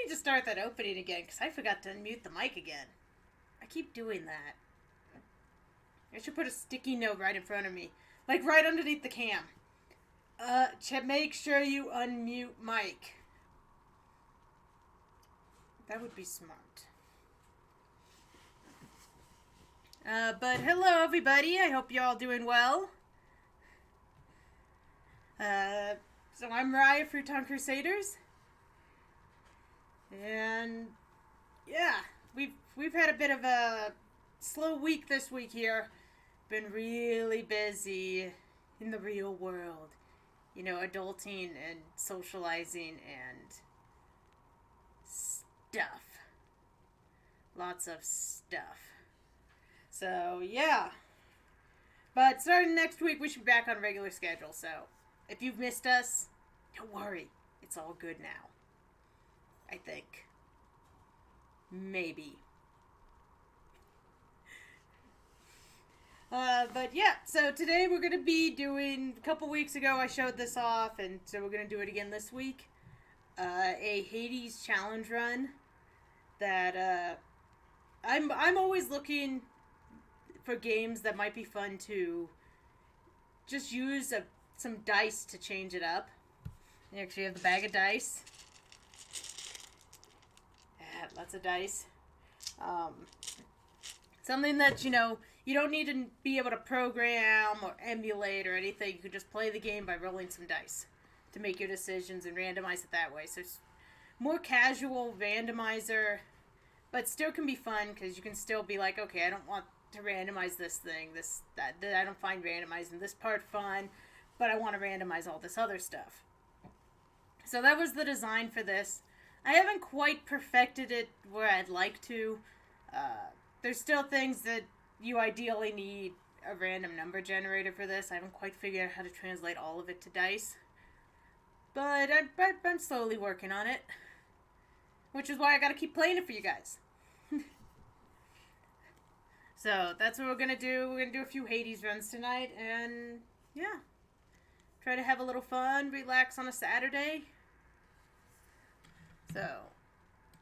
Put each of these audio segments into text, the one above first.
need to start that opening again, because I forgot to unmute the mic again. I keep doing that. I should put a sticky note right in front of me. Like, right underneath the cam. Make sure you unmute mic. That would be smart. But hello, everybody. I hope you're all doing well. So I'm Mariah, Futon Crusaders. And, yeah, we've had a bit of a slow week this week here. Been really busy in the real world. You know, adulting and socializing and stuff. Lots of stuff. So, yeah. But starting next week, we should be back on regular schedule. So, if you've missed us, don't worry. It's all good now. I think. Maybe. But yeah, so today we're going to be doing, a couple weeks ago I showed this off, and so we're going to do it again this week. A Hades challenge run that, I'm always looking for games that might be fun to just use some dice to change it up. You actually have the bag of dice. Yeah, lots of dice. Something that, you know, you don't need to be able to program or emulate or anything. You can just play the game by rolling some dice to make your decisions and randomize it that way. So it's more casual randomizer, but still can be fun because you can still be like, okay, I don't want to randomize this thing, that I don't find randomizing this part fun, but I want to randomize all this other stuff. So that was the design for this. I haven't quite perfected it where I'd like to. There's still things that you ideally need a random number generator for this. I haven't quite figured out how to translate all of it to dice. But I'm slowly working on it. Which is why I gotta keep playing it for you guys. So, that's what we're gonna do. We're gonna do a few Hades runs tonight. And, yeah. Try to have a little fun, relax on a Saturday. So,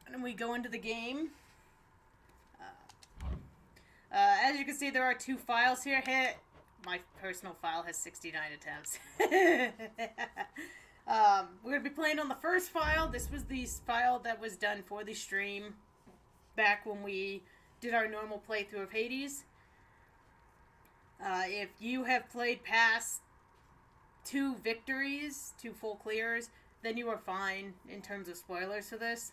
and then we go into the game. As you can see, there are two files here. My personal file has 69 attempts. We're going to be playing on the first file. This was the file that was done for the stream back when we did our normal playthrough of Hades. If you have played past 2 victories, 2 full clears, then you are fine in terms of spoilers for this.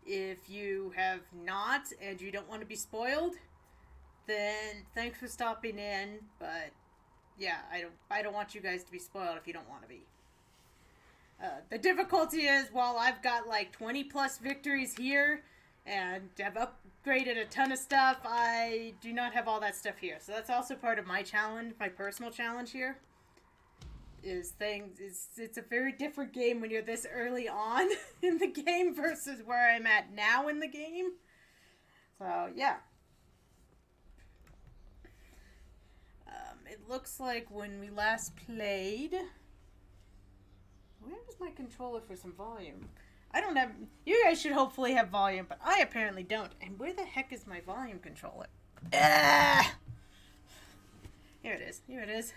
If you have not and you don't want to be spoiled, then thanks for stopping in, but yeah, I don't want you guys to be spoiled if you don't want to be. The difficulty is, while I've got like 20 plus victories here and have upgraded a ton of stuff, I do not have all that stuff here. So that's also part of my challenge, my personal challenge here. It's a very different game when you're this early on in the game versus where I'm at now in the game. So, yeah. It looks like when we last played... Where is my controller for some volume? I don't have... You guys should hopefully have volume, but I apparently don't. And where the heck is my volume controller? Ah! Here it is. Here it is.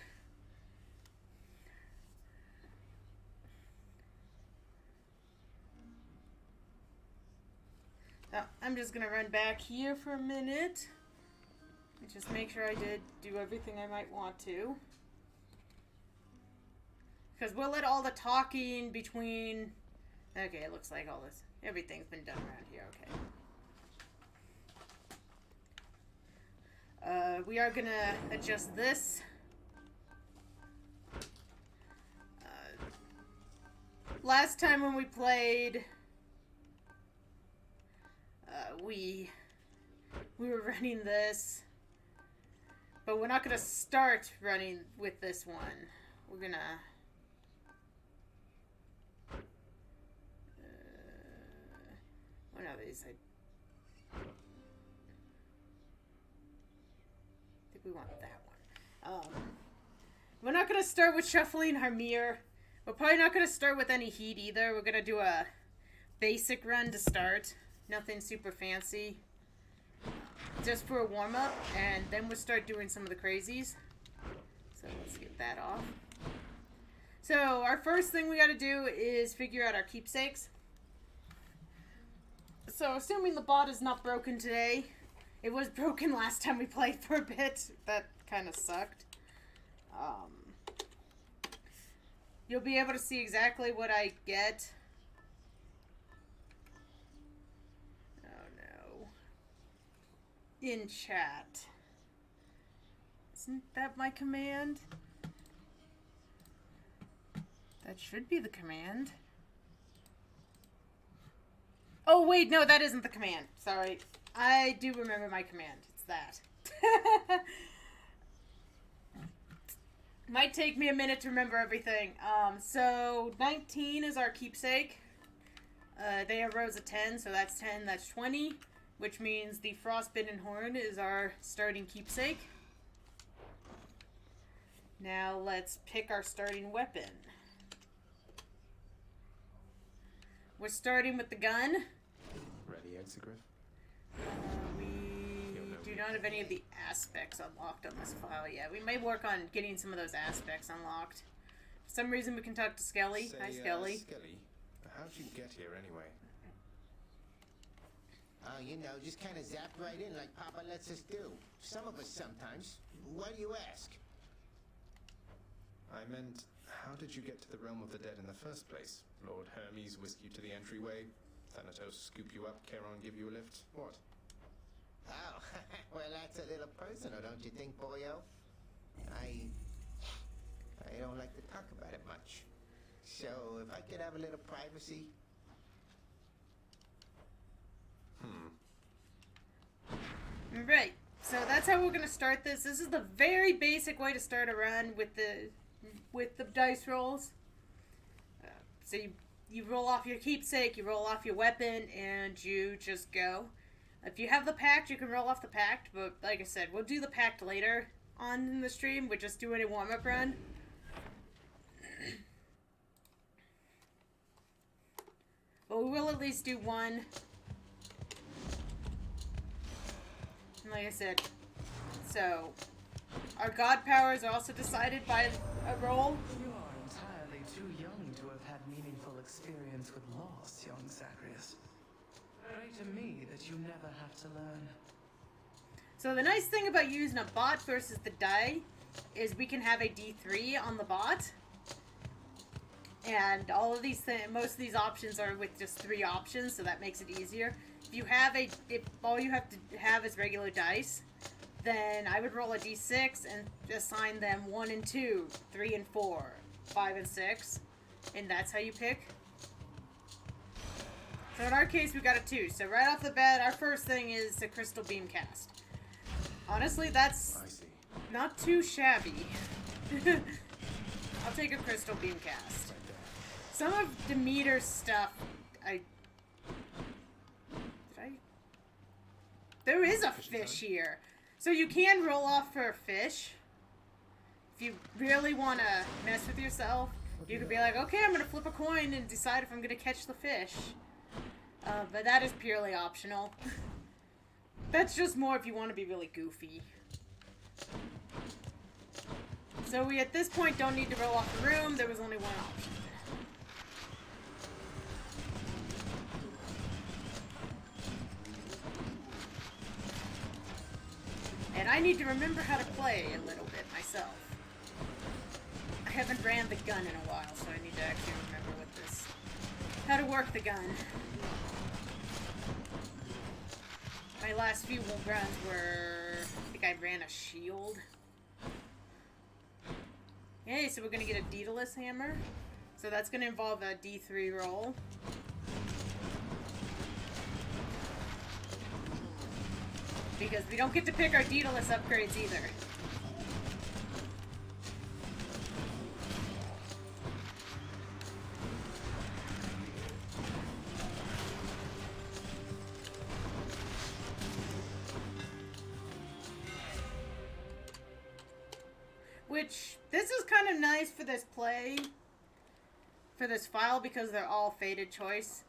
So, I'm just going to run back here for a minute. Just make sure I did do everything I might want to. Because we'll let all the talking between... Okay, it looks like everything's been done around here, okay. We are going to adjust this. Last time when we played... we were running this... But we're not going to start running with this one. We're going to... one of these. I think we want that one. We're not going to start with shuffling our mirror. We're probably not going to start with any heat either. We're going to do a basic run to start. Nothing super fancy. Just for a warm-up, and then we'll start doing some of the crazies. So let's get that off. So our first thing we got to do is figure out our keepsakes. So assuming the bot is not broken today, it was broken last time we played for a bit. That kind of sucked. You'll be able to see exactly what I get. In chat. Isn't that my command? That should be the command. Oh wait, no, that isn't the command. Sorry. I do remember my command. It's that. Might take me a minute to remember everything. So 19 is our keepsake. They have rows of 10, so that's 10, that's 20. Which means the frostbitten horn is our starting keepsake. Now let's pick our starting weapon. We're starting with the gun. Ready, Zagreus? We do not have any of the aspects unlocked on this file yet. We may work on getting some of those aspects unlocked. For some reason we can talk to Skelly. Hi, Skelly. Skelly, how'd you get here anyway? You know, just kind of zap right in like Papa lets us do. Some of us sometimes. Why do you ask? I meant, how did you get to the realm of the dead in the first place? Lord Hermes whisk you to the entryway? Thanatos scoop you up, Charon give you a lift? What? Oh, well, that's a little personal, don't you think, boyo? I don't like to talk about it much. So, if I could have a little privacy... Right. So that's how we're gonna start this. This is the very basic way to start a run with the dice rolls. So you roll off your keepsake, you roll off your weapon, and you just go. If you have the pact, you can roll off the pact, but like I said, we'll do the pact later on in the stream. We're just doing a warm-up run. But we will at least do one. And like I said, so our god powers are also decided by a roll. You are entirely too young to have had meaningful experience with loss, young Zagreus. Pray to me that you never have to learn. So the nice thing about using a bot versus the die is we can have a D3 on the bot. And all of these most of these options are with just 3 options, so that makes it easier. If all you have to have is regular dice, then I would roll a d6 and assign them 1 and 2, 3 and 4, 5 and 6, and that's how you pick. So in our case, we got a 2. So right off the bat, our first thing is a crystal beam cast. Honestly, that's not too shabby. I'll take a crystal beam cast. Some of Demeter's stuff, there is a fish here. So you can roll off for a fish. If you really want to mess with yourself, you could be like, okay, I'm going to flip a coin and decide if I'm going to catch the fish. But that is purely optional. That's just more if you want to be really goofy. So we, at this point, don't need to roll off the room. There was only one option. And I need to remember how to play a little bit myself. I haven't ran the gun in a while, so I need to actually remember how to work the gun. My last few runs were, I think I ran a shield. Okay, so we're gonna get a Daedalus hammer. So that's gonna involve a D3 roll. Because we don't get to pick our Daedalus upgrades either. Which, this is kind of nice for this play, for this file, because they're all fated choice.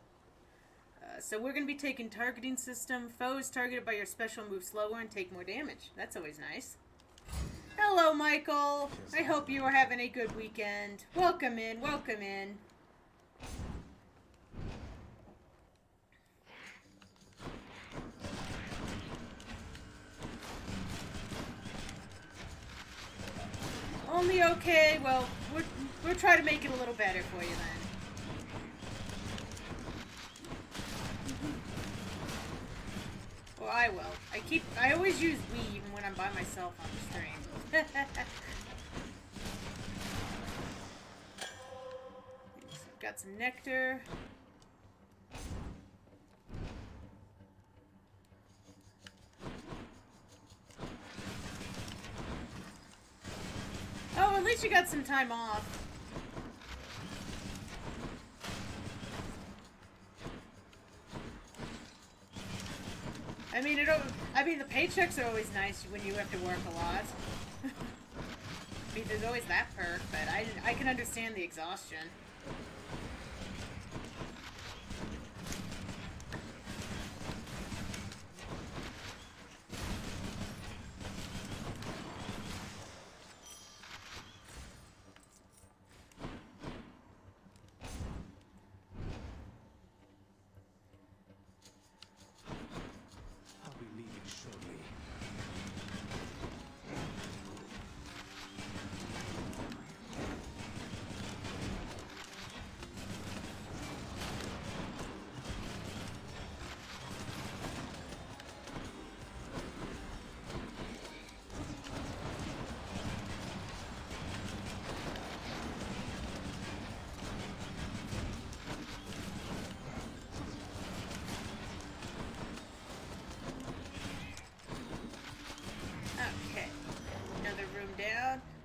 So we're going to be taking targeting system. Foes targeted by your special move slower and take more damage. That's always nice. Hello, Michael. I hope you are having a good weekend. Welcome in, welcome in. Only okay. Well, we'll try to make it a little better for you then. Well, I will. I always use we even when I'm by myself on the stream. Got some nectar. Oh, at least you got some time off. I mean, the paychecks are always nice when you have to work a lot. I mean, there's always that perk, but I can understand the exhaustion.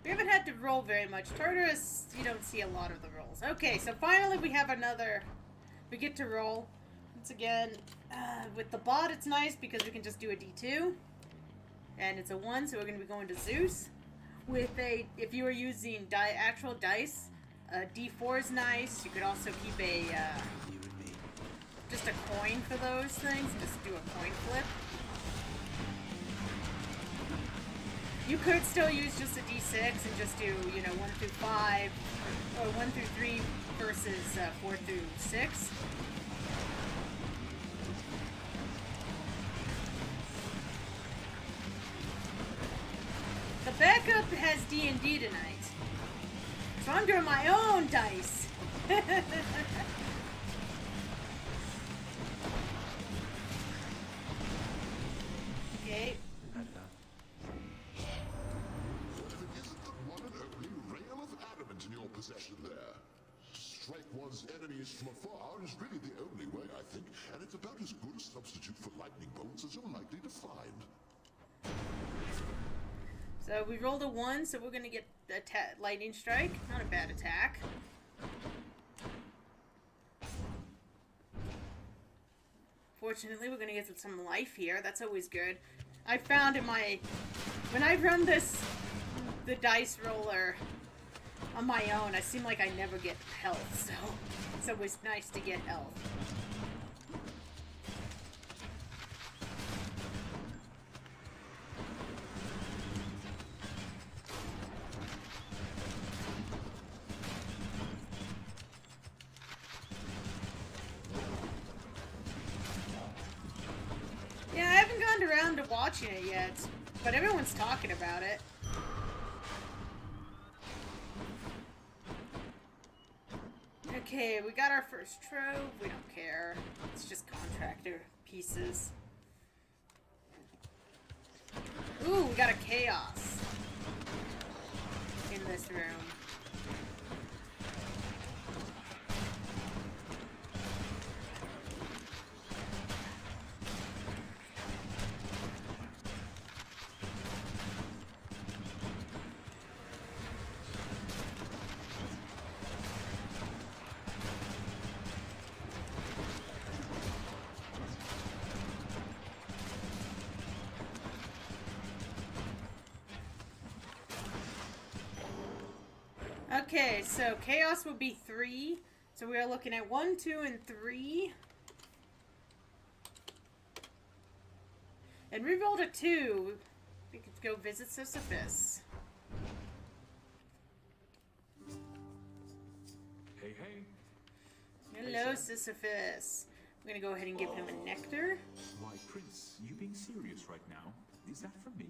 We haven't had to roll very much. Tartarus, you don't see a lot of the rolls. Okay, so finally we have another... We get to roll. Once again, with the bot it's nice because we can just do a D2. And it's a 1, so we're going to be going to Zeus. With a... If you were using actual dice, D4 is nice. You could also keep a... just a coin for those things. Just do a coin flip. You could still use just a D6 and just do, 1 through 5, or 1 through 3 versus 4 through 6. The backup has D&D tonight, so I'm doing my own dice. Okay. Possession there. To strike one's enemies from afar is really the only way, I think, and it's about as good a substitute for lightning bolts as you're likely to find. So we rolled a 1, so we're going to get the lightning strike. Not a bad attack. Fortunately, we're going to get some life here. That's always good. I found in my... When I run the dice roller... on my own, I seem like I never get health, so it's always nice to get health. Yeah, I haven't gotten around to watching it yet, but everyone's talking about it. Okay, we got our first trove. We don't care. It's just contractor pieces. Ooh, we got a chaos in this room. Okay, so chaos will be 3. So we are looking at 1, 2, and 3. And we rolled a 2. We could go visit Sisyphus. Hey, hey. Hello, Sisyphus. I'm gonna go ahead and give him a nectar. Why, Prince, you being serious right now? Is that for me?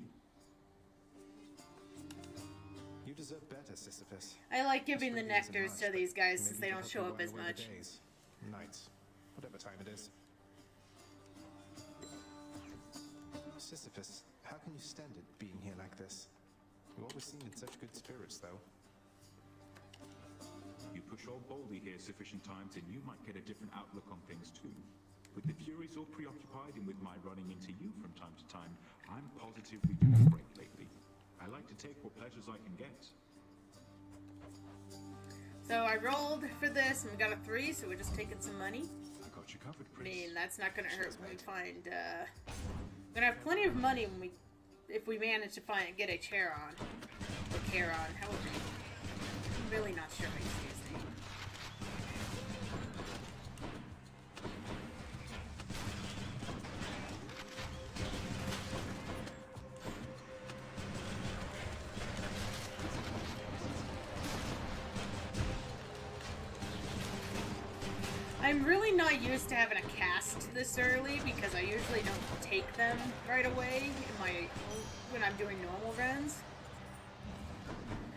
You deserve better, Sisyphus. I like giving the This really isn't nectars much, to but these guys maybe since you they can don't help show me up while as away the much. days, nights, whatever time it is. Sisyphus, how can you stand it being here like this? You always seem in such good spirits, though. You push old Baldy here sufficient times and you might get a different outlook on things too. With the Furies all preoccupied and with my running into you from time to time, I'm positively doing great lately. I like to take what pleasures I can get. So I rolled for this and we got a 3, so we're just taking some money. I got you covered, I Prince. mean, that's not gonna hurt when we find, we're gonna have plenty of money when if we manage to get a Charon. Or Charon, however I'm really not sure how you say his name. I'm really not used to having a cast this early because I usually don't take them right away when I'm doing normal runs.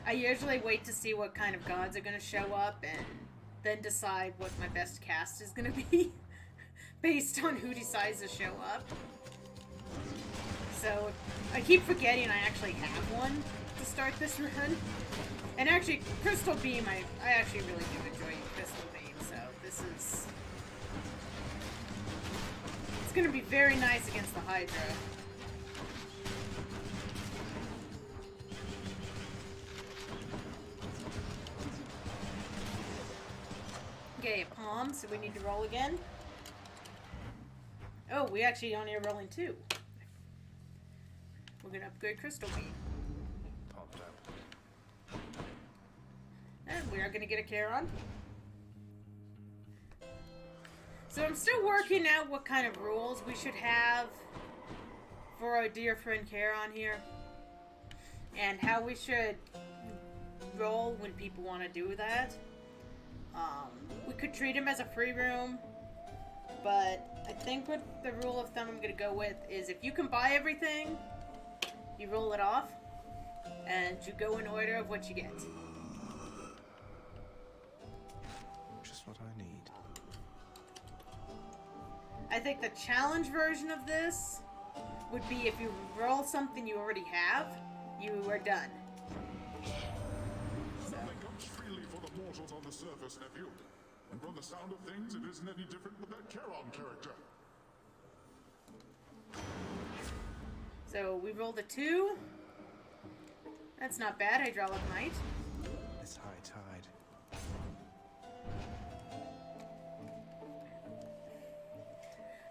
I usually wait to see what kind of gods are going to show up and then decide what my best cast is going to be based on who decides to show up. So I keep forgetting I actually have one to start this run. And actually, Crystal Beam, I actually really do enjoy Crystal Beam, so this is... It's going to be very nice against the Hydra. Okay, palm, so we need to roll again. Oh, we actually only are rolling 2. We're gonna upgrade Crystal Beam. Popped up. And we are gonna get a Charon. So I'm still working out what kind of rules we should have for our dear friend Charon here. And how we should roll when people want to do that. We could treat him as a free room, but I think what the rule of thumb I'm going to go with is if you can buy everything, you roll it off, and you go in order of what you get. Just what I need. I think the challenge version of this would be if you roll something you already have, you are done. Nothing comes freely for the mortals on the surface, nephew. And from the sound of things, it isn't any different with that Charon character. So we rolled a 2. That's not bad, Hydraulic Might. It's high tide.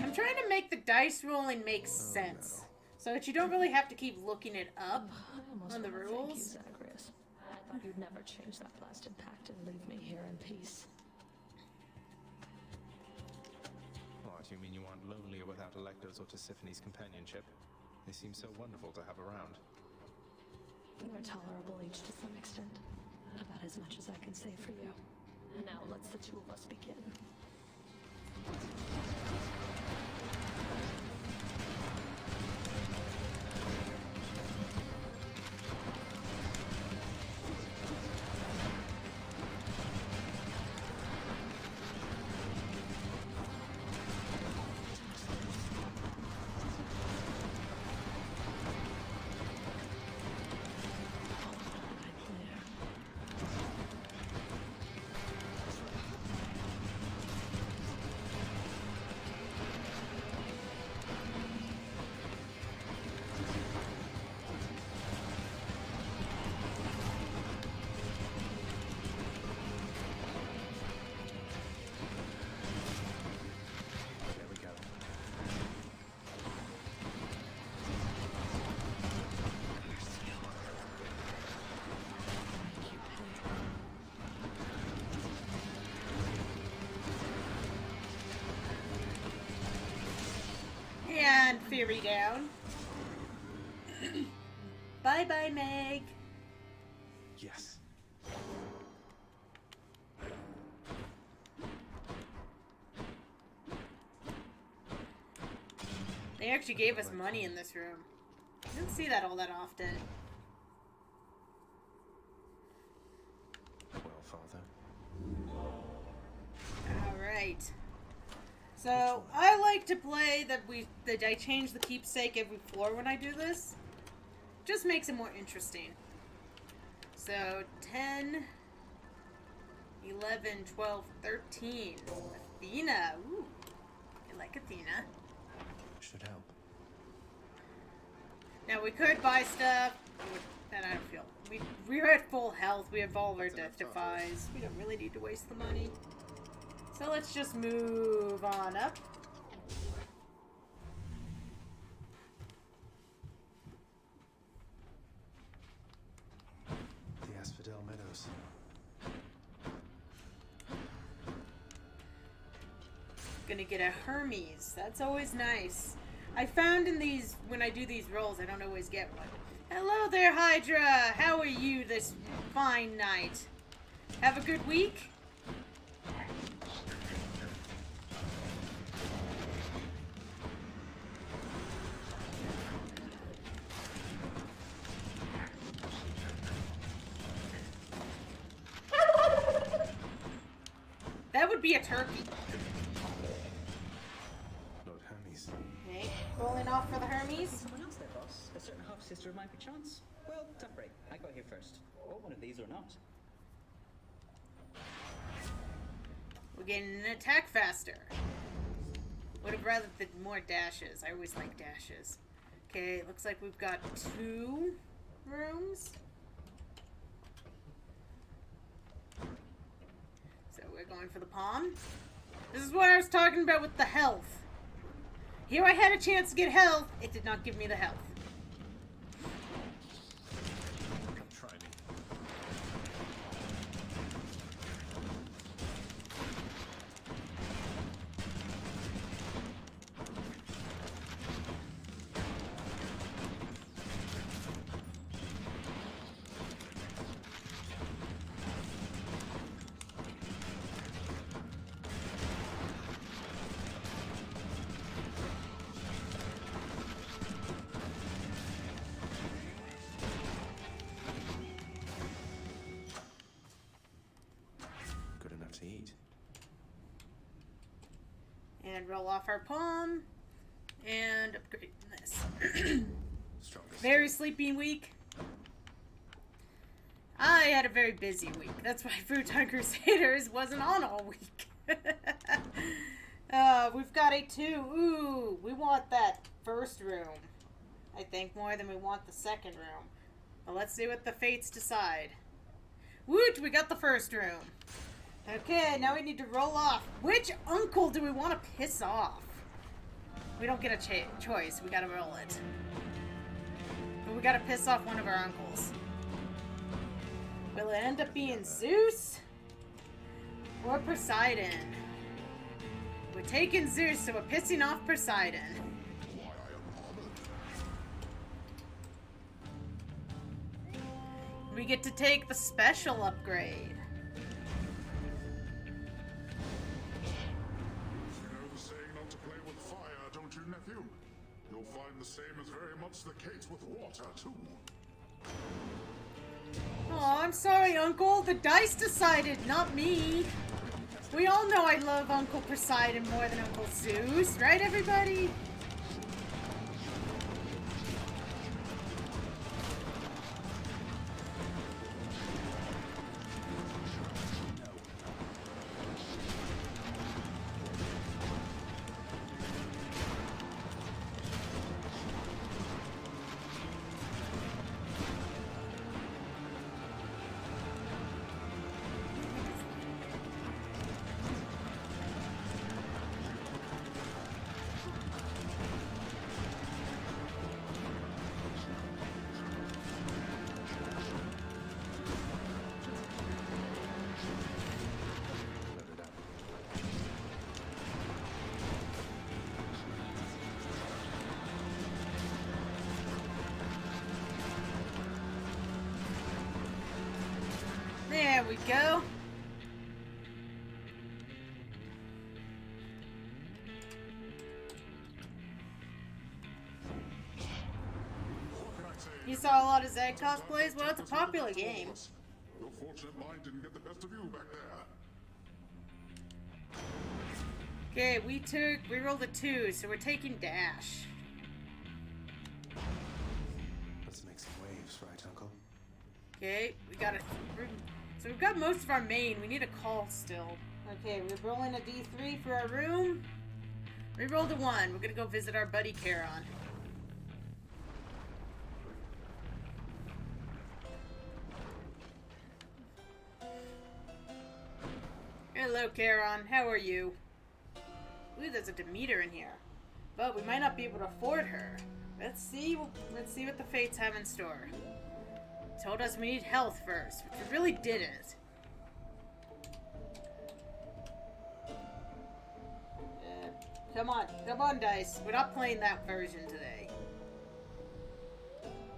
I'm trying to make the dice rolling make sense. no. So that you don't really have to keep looking it up I almost on the wanna thank you, rules. Zagreus. I thought you'd never change that blasted pact and leave me here in peace. What, you mean you aren't lonelier without Electo's or Tisiphone's companionship? They seem so wonderful to have around. They're tolerable each to some extent. About as much as I can say for you. Now let's the two of us begin. There we go. And Fury down. Bye-bye, Meg. Yes. They actually gave us money in this room. I didn't see that all that often. Well, Father. Alright. So, I like to play that I change the keepsake every floor when I do this. Just makes it more interesting. So, 10, 11, 12, 13. Athena. Ooh. I like Athena. Should help. Now, we could buy stuff. And I don't feel. We're at full health. We have all of our death defies. We don't really need to waste the money. So let's just move on up. The Asphodel Meadows. Gonna get a Hermes. That's always nice. I found in these, when I do these rolls, I don't always get one. Hello there, Hydra! How are you this fine night? Have a good week? That would be a turkey. Lord Hermes. Okay, rolling off for the Hermes. Someone else there, boss. A certain half-sister of mine, perchance. Well, don't break. I got here first. Or one of these or not. We're getting an attack faster. Would have rather did more dashes. I always like dashes. Okay, it looks like we've got 2 rooms. So we're going for the palm. This is what I was talking about with the health. Here I had a chance to get health. It did not give me the health. Come try me. Good enough to eat. And roll off our palm. And upgrade this. Strongest. Very sleepy week. I had a very busy week. That's why Futon Crusaders wasn't on all week. We've got a 2. Ooh, we want that first room. I think more than we want the second room. But let's see what the fates decide. Woot, we got the first room. Okay, now we need to roll off. Which uncle do we want to piss off? We don't get a choice. We gotta roll it. But we gotta piss off one of our uncles. Will it end up being Zeus? Or Poseidon? We're taking Zeus, so we're pissing off Poseidon. Why, I am honored. We get to take the special upgrade. You know the saying not to play with fire, don't you, nephew? You'll find the same is very much the case with water, too. Oh, I'm sorry, Uncle. The dice decided, not me. We all know I love Uncle Poseidon more than Uncle Zeus, right, everybody? There we go. What can I say? You saw a lot of Zag cosplays? Well, it's a popular game. Your fortunate mind didn't get the best of you back there. Okay, we rolled a 2, so we're taking Dash. Let's make some waves, right, Uncle? Okay, so we've got most of our main. We need a call still. Okay, we're rolling a D3 for our room. We rolled a 1. We're gonna go visit our buddy Charon. Hello, Charon. How are you? Ooh, there's a Demeter in here. But we might not be able to afford her. Let's see what the fates have in store. Told us we need health first, which we really didn't. Come on, dice. We're not playing that version today.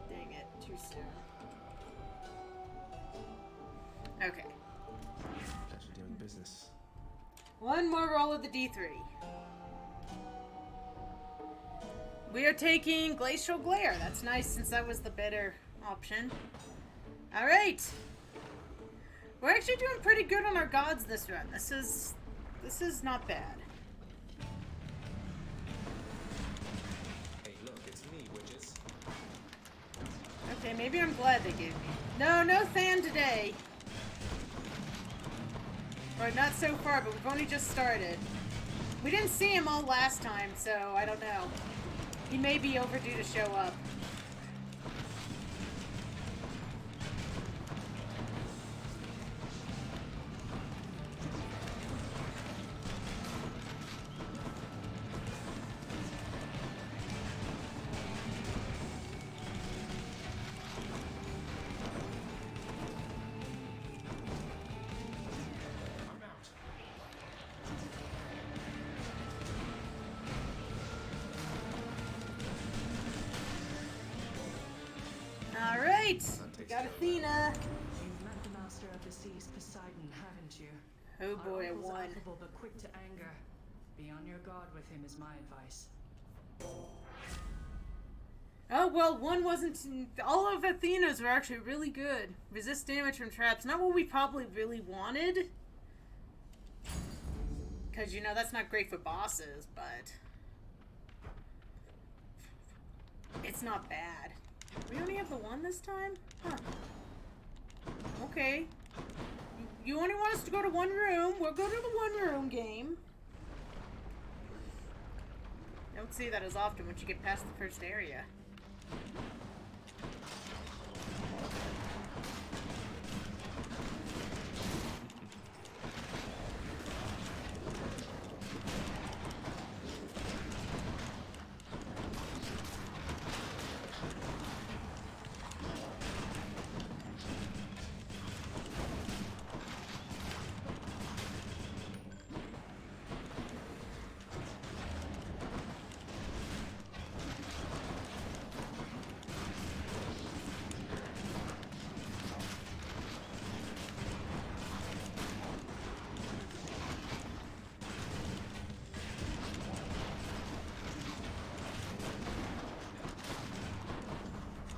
Dang it, too soon. Okay. Pleasure doing business. One more roll of the D3. We are taking Glacial Glare. That's nice since that was the better option. Alright. We're actually doing pretty good on our gods this run. This is not bad. Hey, look, it's me, witches. Okay, maybe I'm glad they gave me. No Than today. Or not so far, but we've only just started. We didn't see him all last time, so I don't know. He may be overdue to show up. Alright, we got Athena. You've met the master of the seas, Poseidon, haven't you? Oh boy, Our I uncle's won. affable but quick to anger. Be on your guard with him is my advice. Oh, well, one wasn't... All of Athena's were actually really good. Resist damage from traps. Not what we probably really wanted. Because, you know, that's not great for bosses, but... It's not bad. We only have the one this time? Huh. Okay. You only want us to go to one room. We'll go to the one room game. Don't see that as often once you get past the first area.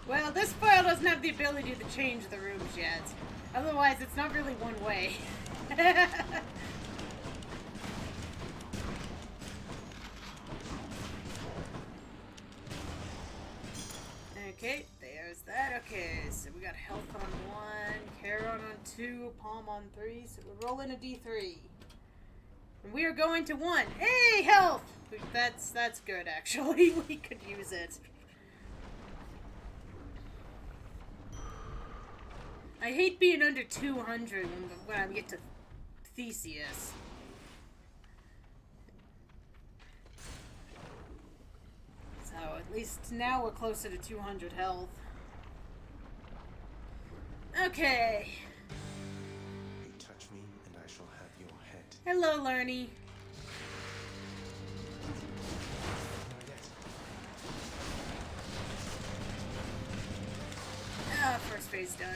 Well, this file doesn't have the ability to change the rooms yet. Otherwise, it's not really one way. Okay, there's that. Okay, so we got health on 1, Charon on 2, Palm on 3, so we're rolling a D3. And we are going to 1. Hey, health! That's good, actually. We could use it. I hate being under 200 when I get to Theseus. So at least now we're closer to 200 health. Okay. You touch me, and I shall have your head. Hello, Lerny. Ah, first phase done.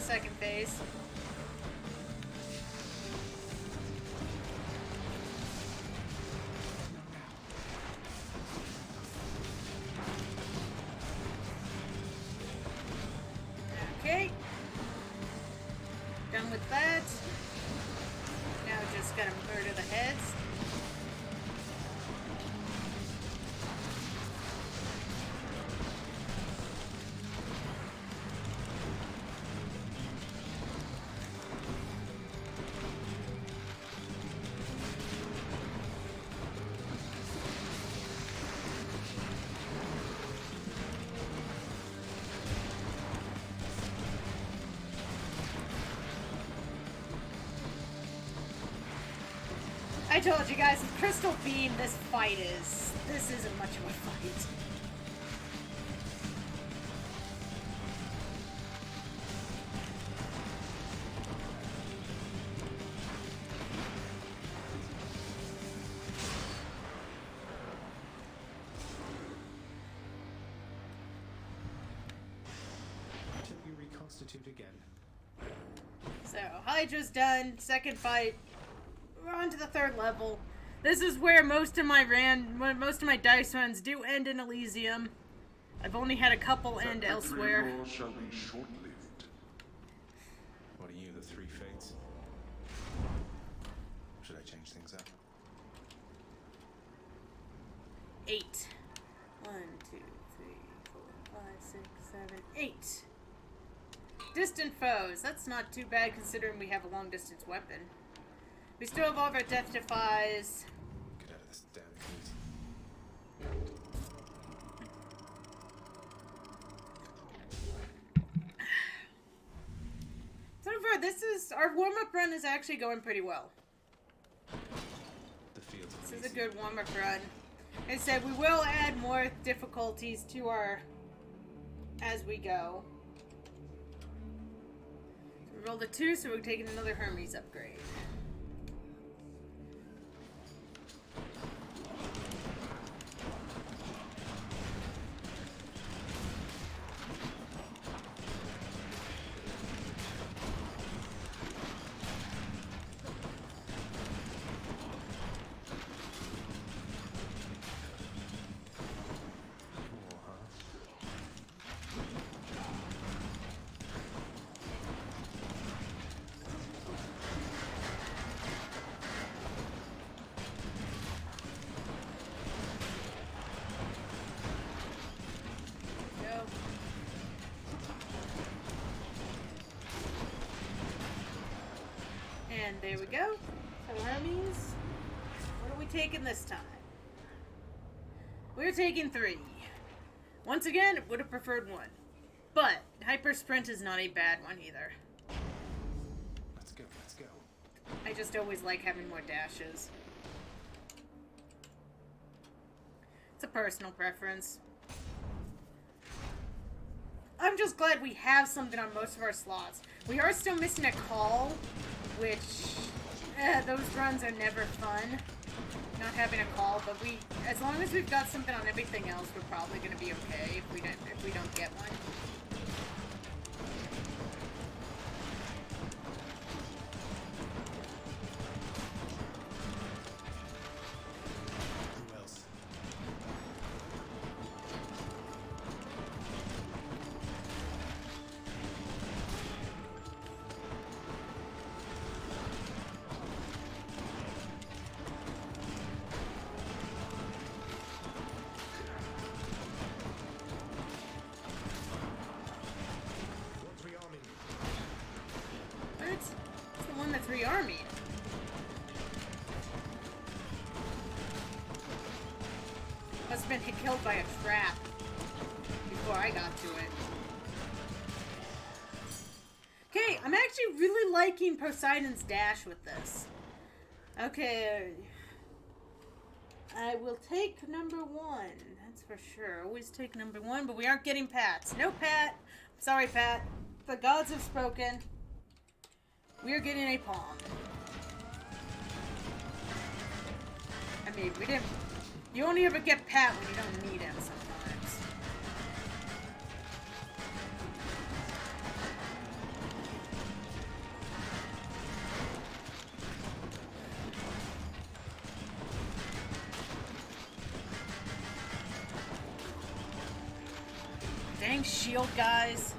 second phase. Okay. Done with that. Now just gotta murder the heads. I told you guys, with Crystal Beam, this isn't much of a fight. Until you reconstitute again. So, Hydra's done, second fight. We're on to the third level. This is where most of my dice runs do end in Elysium. I've only had a couple end elsewhere. Shall be short-lived. What are you, the three fates? Should I change things up? 8. 1, 2, 3, 4, 5, 6, 7, 8. Distant foes. That's not too bad considering we have a long distance weapon. We still have all of our death defies. Get out of this damn heat. So far, our warm-up run is actually going pretty well. The fields of This is a good warm-up run. Like I said, we will add more difficulties to our as we go. So we rolled a 2, so we're taking another Hermes upgrade. And there we go. So Hermes, what are we taking this time? We're taking 3. Once again, would have preferred 1. But Hyper Sprint is not a bad one either. Let's go, let's go. I just always like having more dashes. It's a personal preference. I'm just glad we have something on most of our slots. We are still missing a call, which those runs are never fun. Not having a call, but as long as we've got something on everything else, we're probably going to be okay if we don't get one. Who else? What's rearming? It's the one that's rearming. Must have been killed by a trap before I got to it. Okay, I'm actually really liking Poseidon's dash with this. Okay. I will take number 1. That's for sure. Always take number 1, but we aren't getting Pats. No Pat. Sorry, Pat. The gods have spoken. We are getting a Palm. I mean, we didn't... You only ever get Pat when you don't need him sometimes. shield guys.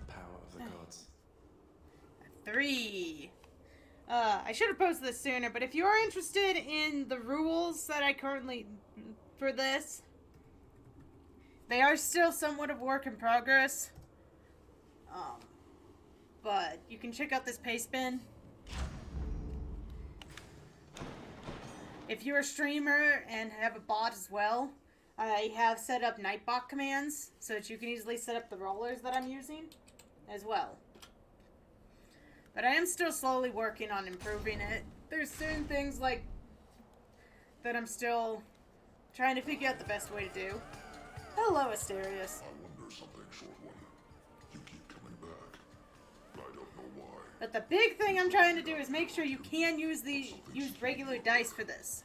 Power of the gods. 3. I should have posted this sooner, but if you are interested in the rules that I currently for this, they are still somewhat of work in progress. But you can check out this paste bin. If you're a streamer and have a bot as well, I have set up Nightbot commands so that you can easily set up the rollers that I'm using as well. But I am still slowly working on improving it. There's certain things like that I'm still trying to figure out the best way to do. Hello, Asterius. I wonder something, short one. You keep coming back. I don't know why. But the big thing I'm trying to do is make sure you can use regular dice for this.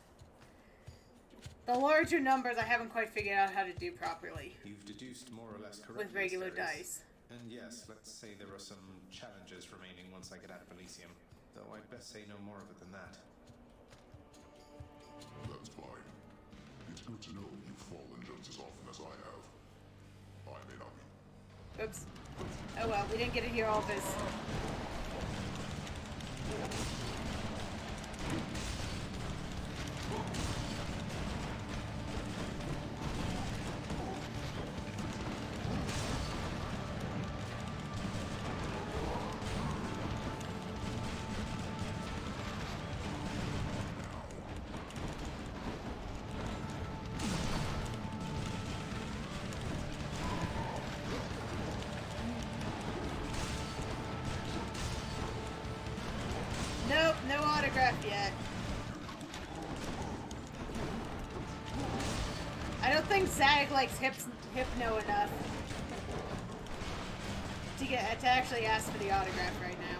The larger numbers I haven't quite figured out how to do properly. You've deduced more or less correctly. With regular Asterius. dice. And yes, let's say there are some challenges remaining once I get out of Elysium. Though I'd best say no more of it than that. That's fine. It's good to know you've fallen just as often as I have. I may not be. Oops. Oh well, we didn't get to hear all of his. Nope, no autograph yet. I don't think Zag likes Hypno enough to actually ask for the autograph right now.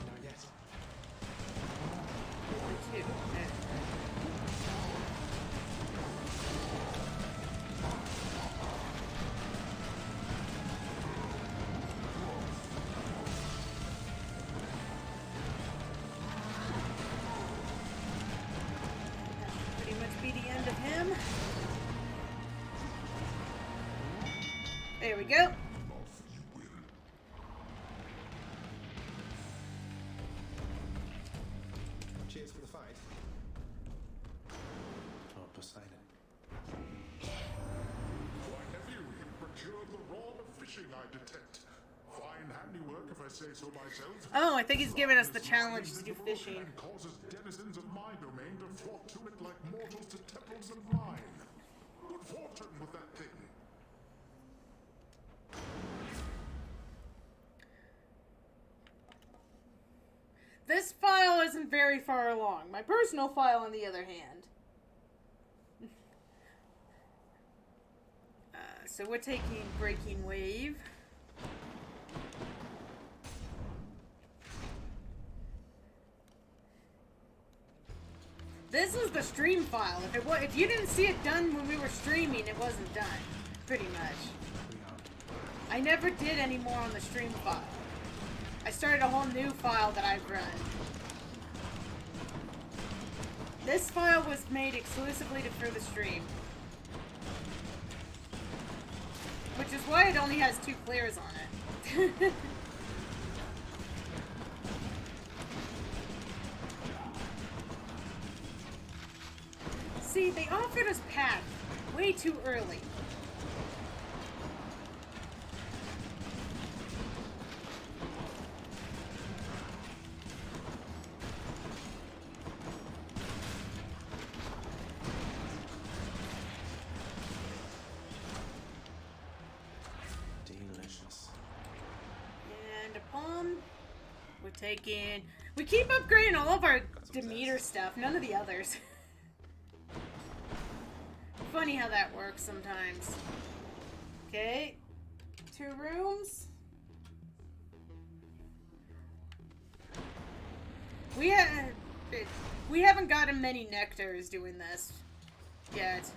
Not yet. Pretty much be the end of him. There we go. Off you will. Cheers for the fight. Lord Poseidon. My nephew, you procured the rod of fishing, I detect. Fine handiwork, if I say so myself. Oh, I think he's giving us the challenge to do fishing. And causes denizens of my domain to flock to it like mortals to temples of mine. Good fortune with that thing. This file isn't very far along. My personal file, on the other hand. So we're taking Breaking Wave. This is the stream file. If you didn't see it done when we were streaming, it wasn't done. Pretty much. I never did any more on the stream file. I started a whole new file that I've run. This file was made exclusively for the stream. Which is why it only has 2 clears on it. See, they offered us Path way too early. Delicious. And upon we're taking... We keep upgrading all of our Demeter stuff, none of the others. Funny how that works sometimes. Okay. 2 rooms. We haven't gotten many nectars doing this yet.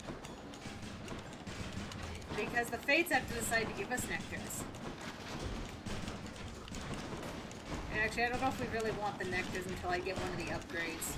Because the Fates have to decide to give us nectars. And actually, I don't know if we really want the nectars until I get one of the upgrades.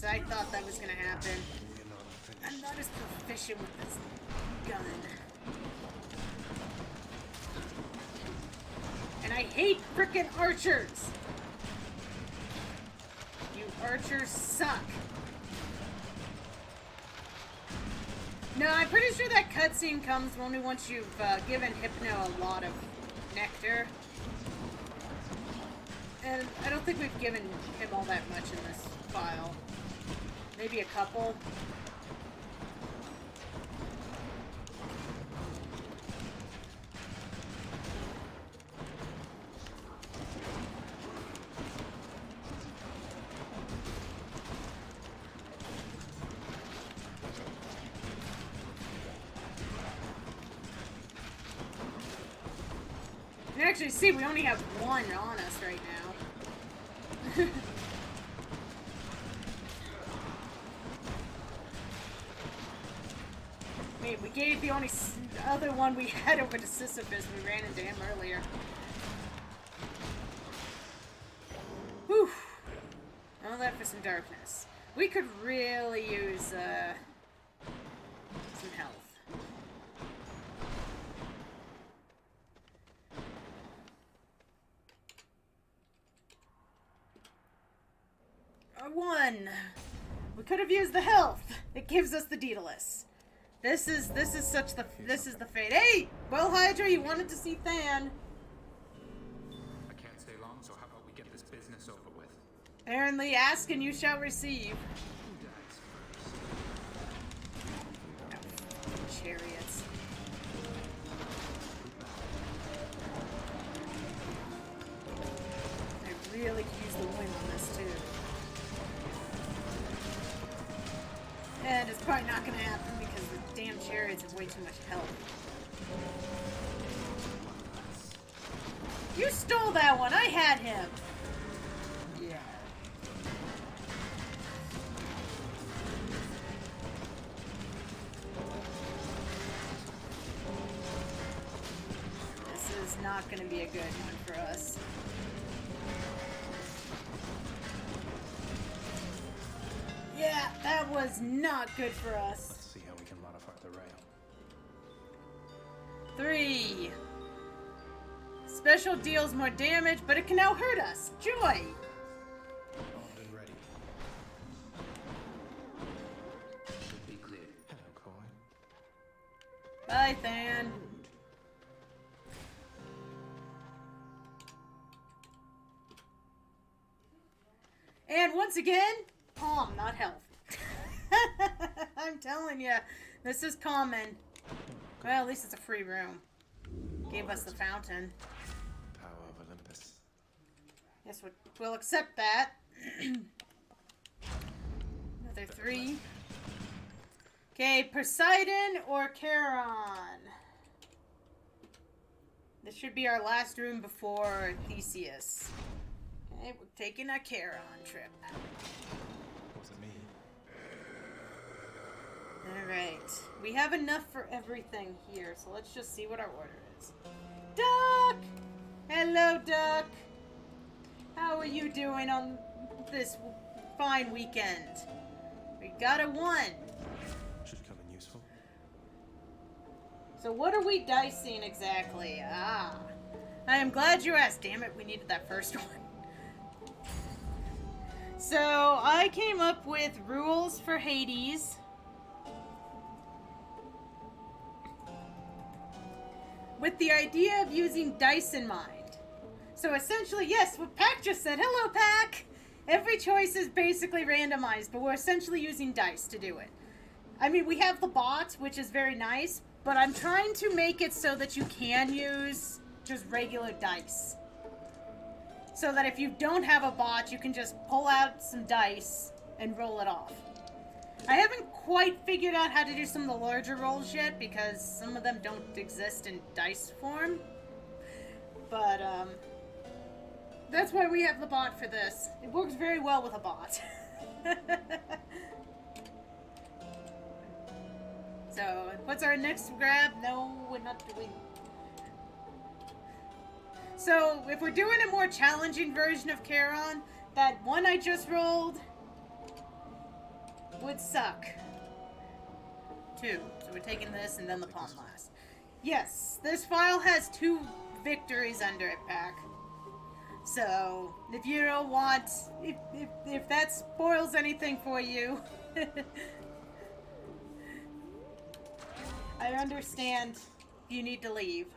I thought that was gonna happen. I'm not as proficient with this gun. And I hate frickin' archers! You archers suck. No, I'm pretty sure that cutscene comes only once you've given Hypno a lot of nectar. And I don't think we've given him all that much in this file. Maybe a couple. And actually, see, we only have 1 on us right now. We gave the only other one we had over to Sisyphus. We ran into him earlier. Whew. All that for some darkness. We could really use some health. One. We could have used the health. It gives us the Daedalus. This is the fate. Hey, well, Hydra, you wanted to see Than. I can't stay long, so how about we get this business over with? Apparently, ask and you shall receive. Who dies first? Chariots. I really could use the win on this too. And it's probably not going to happen because the damn chariots have way too much health. You stole that one! I had him! Yeah. This is not going to be a good one for us. Yeah, that was not good for us. Let's see how we can modify the rail. 3. Special deals more damage, but it can now hurt us. Joy! Armed and ready. Should be clear. Hello, Coy. Bye, Than. And once again, calm, not health. I'm telling you, this is common. Well, at least it's a free room. Gave us the fountain. Power of Olympus. Yes, we'll accept that. Another 3. Okay, Poseidon or Charon? This should be our last room before Theseus. Okay, we're taking a Charon trip. Wasn't me. Alright. We have enough for everything here, so let's just see what our order is. Duck! Hello, Duck! How are you doing on this fine weekend? We got a 1. Should come in useful. So what are we dicing exactly? Ah. I am glad you asked. Damn it, we needed that first one. So, I came up with rules for Hades. With the idea of using dice in mind. So essentially, yes, what Pac just said. Hello, Pac! Every choice is basically randomized, but we're essentially using dice to do it. I mean, we have the bot, which is very nice, but I'm trying to make it so that you can use just regular dice. So that if you don't have a bot, you can just pull out some dice and roll it off. I haven't quite figured out how to do some of the larger rolls yet, because some of them don't exist in dice form. But, that's why we have the bot for this. It works very well with a bot. So, what's our next grab? No, we're not doing... So, if we're doing a more challenging version of Charon, that one I just rolled would suck. 2. So we're taking this and then the Palm Blast. Yes, this file has 2 victories under it, Pac. So, if you don't want... If that spoils anything for you... I understand you need to leave.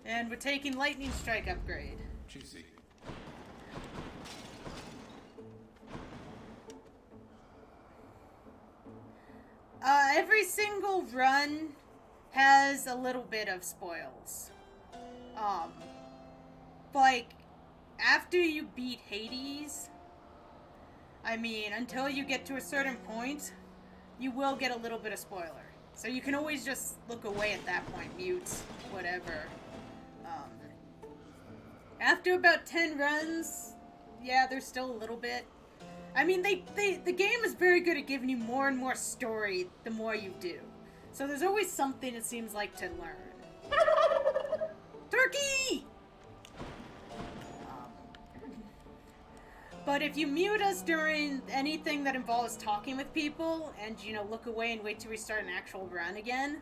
And we're taking Lightning Strike upgrade. Juicy. Every single run has a little bit of spoils. Like, after you beat Hades, I mean, until you get to a certain point, you will get a little bit of spoiler. So you can always just look away at that point, mute, whatever. After about 10 runs, yeah, there's still a little bit. I mean, the game is very good at giving you more and more story the more you do. So there's always something, it seems like, to learn. Turkey! But if you mute us during anything that involves talking with people, and, you know, look away and wait till we start an actual run again,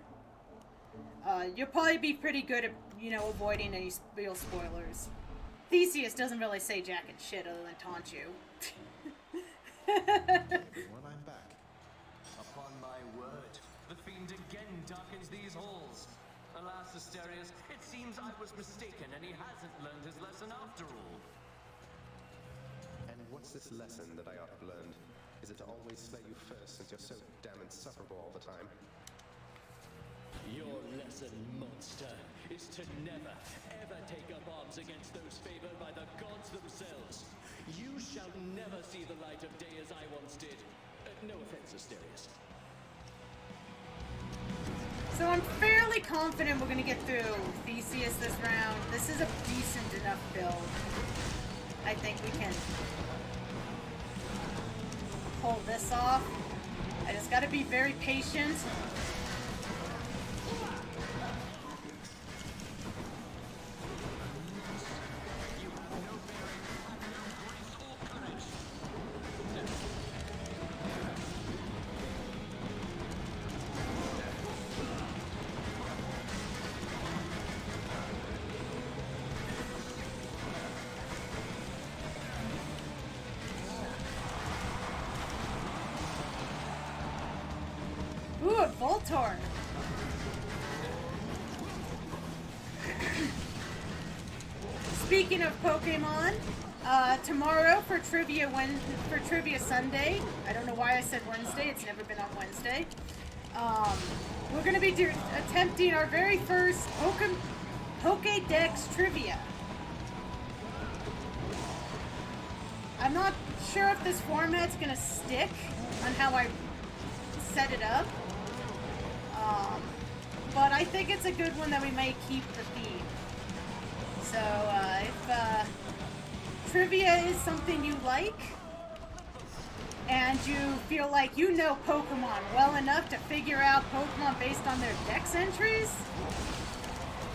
you'll probably be pretty good at, you know, avoiding any real spoilers. Theseus doesn't really say jack and shit other than taunt you. Well, I'm back. Upon my word, the fiend again darkens these halls. Alas, Asterius, it seems I was mistaken and he hasn't learned his lesson after all. And what's this lesson that I ought to have learned? Is it to always slay you first since you're so damn insufferable all the time? Your lesson, monster, is to never, ever take up arms against those favored by the gods themselves. You shall never see the light of day as I once did. No offense, Asterius. So I'm fairly confident we're going to get through Theseus this round. This is a decent enough build. I think we can pull this off. I just got to be very patient. Ooh, a Voltorb! Speaking of Pokemon, tomorrow for Trivia Sunday, I don't know why I said Wednesday, it's never been on Wednesday, we're going to be attempting our very first Pokédex Trivia. I'm not sure if this format's going to stick on how I set it up. but I think it's a good one that we may keep the theme. So, if trivia is something you like, and you feel like you know Pokemon well enough to figure out Pokemon based on their Dex entries,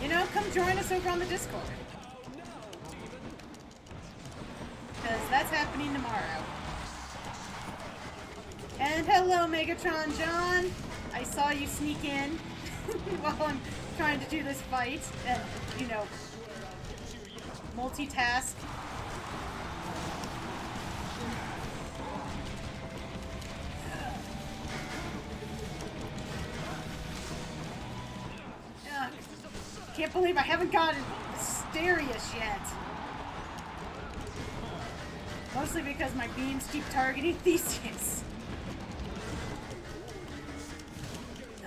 you know, come join us over on the Discord. Because that's happening tomorrow. And hello, Megatron John. I saw you sneak in while I'm trying to do this fight and, you know, multitask. Can't believe I haven't gotten Asterius yet. Mostly because my beams keep targeting Theseus.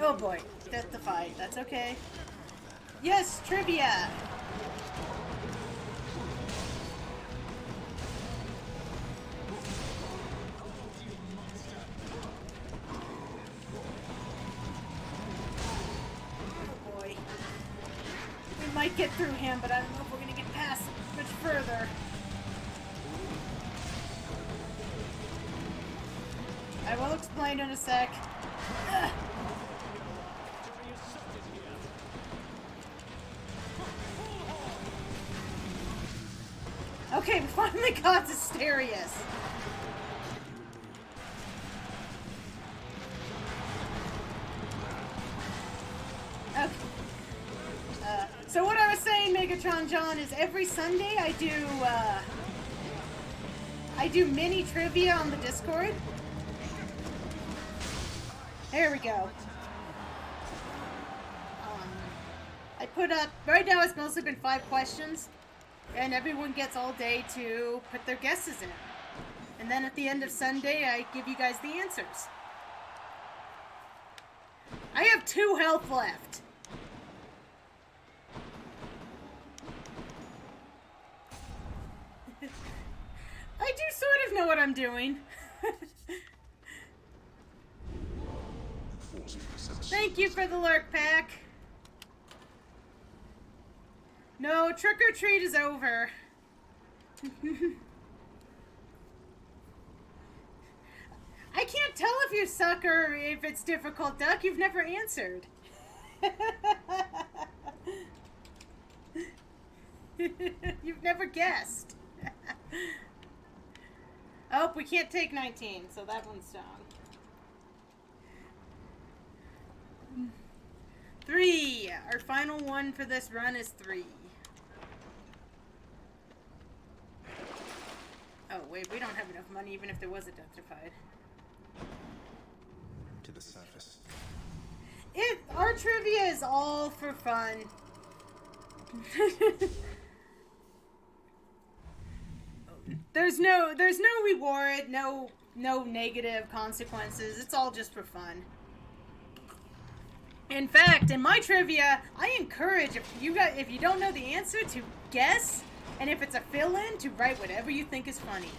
Oh boy, that's the fight. That's okay. Yes, trivia! Oh boy. We might get through him, but I don't know if we're gonna get past much further. I will explain in a sec. Ugh. Okay, we finally got Asterius. Okay. So what I was saying, Megatron John, is every Sunday I do mini trivia on the Discord. There we go. I put up, right now it's mostly been 5 questions, and everyone gets all day to put their guesses in. And then at the end of Sunday, I give you guys the answers. I have 2 health left. I do sort of know what I'm doing. Thank you for the lurk pack. No, trick or treat is over. I can't tell if you suck or if it's difficult, Duck. You've never answered. You've never guessed. Oh, we can't take 19, so that one's down. 3. Our final one for this run is 3. Oh, wait, we don't have enough money even if there was a Deathrified. To the surface. Our trivia is all for fun. There's no reward, no negative consequences. It's all just for fun. In fact, in my trivia, I encourage if you don't know the answer to guess, and if it's a fill-in, to write whatever you think is funny.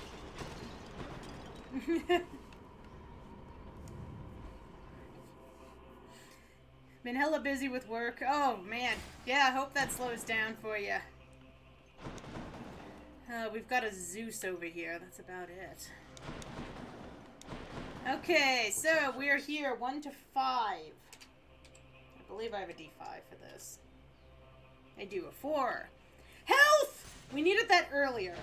Been hella busy with work. Oh man, yeah. I hope that slows down for you. We've got a Zeus over here. That's about it. Okay, so we're here 1 to 5. I believe I have a D5 for this. I do a 4. Health! We needed that earlier.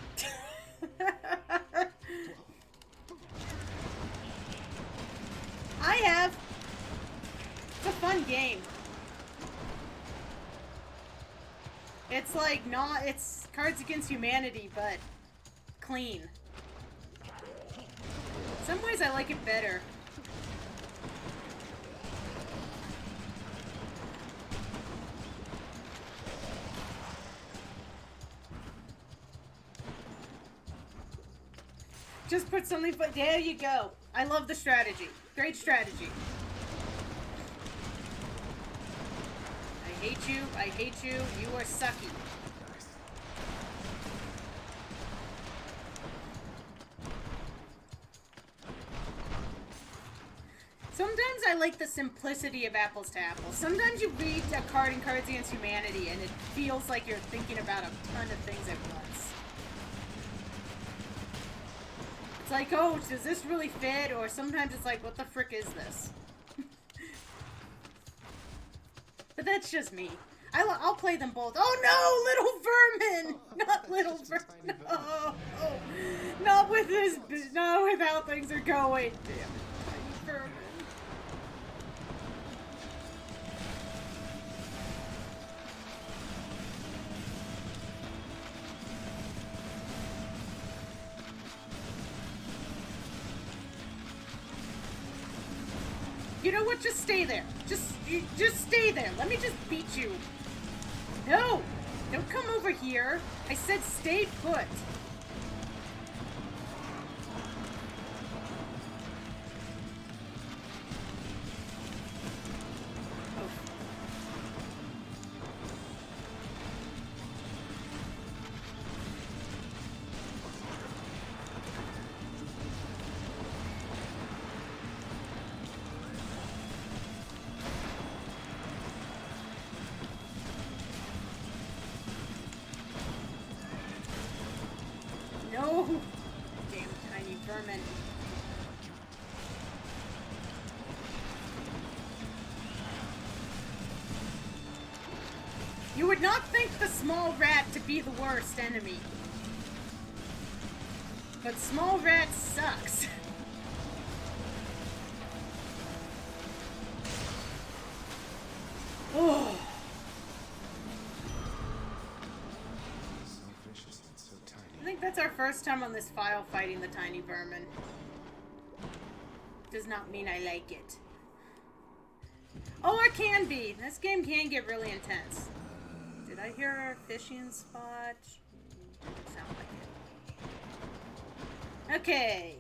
I have. It's a fun game. It's like it's Cards Against Humanity, but clean. In some ways I like it better. Just put something, but there you go. I love the strategy. Great strategy. I hate you. I hate you. You are sucky. Sometimes I like the simplicity of apples to apples. Sometimes you read a card in Cards Against Humanity and it feels like you're thinking about a ton of things at once. It's like, oh, does this really fit? Or sometimes it's like, what the frick is this? But that's just me. I'll play them both. Oh no, little vermin! Not little vermin. No. Not with this. Not with how things are going. Damn it. Tiny vermin. You know what? Just stay there. Just stay there. Let me just beat you. No! Don't come over here. I said stay put. No! Damn tiny vermin. You would not think the small rat to be the worst enemy. But small rat sucks. Oh. I think that's our first time on this file fighting the tiny vermin. Does not mean I like it. Oh, it can be. This game can get really intense. Did I hear a fishing spot? Didn't sound like it. Okay.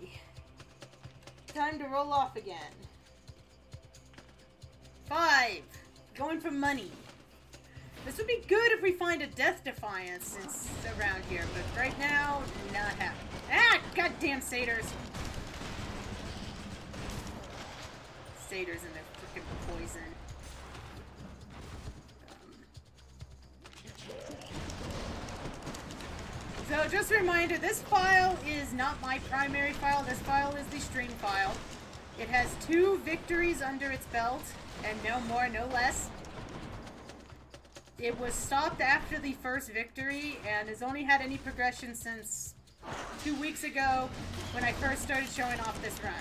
Time to roll off again. 5. Going for money. This would be good if we find a Death Defiance since around here, but right now, not happening. Ah! Goddamn satyrs! Satyrs and their freaking poison. So just a reminder, this file is not my primary file. This file is the stream file. It has 2 victories under its belt, and no more, no less. It was stopped after the first victory, and has only had any progression since 2 weeks ago, when I first started showing off this run.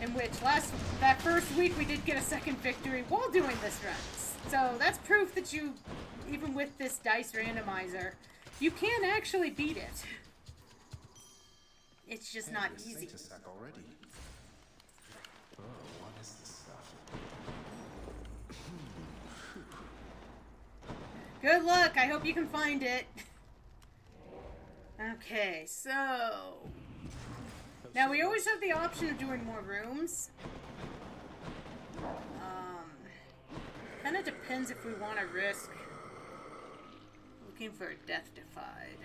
In which, that first week, we did get a second victory while doing this run. So, that's proof that you, even with this dice randomizer, you can actually beat it. It's just not easy. Already. Oh, what is this stuff? Good luck. I hope you can find it. Okay, so... Now, we always have the option of doing more rooms. Kind of depends if we want to risk looking for a Death Defied.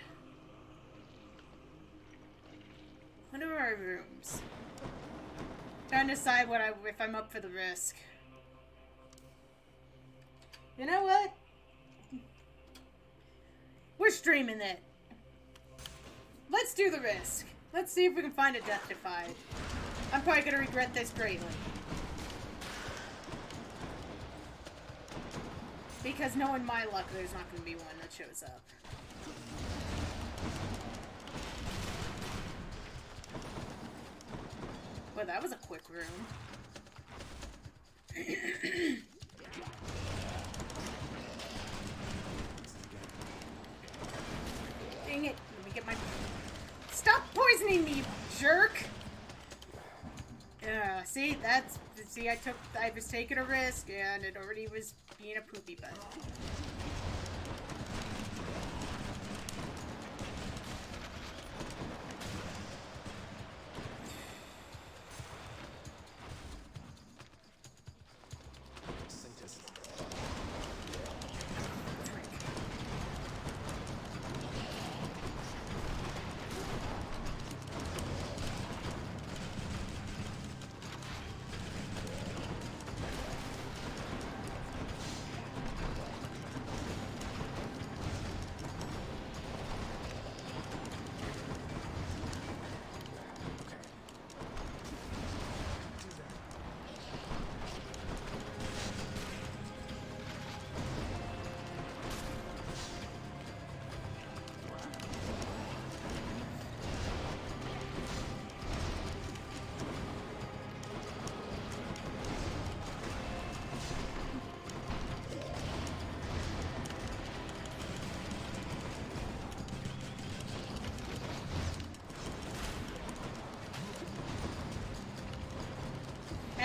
What are our rooms? Trying to decide if I'm up for the risk. You know what? We're streaming it. Let's do the risk. Let's see if we can find a Death Defied. I'm probably going to regret this greatly. Because knowing my luck, there's not going to be one that shows up. Well, that was a quick room. Dang it. Let me get my... Stop poisoning me, you jerk! See, I was taking a risk, and it already was being a poopy butt.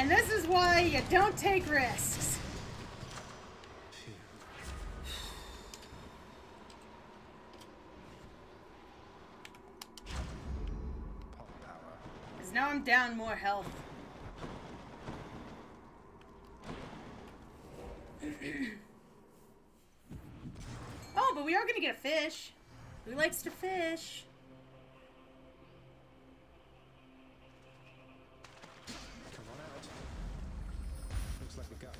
And this is why you don't take risks. Because now I'm down more health. Oh, but we are gonna get a fish. Who likes to fish? Come on out. Looks like we got.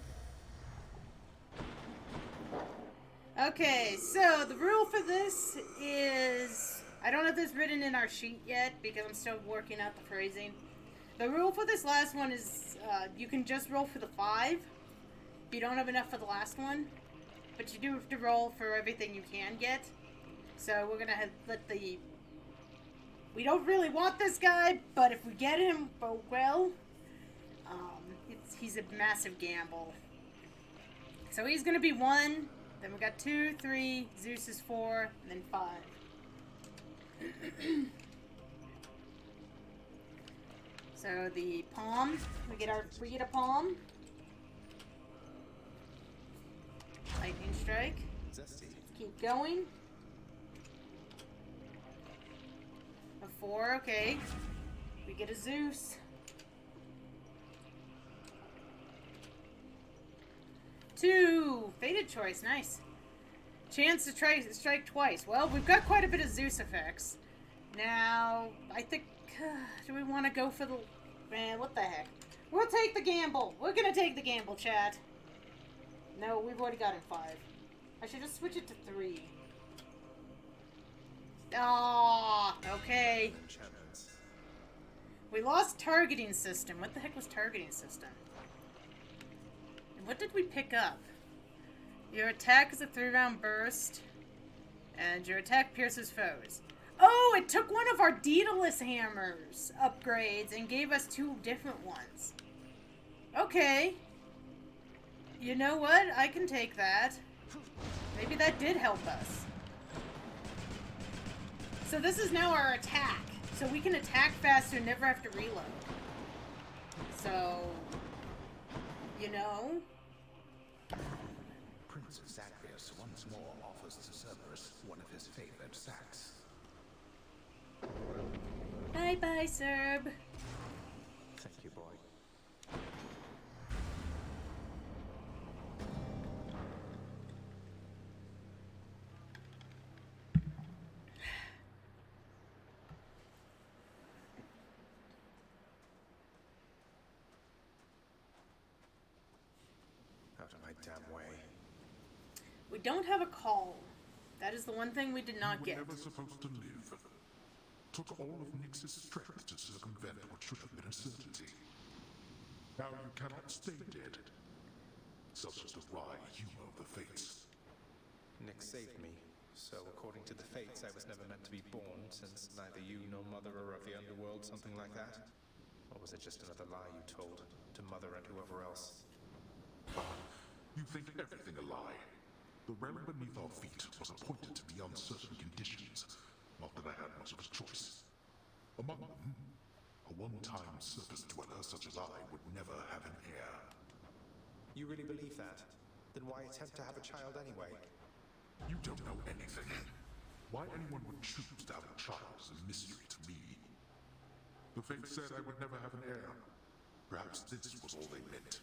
Okay, so the rule for this is... I don't have this written in our sheet yet because I'm still working out the phrasing. The rule for this last one is you can just roll for the 5. If you don't have enough for the last one. But you do have to roll for everything you can get. So we're gonna let the... We don't really want this guy, but if we get him, oh well. He's a massive gamble. So he's gonna be 1. Then we got 2, 3, Zeus is 4, and then 5. So the palm, we get a palm. Lightning strike. Zesty. Keep going. A 4, okay. We get a Zeus. 2, fated choice, nice. Chance to strike twice. Well, we've got quite a bit of Zeus effects. Now, I think, do we want to go for the... Man, what the heck. We'll take the gamble. We're going to take the gamble, chat. No, we've already got him 5. I should just switch it to 3. Ah, okay. We lost targeting system. What the heck was targeting system? And what did we pick up? Your attack is a 3-round burst. And your attack pierces foes. Oh, it took one of our Daedalus hammers upgrades and gave us 2 different ones. Okay. You know what? I can take that. Maybe that did help us. So this is now our attack. So we can attack faster and never have to reload. So, you know. Prince of Zagreus once more offers to Cerberus one of his favored sacks. Bye-bye, Serb. Thank you, boy. Out of my damn way. We don't have a call. That is the one thing we did not get. You were never supposed to live. Took all of Nyx's strength to circumvent what should have been a certainty. Now you cannot stay dead. Such is the why you of the fates. Nyx saved me, so according to the fates, I was never meant to be born, since neither you nor Mother are of the underworld, something like that? Or was it just another lie you told to Mother and whoever else? You think everything a lie. The realm beneath our feet was appointed to be on certain conditions. Not that I had much of a choice. Among them, a one-time surface dweller such as I would never have an heir. You really believe that? Then why attempt to have a child anyway? You don't know anything. Why anyone would choose to have a child is a mystery to me. The fates said I would never have an heir. Perhaps this was all they meant.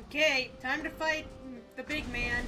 Okay, time to fight the big man.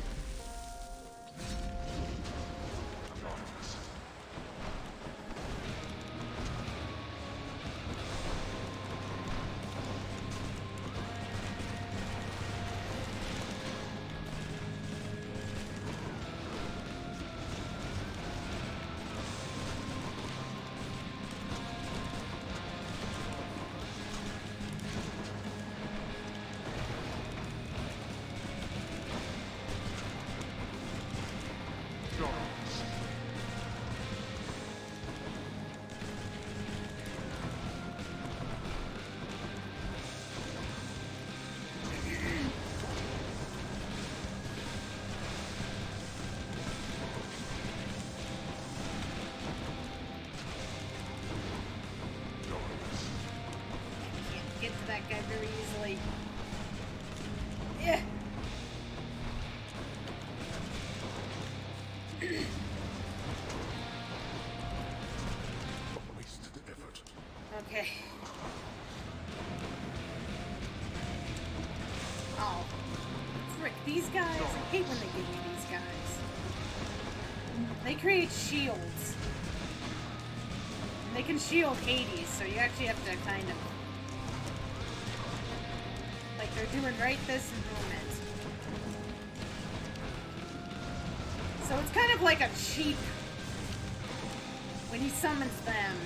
to that guy very easily. Yeah. Wasted effort. Okay. Oh. Frick, these guys, I hate when they give me these guys. They create shields. And they can shield Hades, so you actually have to kind of... like they're doing right this moment. So it's kind of like a cheap... when he summons them.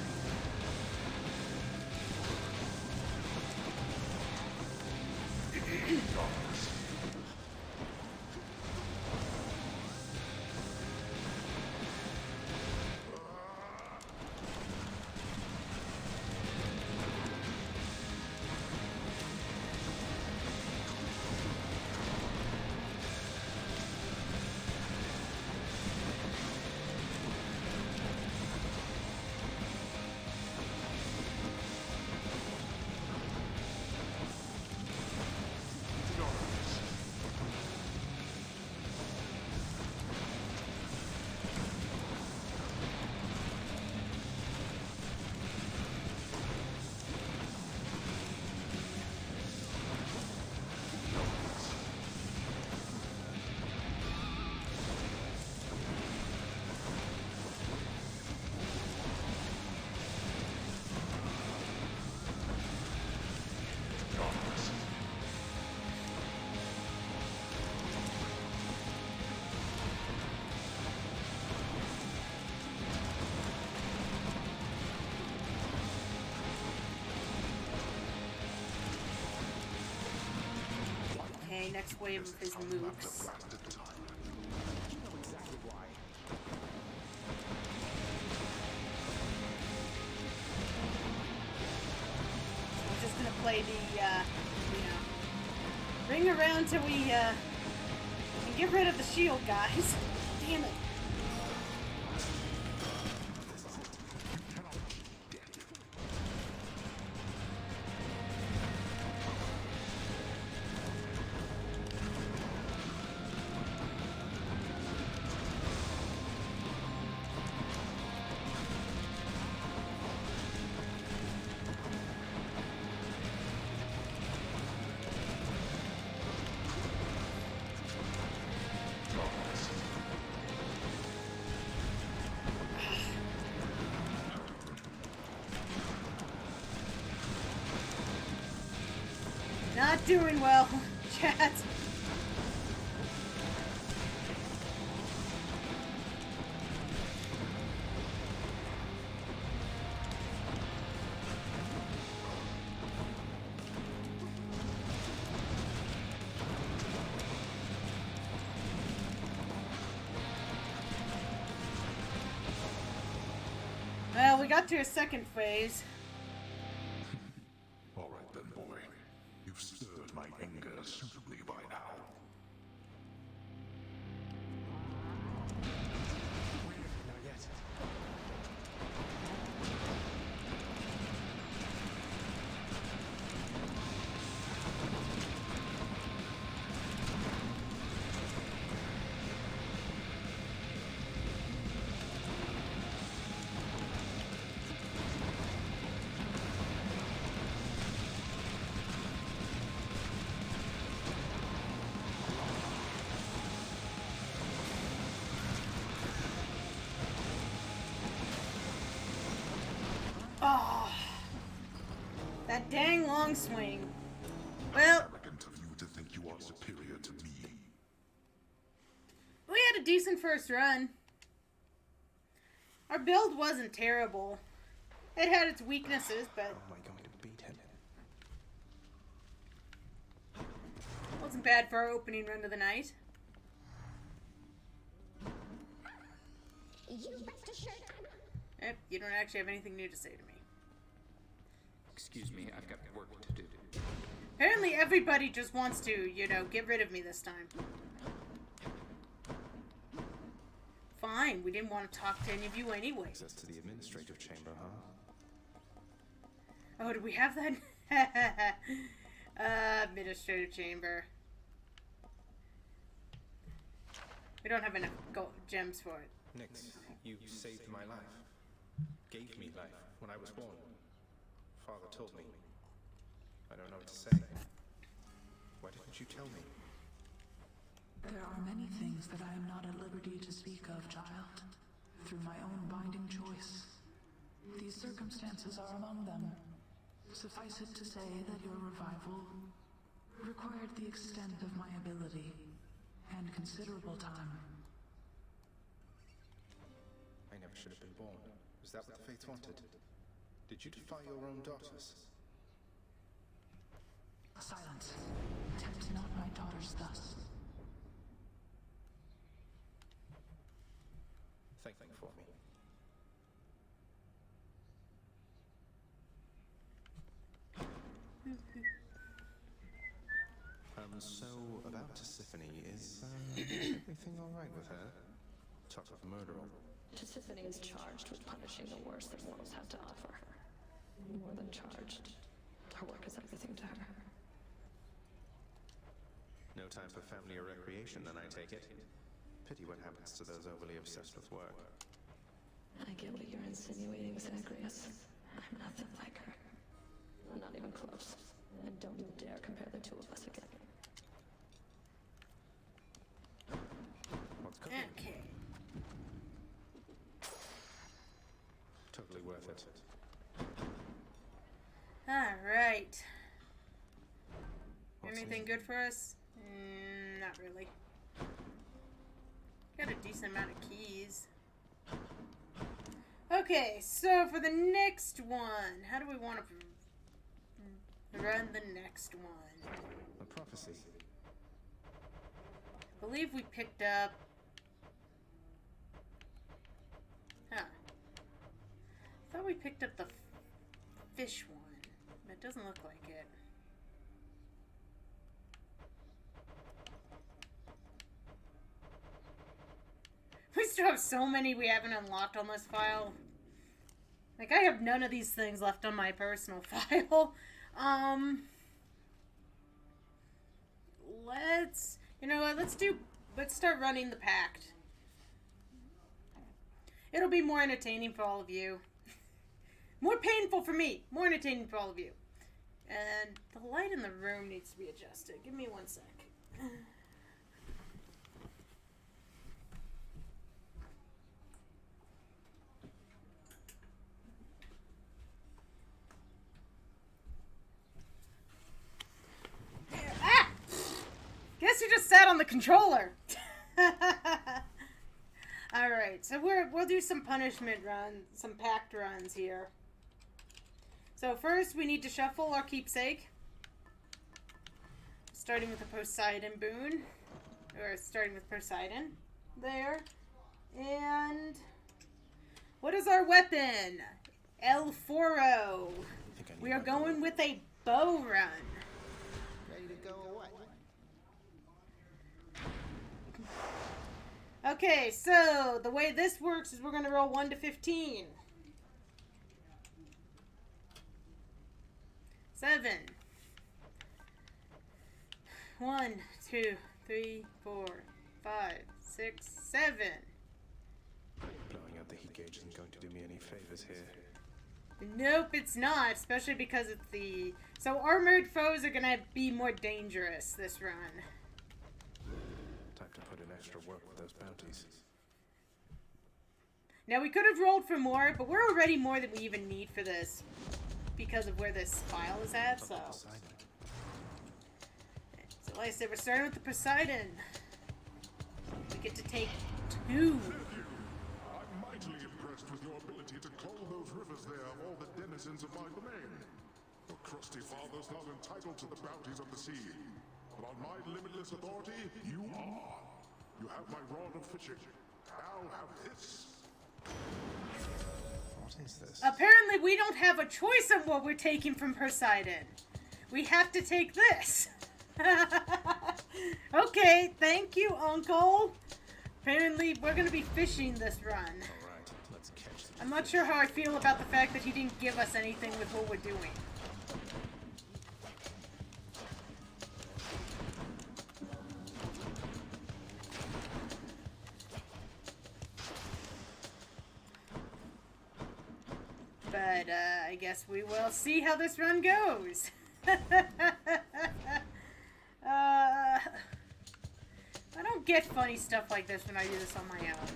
Okay, next wave of his mooks. We're just gonna play the, ring around till we, can get rid of the shield, guys. Damn it. Not doing well, chat. Well, we got to a second phase. All right then, boy. You've stirred my anger suitably by now. Not yet. Oh, that dang long swing. Well, Arrogant of you to think you are superior to me. we had a decent first run. Our build wasn't terrible. It had its weaknesses, but How am I going to beat him? wasn't bad for our opening run of the night. You rest assured Yep, you don't actually have anything new to say to me. Excuse me, I've got work to do. Apparently everybody just wants to, get rid of me this time. Fine, we didn't want to talk to any of you anyway. Access to the administrative chamber, huh? Oh, do we have that? Administrative chamber. We don't have enough gems for it. Nix, you saved my life. Gave me life when I was born. Father told me. I don't know what to say. Why didn't you tell me? There are many things that I am not at liberty to speak of, child. Through my own binding choice. These circumstances are among them. Suffice it to say that your revival required the extent of my ability and considerable time. I never should have been born. Was that what the Fates wanted? Did you defy your own daughters? Silence. Tempt not my daughters thus. Thank them for me. So about Tisiphone, is everything alright with her? Talk of murder. Tisiphone is charged with punishing the worst that mortals have to offer. More than charged. Her work is everything to her. No time for family or recreation, then, I take it. Pity what happens to those overly obsessed with work. I get what you're insinuating, Zagreus. I'm nothing like her. Not even close. And don't you dare compare the two of us again. What's cooking? Okay. Totally worth it. Alright. What's Anything new? good for us? Not really. Got a decent amount of keys. Okay, so for the next one, how do we want to run the next one? A prophecy. I believe we picked up... Huh. I thought we picked up the fish one. That doesn't look like it. We still have so many we haven't unlocked on this file. Like, I have none of these things left on my personal file. Let's... You know what, let's start running the pact. It'll be more entertaining for all of you. More painful for me. More entertaining for all of you. And the light in the room needs to be adjusted. Give me 1 sec. Ah! Guess you just sat on the controller. Alright, so we'll do some punishment runs, some pact runs here. So first we need to shuffle our keepsake. Starting with the Poseidon boon. Or starting with Poseidon. There. And what is our weapon? El Foro. We are going with a bow run. Ready to go or what? Okay, so the way this works is we're going to roll 1 to 15. 7. 1, 2, 3, 4, 5, 6, 7. Blowing out the heat gauge isn't going to do me any favors here. Nope, it's not, especially because it's the... So armored foes are going to be more dangerous this run. Time to put in extra work with those bounties. Now, we could have rolled for more, but we're already more than we even need for this because of where this file is at, so... So, like I said, we're starting with the Poseidon. We get to take 2. I'm mightily impressed with your ability to cull those rivers there of all the denizens of my domain. Your crusty father's not entitled to the bounties of the sea. But on my limitless authority, you are. You have my rod of fishing. Now have this. What is this? Apparently, we don't have a choice of what we're taking from Poseidon. We have to take this. Okay, thank you, Uncle. Apparently, we're going to be fishing this run. Alright, let's catch them. I'm not sure how I feel about the fact that he didn't give us anything with what we're doing. but I guess we will see how this run goes. I don't get funny stuff like this when I do this on my own.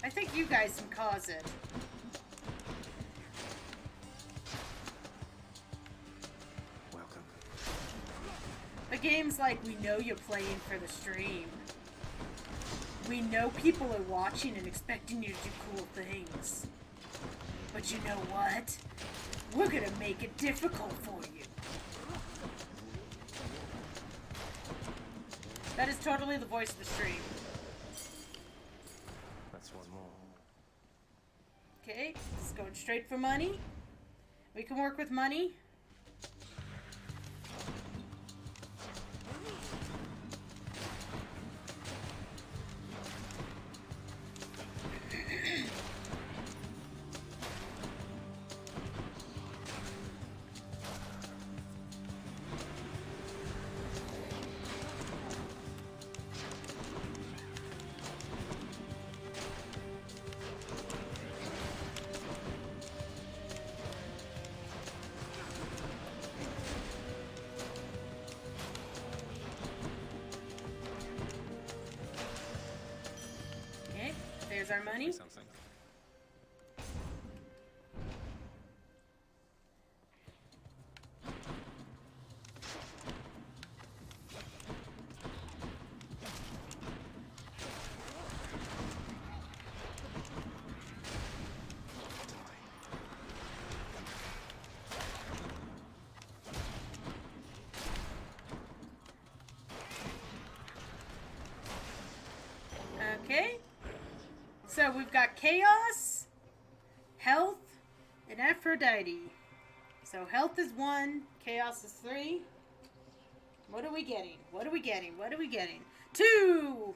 I think you guys can cause it. Welcome. But games like, we know you're playing for the stream. We know people are watching and expecting you to do cool things. But you know what? We're gonna make it difficult for you. That is totally the voice of the stream. That's one more. Okay, this is going straight for money. We can work with money. There's our money. Something. Okay. So we've got Chaos, Health, and Aphrodite. So Health is 1, Chaos is 3. What are we getting? What are we getting? What are we getting? 2!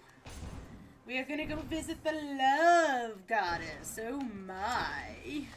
We are gonna go visit the Love Goddess. Oh my.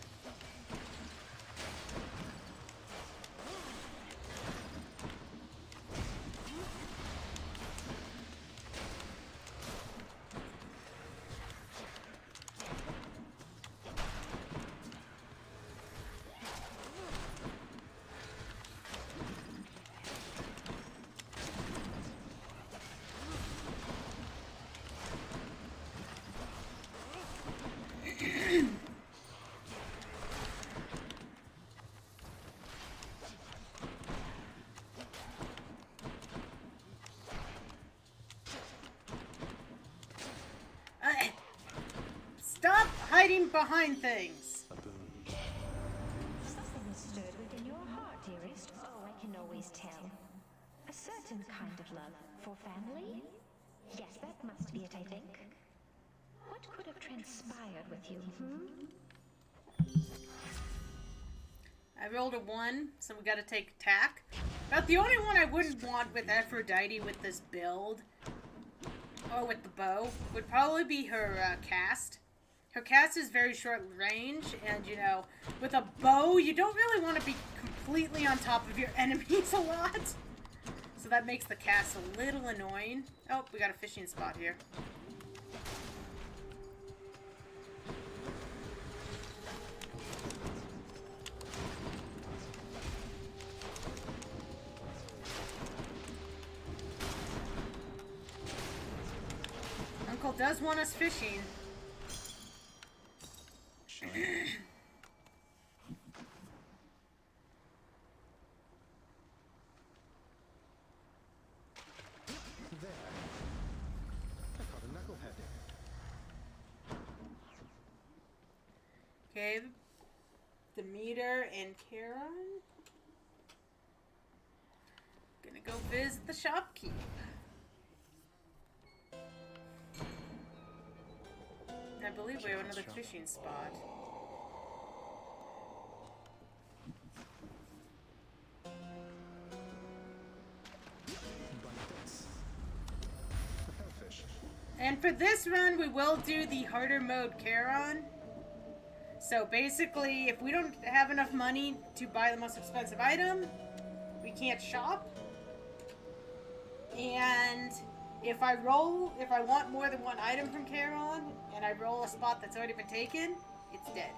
Stop hiding behind things. Something stirred within your heart, dearest. Oh, I can always tell. A certain kind of love for family? Yes, that must be it, I think. What could have transpired with you, I rolled a 1, so we gotta take attack. About the only one I wouldn't want with Aphrodite with this build, or with the bow, would probably be her cast. Her cast is very short range, and you know, with a bow, you don't really want to be completely on top of your enemies a lot. So that makes the cast a little annoying. Oh, we got a fishing spot here. Uncle does want us fishing. Okay, Demeter and Charon. Gonna go visit the shopkeep. I believe we have another fishing spot. And for this run, we will do the harder mode Charon. So basically, if we don't have enough money to buy the most expensive item, we can't shop. And if I want more than one item from Charon, and I roll a spot that's already been taken, it's dead.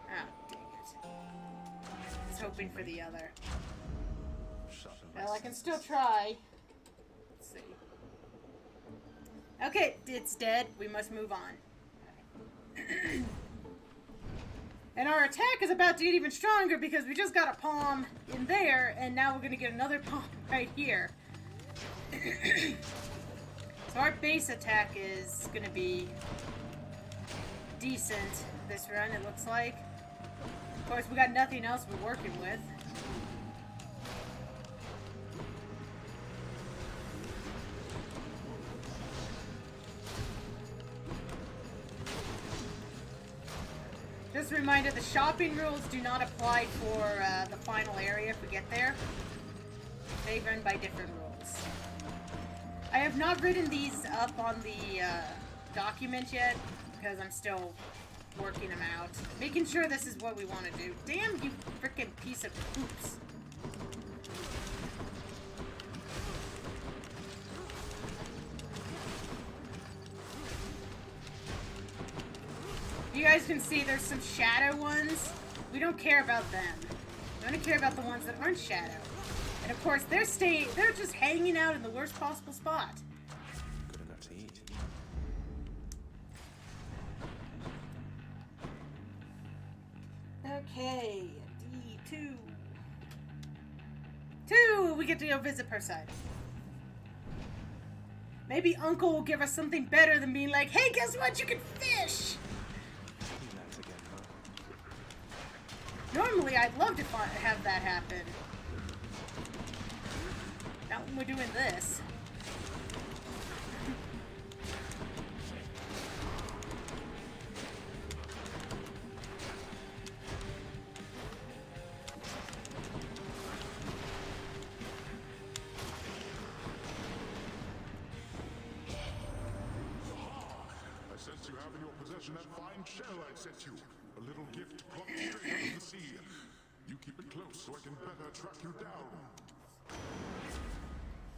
Ah, dang it. I was hoping for the other. Sharpen my Well, I can senses. still try. Let's see. Okay, it's dead. We must move on. And our attack is about to get even stronger because we just got a palm in there, and now we're going to get another palm right here. So our base attack is going to be decent this run, it looks like. Of course, we got nothing else we're working with. Just a reminder, the shopping rules do not apply for the final area if we get there. They run by different rules. I have not written these up on the document yet, because I'm still working them out. Making sure this is what we want to do. Damn you frickin' piece of poops. You guys can see there's some shadow ones. We don't care about them. We only care about the ones that aren't shadow. And of course, they're just hanging out in the worst possible spot. Good enough to eat. Okay, D2. 2! We get to go visit Poseidon. Maybe Uncle will give us something better than being like, hey, guess what? You can fish! Relax again, huh? Normally, I'd love to have that happen. Not when we're doing this. I sense you have in your possession that fine shell I sent you. A little gift plucked straight out of the sea. You keep it close so I can better track you down.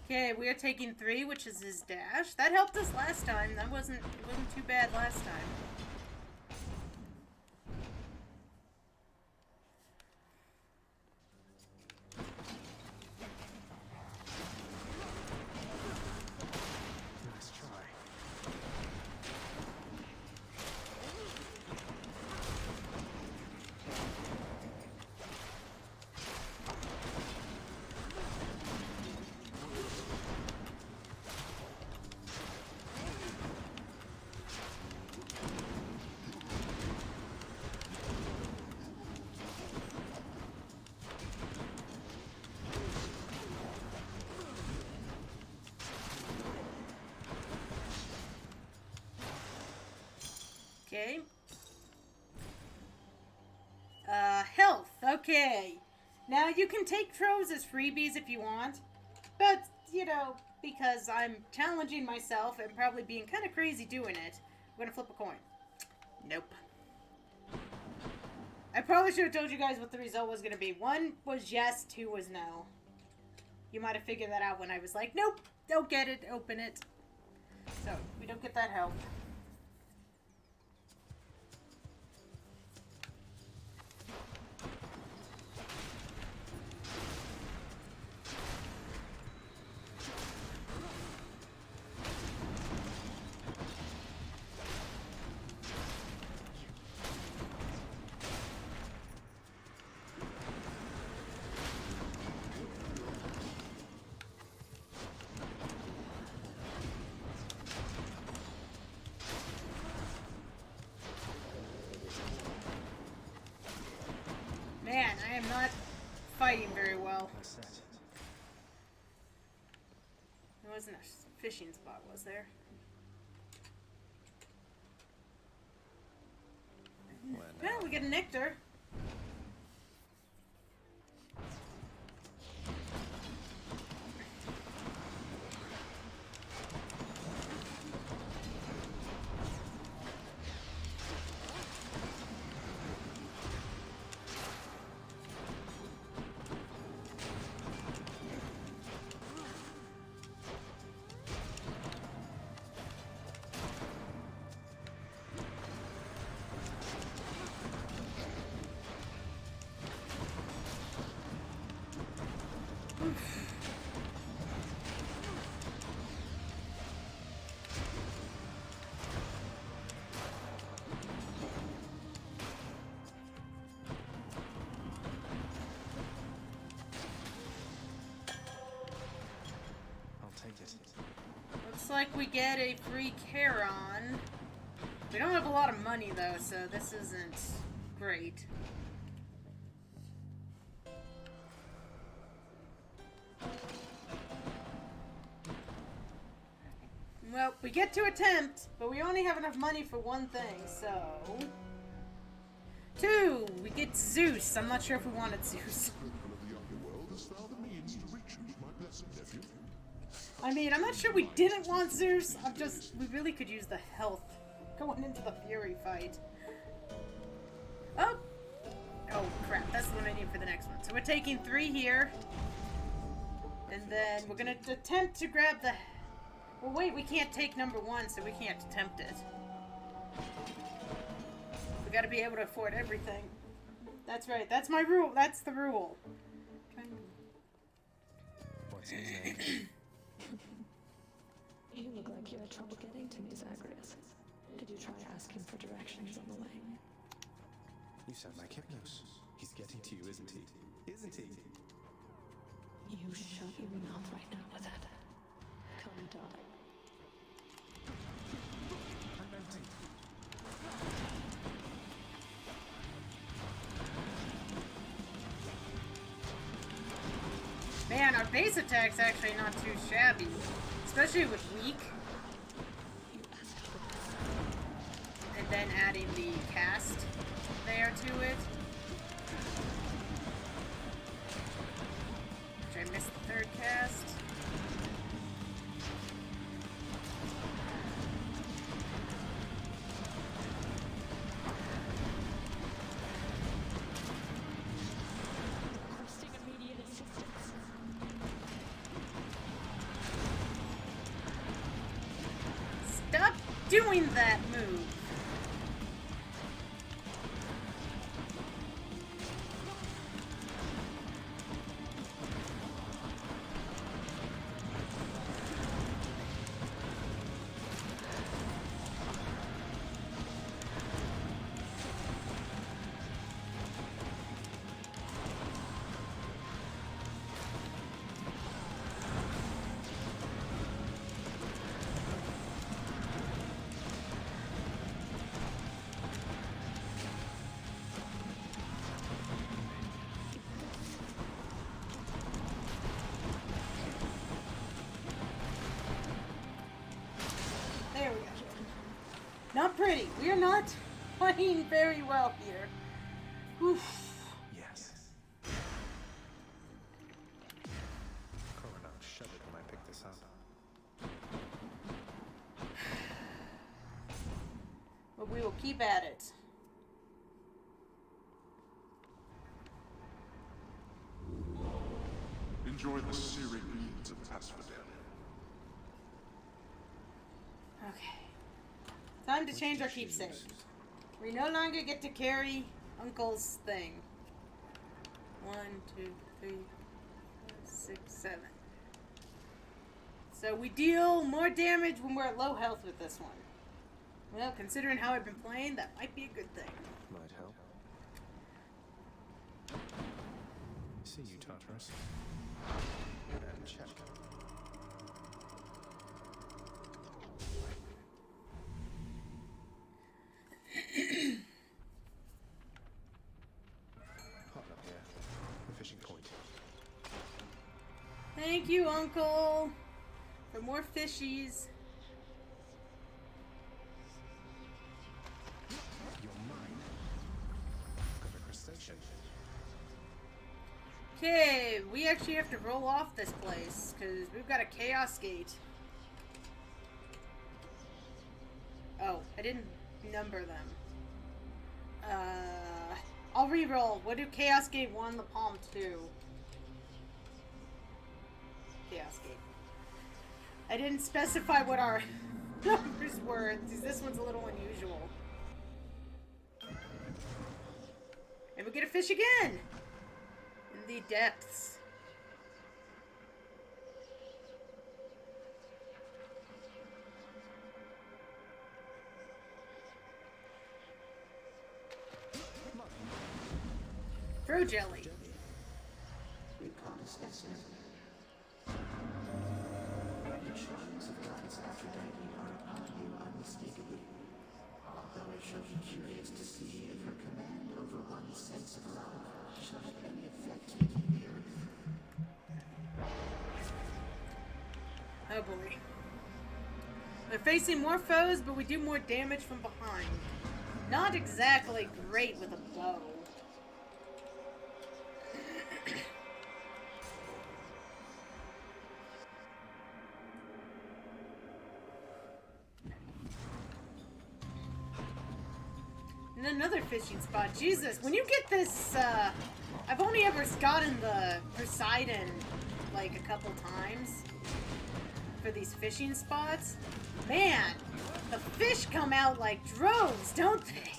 Okay, we are taking 3, which is his dash. That helped us last time. It wasn't too bad last time. Nice try. Okay. Health. Okay. Now, you can take throws as freebies if you want. But, you know, because I'm challenging myself and probably being kind of crazy doing it, I'm going to flip a coin. Nope. I probably should have told you guys what the result was going to be. 1 was yes, 2 was no. You might have figured that out when I was like, nope, don't get it, open it. So, we don't get that health. Man, I am not fighting very well. Nice set. There wasn't a fishing spot, was there? Well, we get a nectar. I'll take it. Looks like we get a free Charon. We don't have a lot of money though, so this isn't great. Well, we get to attempt, but we only have enough money for one thing, so... 2! We get Zeus. I'm not sure if we wanted Zeus. I mean, I'm not sure we didn't want Zeus. We really could use the health going into the Fury fight. Oh! Oh, crap. That's the one I need for the next one. So we're taking 3 here. And then we're gonna attempt to grab the... Well, wait, we can't take number 1, so we can't attempt it. We gotta be able to afford everything. That's right. That's my rule. That's the rule. What's his name? You look like you had trouble getting to me, Zagreus. Did you try asking for directions on the way? You sound like Hypnos. He's getting to you, isn't he? Isn't he? You shut your mouth right now with that. Come die. I'm empty. Man, our base attack's actually not too shabby. Especially with weak. And then adding the cast there to it. Which I missed the 3rd cast. Requesting immediate assistance. Stop doing that move. There we go. Not pretty. We are not playing very well here. Oof. Yes. Coronel shuddered when I picked this up. But we will keep at it. Enjoy the searing beams of Asphodel. Okay. Time to change our keepsake. We no longer get to carry Uncle's thing. 1, 2, 3, 4, 6, 7. So we deal more damage when we're at low health with this one. Well, considering how I've been playing, that might be a good thing. Might help. See you, Tartarus. And check. Hot up here. The fishing point. Thank you, Uncle, for more fishies. You're mine. Got a crustacean. Okay, we actually have to roll off this place because we've got a chaos gate. Oh, I didn't number them. I'll re-roll. We'll do Chaos Gate 1, the Palm 2. Chaos Gate. I didn't specify what our numbers were. This one's a little unusual. And we get a fish again! In the depths. Throw jelly. We call this Esna. The charms of Goddess Aphrodite are upon you unmistakably. Although I shall be curious to see if her command over one's sense of love shall have any effect making the earth. Oh boy. They're facing more foes, but we do more damage from behind. Not exactly great with a bow. And another fishing spot. Jesus, when you get this, I've only ever gotten the Poseidon like a couple times for these fishing spots. Man, the fish come out like droves, don't they?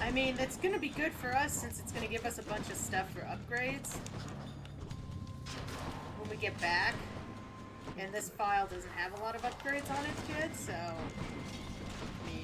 I mean, that's gonna be good for us since it's gonna give us a bunch of stuff for upgrades when we get back. And this file doesn't have a lot of upgrades on it yet, so I mean,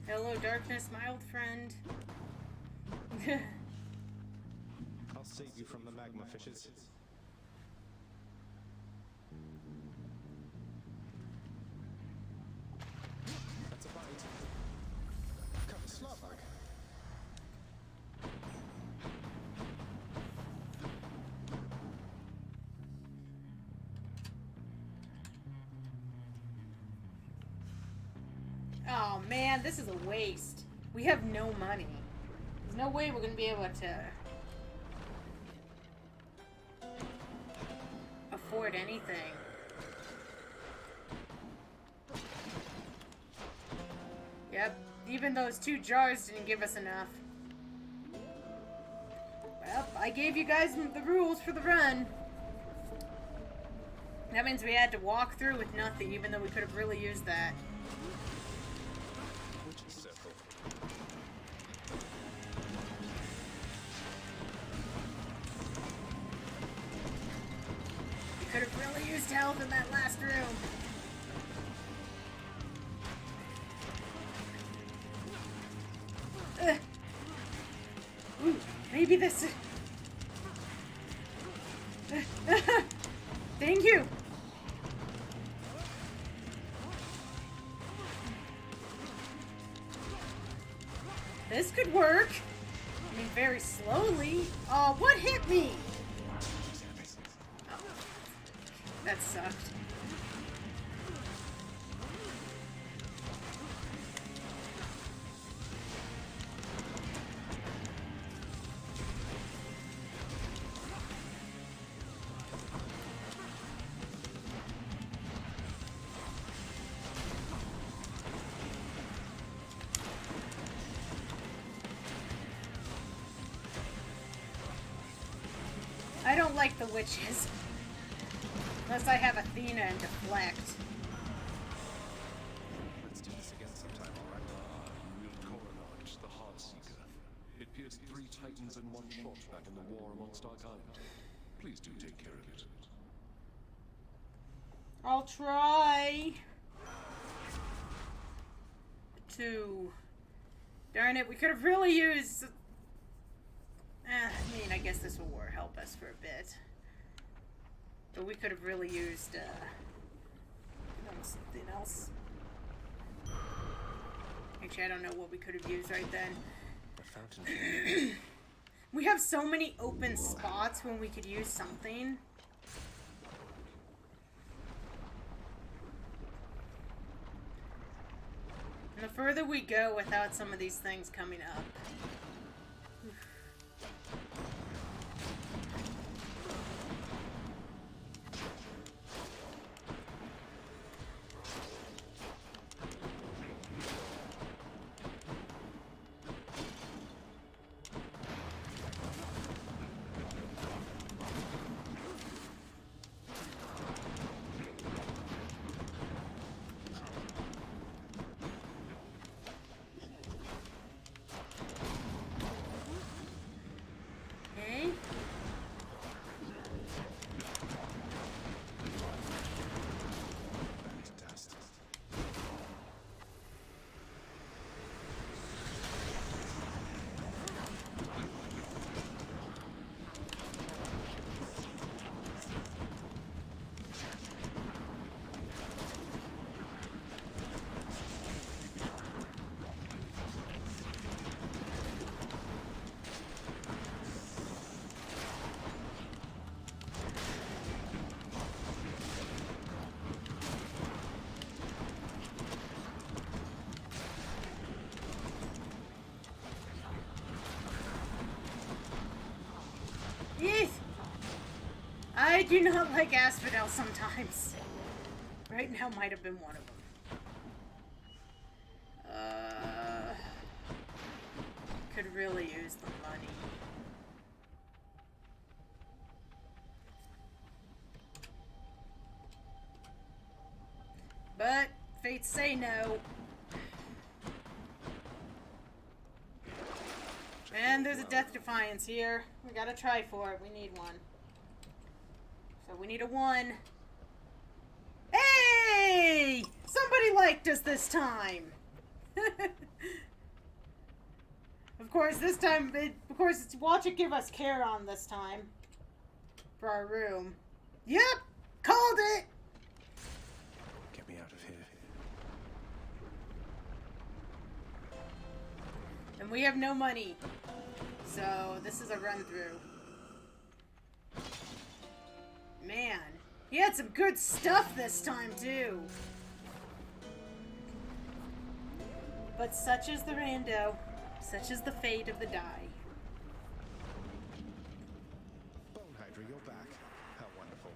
hello, darkness, my old friend. I'll save you from the magma fishes. That's a bite. Cut the slot bug. Oh man, this is a waste. We have no money. There's no way we're gonna be able to afford anything. Yep, even those 2 jars didn't give us enough. Well, I gave you guys the rules for the run. That means we had to walk through with nothing, even though we could have really used that. Circle. We could have really used health in that last room. Ooh, maybe this is... Thank you. This could work. I mean, very slowly. Oh, what hit me? Oh, that sucked. I don't like the witches. Unless I have Athena and deflect. Let's do this again sometime, alright? You will coronate the Heartseeker. It pierced 3 titans in 1 shot back in the war amongst our kind. Please do take care of it. I'll try to... Darn it, we could have really used... I mean, I guess this will help us for a bit. But we could have really used, something else. Actually, I don't know what we could have used right then. A fountain. We have so many open spots when we could use something. And the further we go without some of these things coming up. I do not like Asphodel sometimes. Right now might have been one of them. Could really use the money. But fates say no. And there's a Death Defiance here. We gotta try for it. We need one. So we need a 1. Hey! Somebody liked us this time! Of course, this time, it's watch it give us Charon this time. For our room. Yep! Called it! Get me out of here. And we have no money. So, this is a run-through. Man, he had some good stuff this time, too. But such is the rando. Such is the fate of the die. Bone Hydra, you're back. How wonderful.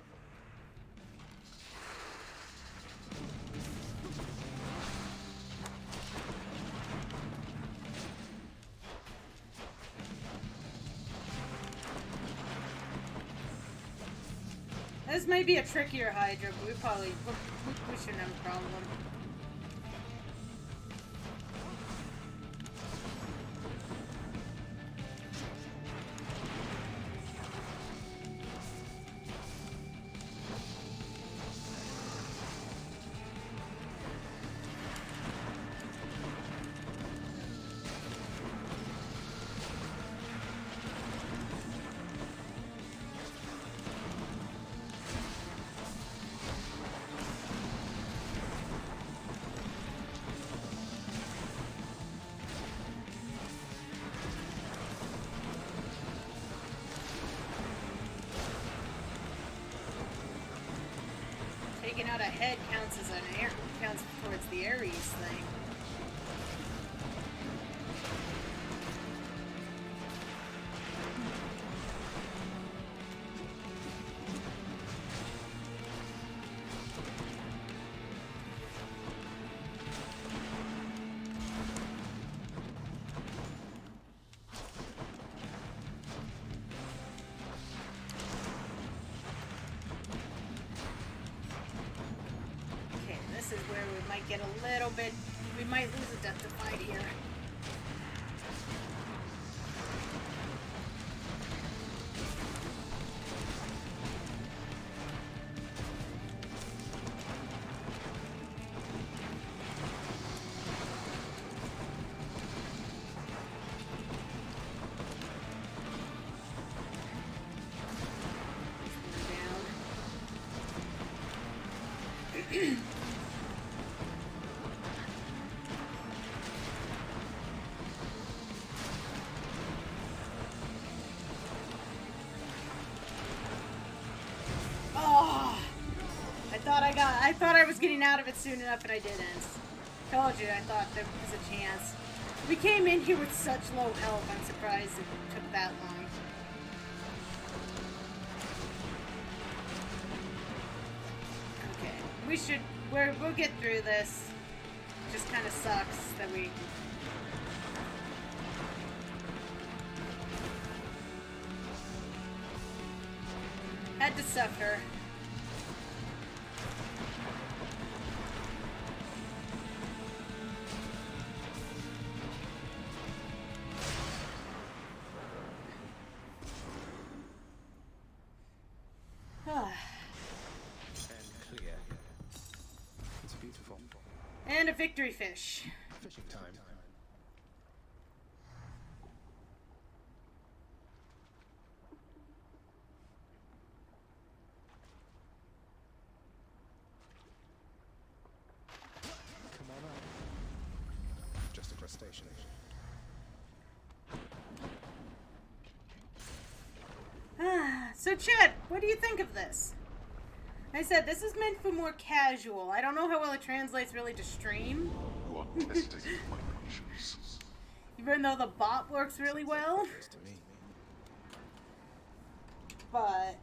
This may be a trickier Hydra, but we shouldn't have a problem. Taking out a head counts as counts towards the Ares thing. Is where we might get a little bit, we might lose a Death Divide here. Down. I thought I was getting out of it soon enough, and I didn't. Told you, I thought there was a chance. We came in here with such low health, I'm surprised it took that long. Okay, we'll get through this. Just kind of sucks that we... had to suffer. And clear. It's beautiful. And a victory fish. Fishing time. Come on up. Just a crustacean. So Chet, what do you think of this? I said this is meant for more casual. I don't know how well it translates really to stream. You are testing my patience. Even though the bot works really well. But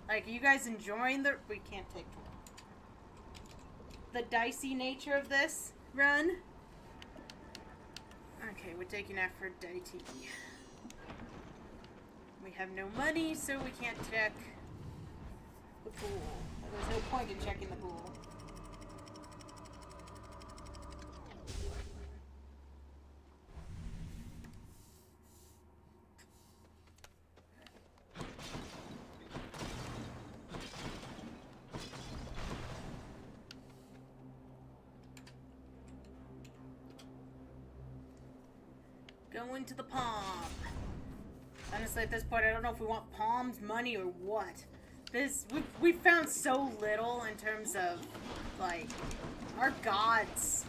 like, are you guys enjoying we can't take the dicey nature of this run? Okay, we're taking Aphrodite. We have no money, so we can't check the pool. There's no point in checking the pool. Going to the palm. Honestly, at this point, I don't know if we want palms, money, or what. We've found so little in terms of, like, our gods.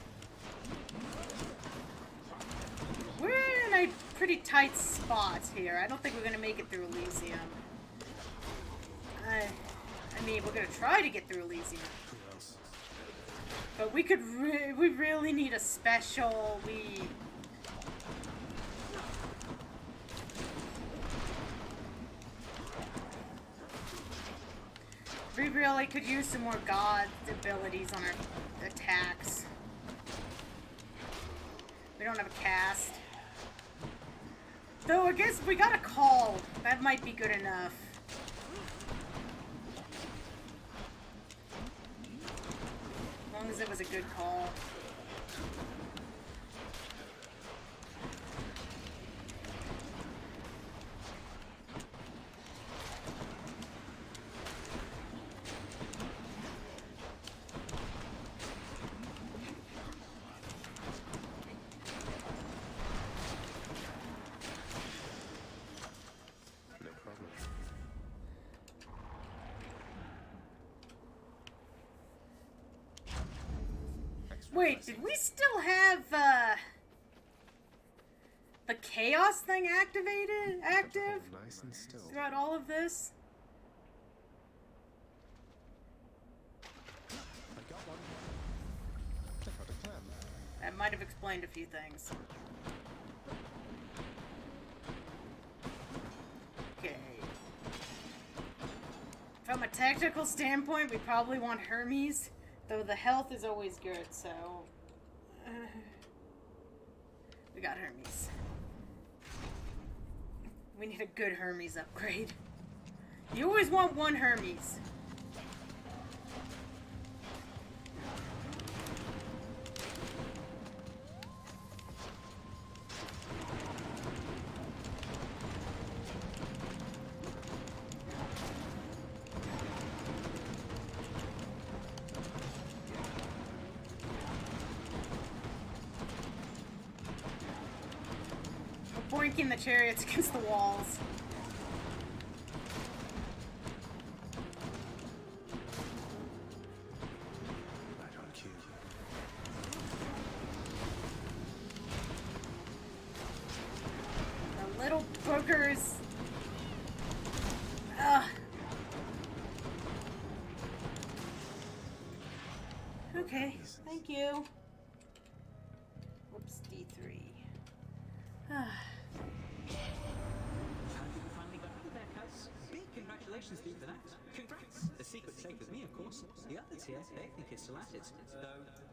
We're in a pretty tight spot here. I don't think we're gonna make it through Elysium. I mean, we're gonna try to get through Elysium. But we really need a special, We really could use some more god abilities on our attacks. We don't have a cast. Though I guess we got a call. That might be good enough. As long as it was a good call. Wait, did we still have, the chaos thing active Nice and still. throughout all of this? I got one. Check out a clam. That might have explained a few things. Okay. From a technical standpoint, we probably want Hermes. Though the health is always good, so... we got Hermes. We need a good Hermes upgrade. You always want one Hermes. Boinking the chariots against the walls. Right on cue. The little boogers. Ugh. Okay, thank you. Whoops, D3. You finally got out of there, cuz. Big congratulations to you for that. Congrats. The secret's safe with me, of course. The others here, they think you're still at it. Though,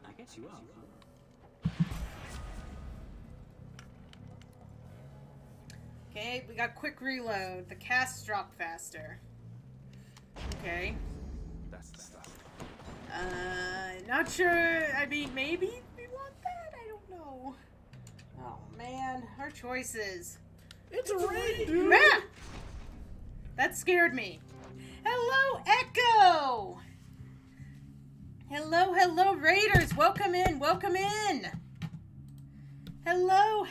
I guess you are. Okay, we got quick reload. The casts drop faster. Okay. That's the stuff. Not sure. I mean, maybe we want that? I don't know. Oh, man. Our choices. It's a raid, dude! Ah! That scared me. Hello, Echo! Hello, Raiders! Welcome in! Hello!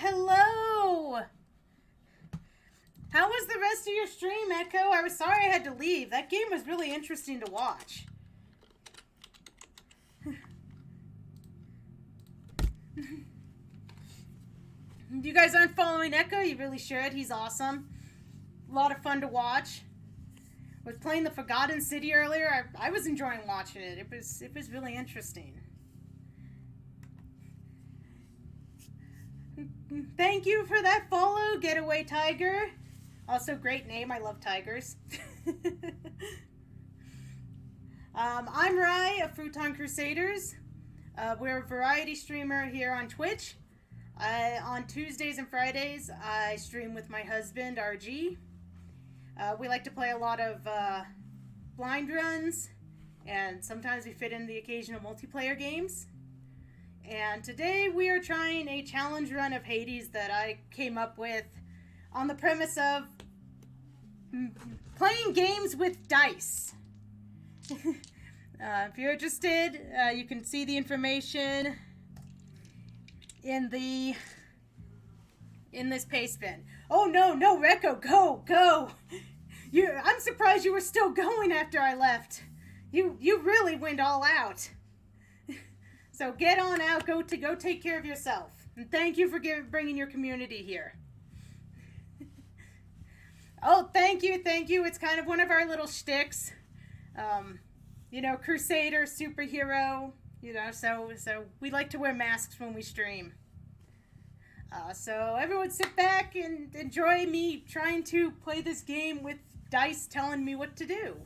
How was the rest of your stream, Echo? I was sorry I had to leave. That game was really interesting to watch. You guys aren't following Echo? You really should. He's awesome. A lot of fun to watch. Was playing the Forgotten City earlier. I was enjoying watching it. It was really interesting. Thank you for that follow, Getaway Tiger. Also, great name. I love tigers. I'm Rai of Futon Crusaders. We're a variety streamer here on Twitch. On Tuesdays and Fridays, I stream with my husband, RG. We like to play a lot of blind runs, and sometimes we fit in the occasional multiplayer games. And today we are trying a challenge run of Hades that I came up with on the premise of playing games with dice. If you're interested, you can see the information in this paste bin. Oh no, Rekko, go! I'm surprised you were still going after I left. You really went all out. So get on out, go take care of yourself. And thank you for bringing your community here. Oh, thank you. It's kind of one of our little shticks. Crusader, superhero, so we like to wear masks when we stream. So everyone sit back and enjoy me trying to play this game with dice telling me what to do.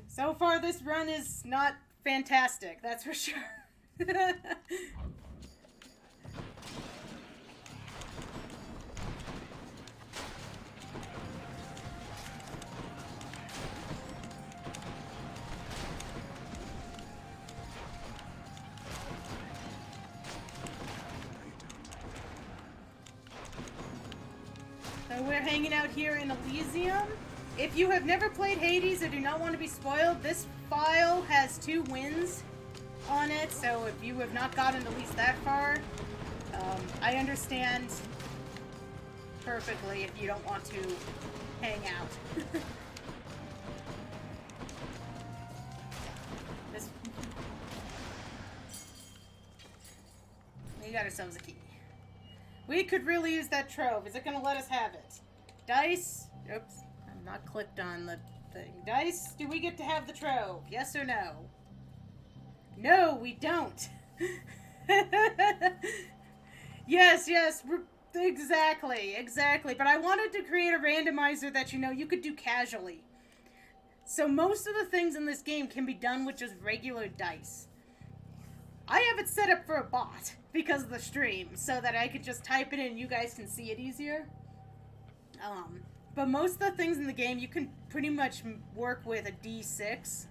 So far, this run is not fantastic, that's for sure. So we're hanging out here in Elysium. If you have never played Hades or do not want to be spoiled, this file has 2 wins on it, so if you have not gotten at least that far, I understand perfectly if you don't want to hang out. We got ourselves a key. We could really use that trove. Is it going to let us have it? Dice? Oops. I'm not clicked on the thing. Dice, do we get to have the trove? Yes or no? No, we don't. Yes, exactly. But I wanted to create a randomizer that, you could do casually. So most of the things in this game can be done with just regular dice. I have it set up for a bot because of the stream, so that I could just type it in and you guys can see it easier. But most of the things in the game, you can pretty much work with a D6.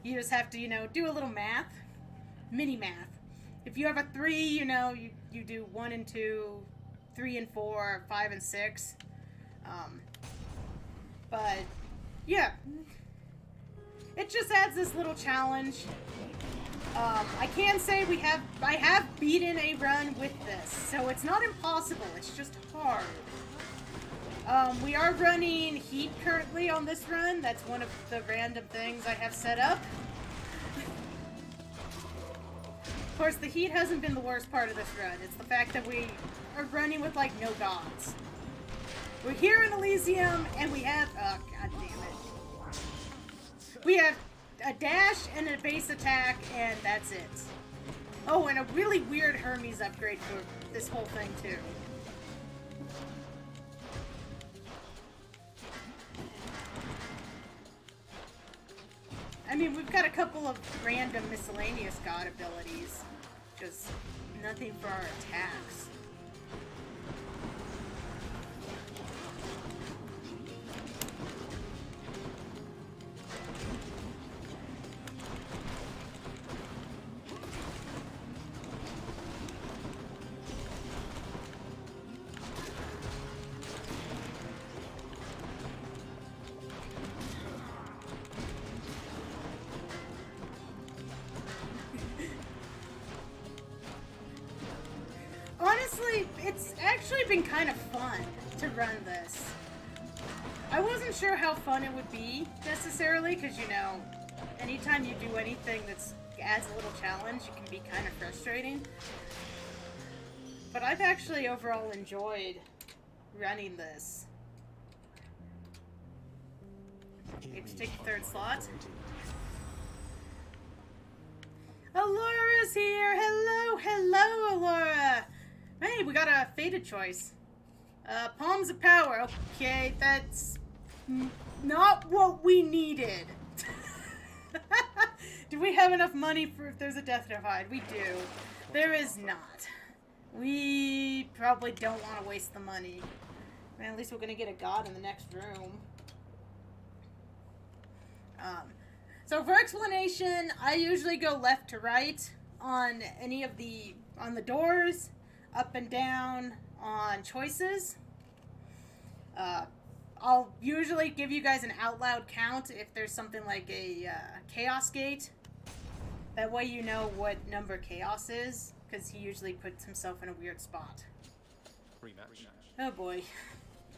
You just have to, do a little math. Mini math. If you have a 3, you do 1 and 2, 3 and 4, 5 and 6. But, yeah. It just adds this little challenge. I can say I have beaten a run with this, so it's not impossible, it's just hard. We are running heat currently on this run. That's one of the random things I have set up. Of course, the heat hasn't been the worst part of this run. It's the fact that we are running with, no gods. We're here in Elysium, and we have... Oh, god damn it. We have a dash and a base attack, and that's it. Oh, and a really weird Hermes upgrade for this whole thing, too. I mean, we've got a couple of random miscellaneous god abilities. Just nothing for our attacks. Honestly, it's actually been kind of fun to run this. I wasn't sure how fun it would be, necessarily, because, you know, anytime you do anything that adds a little challenge, it can be kind of frustrating. But I've actually overall enjoyed running this. Okay, to take the third slot. Alora's here! Hello, hello, Alora! Hey, we got a fated choice. Palms of Power. Okay, that's not what we needed. Do we have enough money for if there's a Death Divide? We do. There is not. We probably don't want to waste the money. Man, at least we're going to get a god in the next room. So for explanation, I usually go left to right on any of the doors, up and down on choices. I'll usually give you guys an out loud count if there's something like a chaos gate. That way you know what number chaos is, because he usually puts himself in a weird spot. Rematch. Oh boy.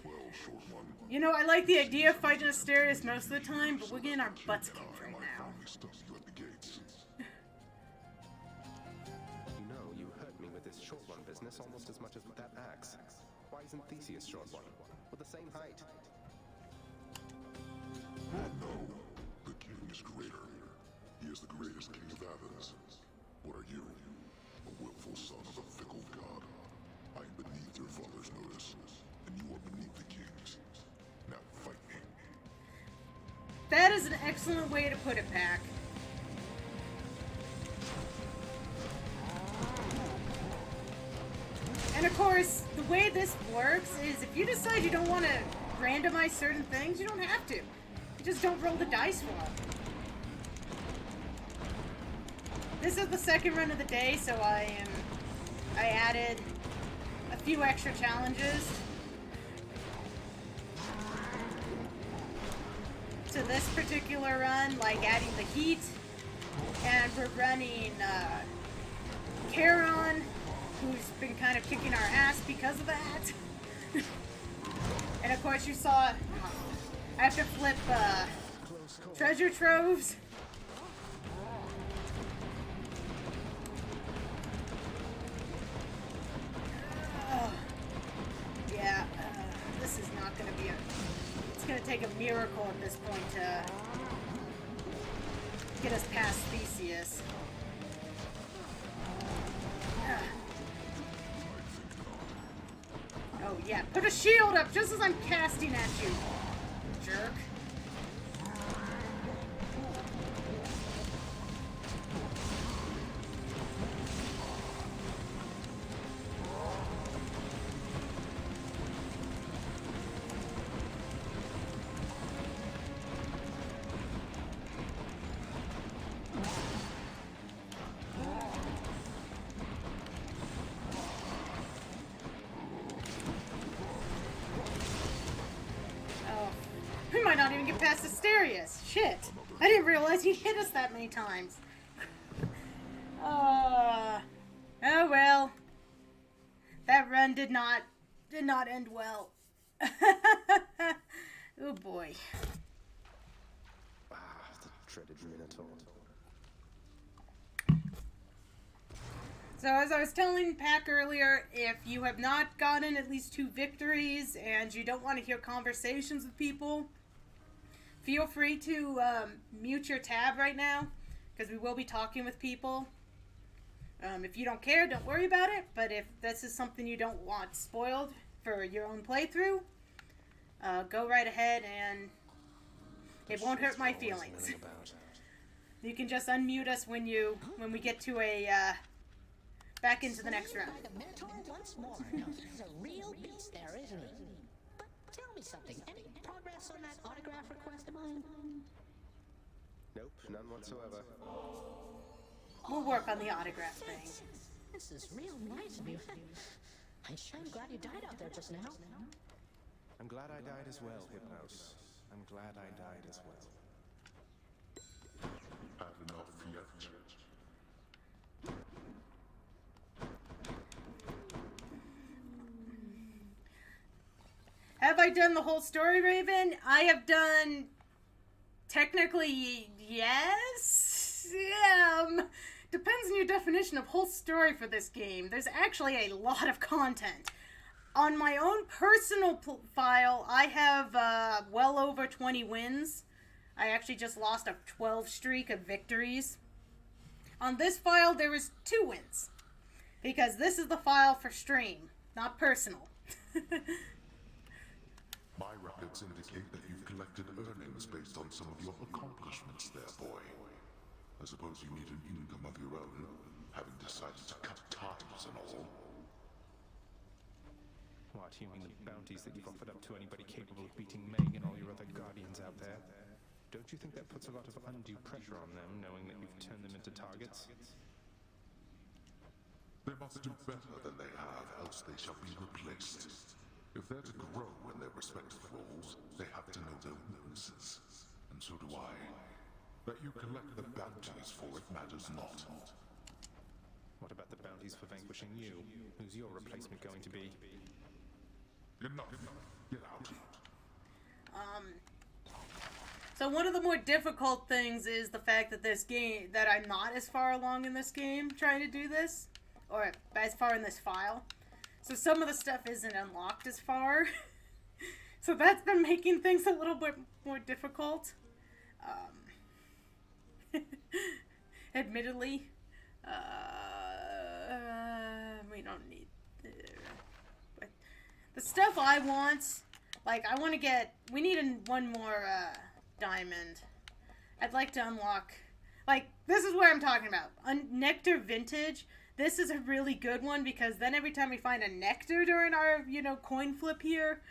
Well, short one. You know, I like the idea of fighting Asterius most of the time, but we're getting our butts kicked right now. You at the gates. You know, you hurt me with this short one business almost as much as with that axe. Why isn't Theseus short one? With the same height. No, the king is greater. He is the greatest king of Athens. What are you? A willful son of a fickle god. I am beneath your father's notice, and you are beneath the king's. Now fight me. That is an excellent way to put it, Pack. And of course, the way this works is if you decide you don't want to randomize certain things, you don't have to. You just don't roll the dice for them. This is the second run of the day, so I added a few extra challenges to this particular run, like adding the heat, and we're running Charon, who's been kind of kicking our ass because of that. And of course you saw I have to flip treasure troves. Yeah, this is not going to be it's going to take a miracle at this point to get us past Theseus. Oh yeah, put a shield up just as I'm casting at you, jerk. We might not even get past Asterius. Shit. I didn't realize he hit us that many times. Oh well. That run did not end well. Oh boy. Ah, the dreaded Minotaur. So as I was telling Pack earlier, if you have not gotten at least 2 victories and you don't want to hear conversations with people, feel free to mute your tab right now, because we will be talking with people. If you don't care, don't worry about it, but if this is something you don't want spoiled for your own playthrough, go right ahead, and it won't hurt my feelings. You can just unmute us when we get to a back into the next round. By the Minotaur once more. Now, he's a real beast there, isn't he? But tell me something. Any progress on that autograph request of mine? Nope, none whatsoever. We'll work on the autograph thing. This is real nice of you. I'm sure I'm glad you died out there just now. I'm glad I died as well, Hypnos. I'm glad I died as well. Had enough yet. Have I done the whole story, Raven? I have done... Technically, yes? Yeah, depends on your definition of whole story for this game. There's actually a lot of content. On my own personal file, I have well over 20 wins. I actually just lost a 12 streak of victories. On this file, there is 2 wins. Because this is the file for stream, not personal. My records indicate that you've collected earnings based on some of your accomplishments there, boy. I suppose you need an income of your own, having decided to cut ties and all. What, you mean the bounties that you've offered up to anybody capable of beating Meg and all your other guardians out there? Don't you think that puts a lot of undue pressure on them, knowing that you've turned them into targets? They must do better than they have, else they shall be replaced. If they're to grow in their respective roles, they have to know their weaknesses. And so do I. That you collect the bounties for it matters not. What about the bounties for vanquishing you? Who's your replacement going to be? Enough. Get out. So one of the more difficult things is the fact that that I'm not as far along in this game trying to do this, or as far in this file. So some of the stuff isn't unlocked as far. So that's been making things a little bit more difficult. Admittedly. We don't need the stuff I want. Like, I want to get... We need one more diamond. I'd like to unlock... Like, this is what I'm talking about. Nectar Vintage... This is a really good one because then every time we find a nectar during our, coin flip here,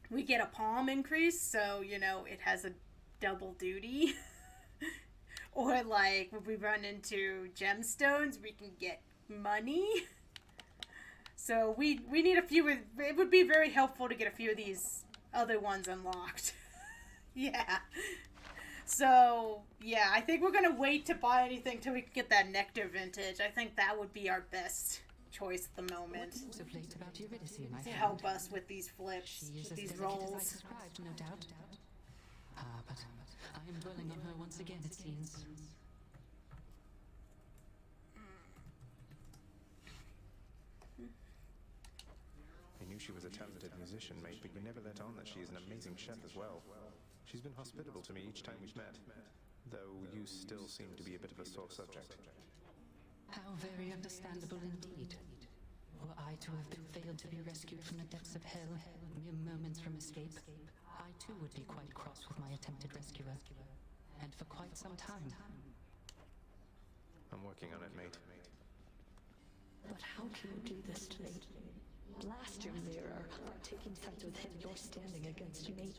we get a palm increase. So, it has a double duty. Or like when we run into gemstones, we can get money. So we need a few. It would be very helpful to get a few of these other ones unlocked. Yeah. So, yeah, I think we're going to wait to buy anything till we can get that Nectar Vintage. I think that would be our best choice at the moment. To help us with these flips, with these rolls. No doubt. But I am dwelling on her once again, it seems. I knew she was a talented musician, mate, but you never let on that she is an amazing chef as well. She's been hospitable to me each time we've met, though you still seem to be a bit of a sore subject. How very understandable indeed. Were I to have been failed to be rescued from the depths of hell, mere moments from escape, I too would be quite cross with my attempted rescuer. And for quite some time. I'm working on it, mate. But how can you do this to me? Blast your mirror. Taking sides with him, you're standing against me.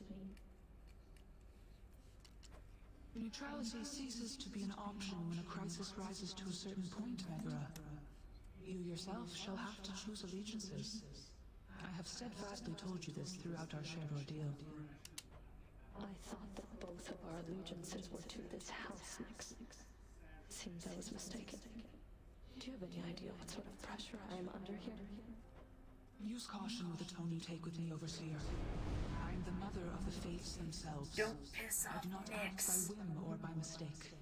Neutrality ceases to be an option when a crisis rises to a certain point, Megra. You yourself shall have to choose allegiances. I have steadfastly told you this throughout our shared ordeal. I thought that both of our allegiances were to this house, Nix. Seems I was mistaken. Do you have any idea what sort of pressure I am under here? Use caution with the tone you take with me, Overseer. I am the mother of the faiths themselves. Don't piss off I do not act by whim or by mistake.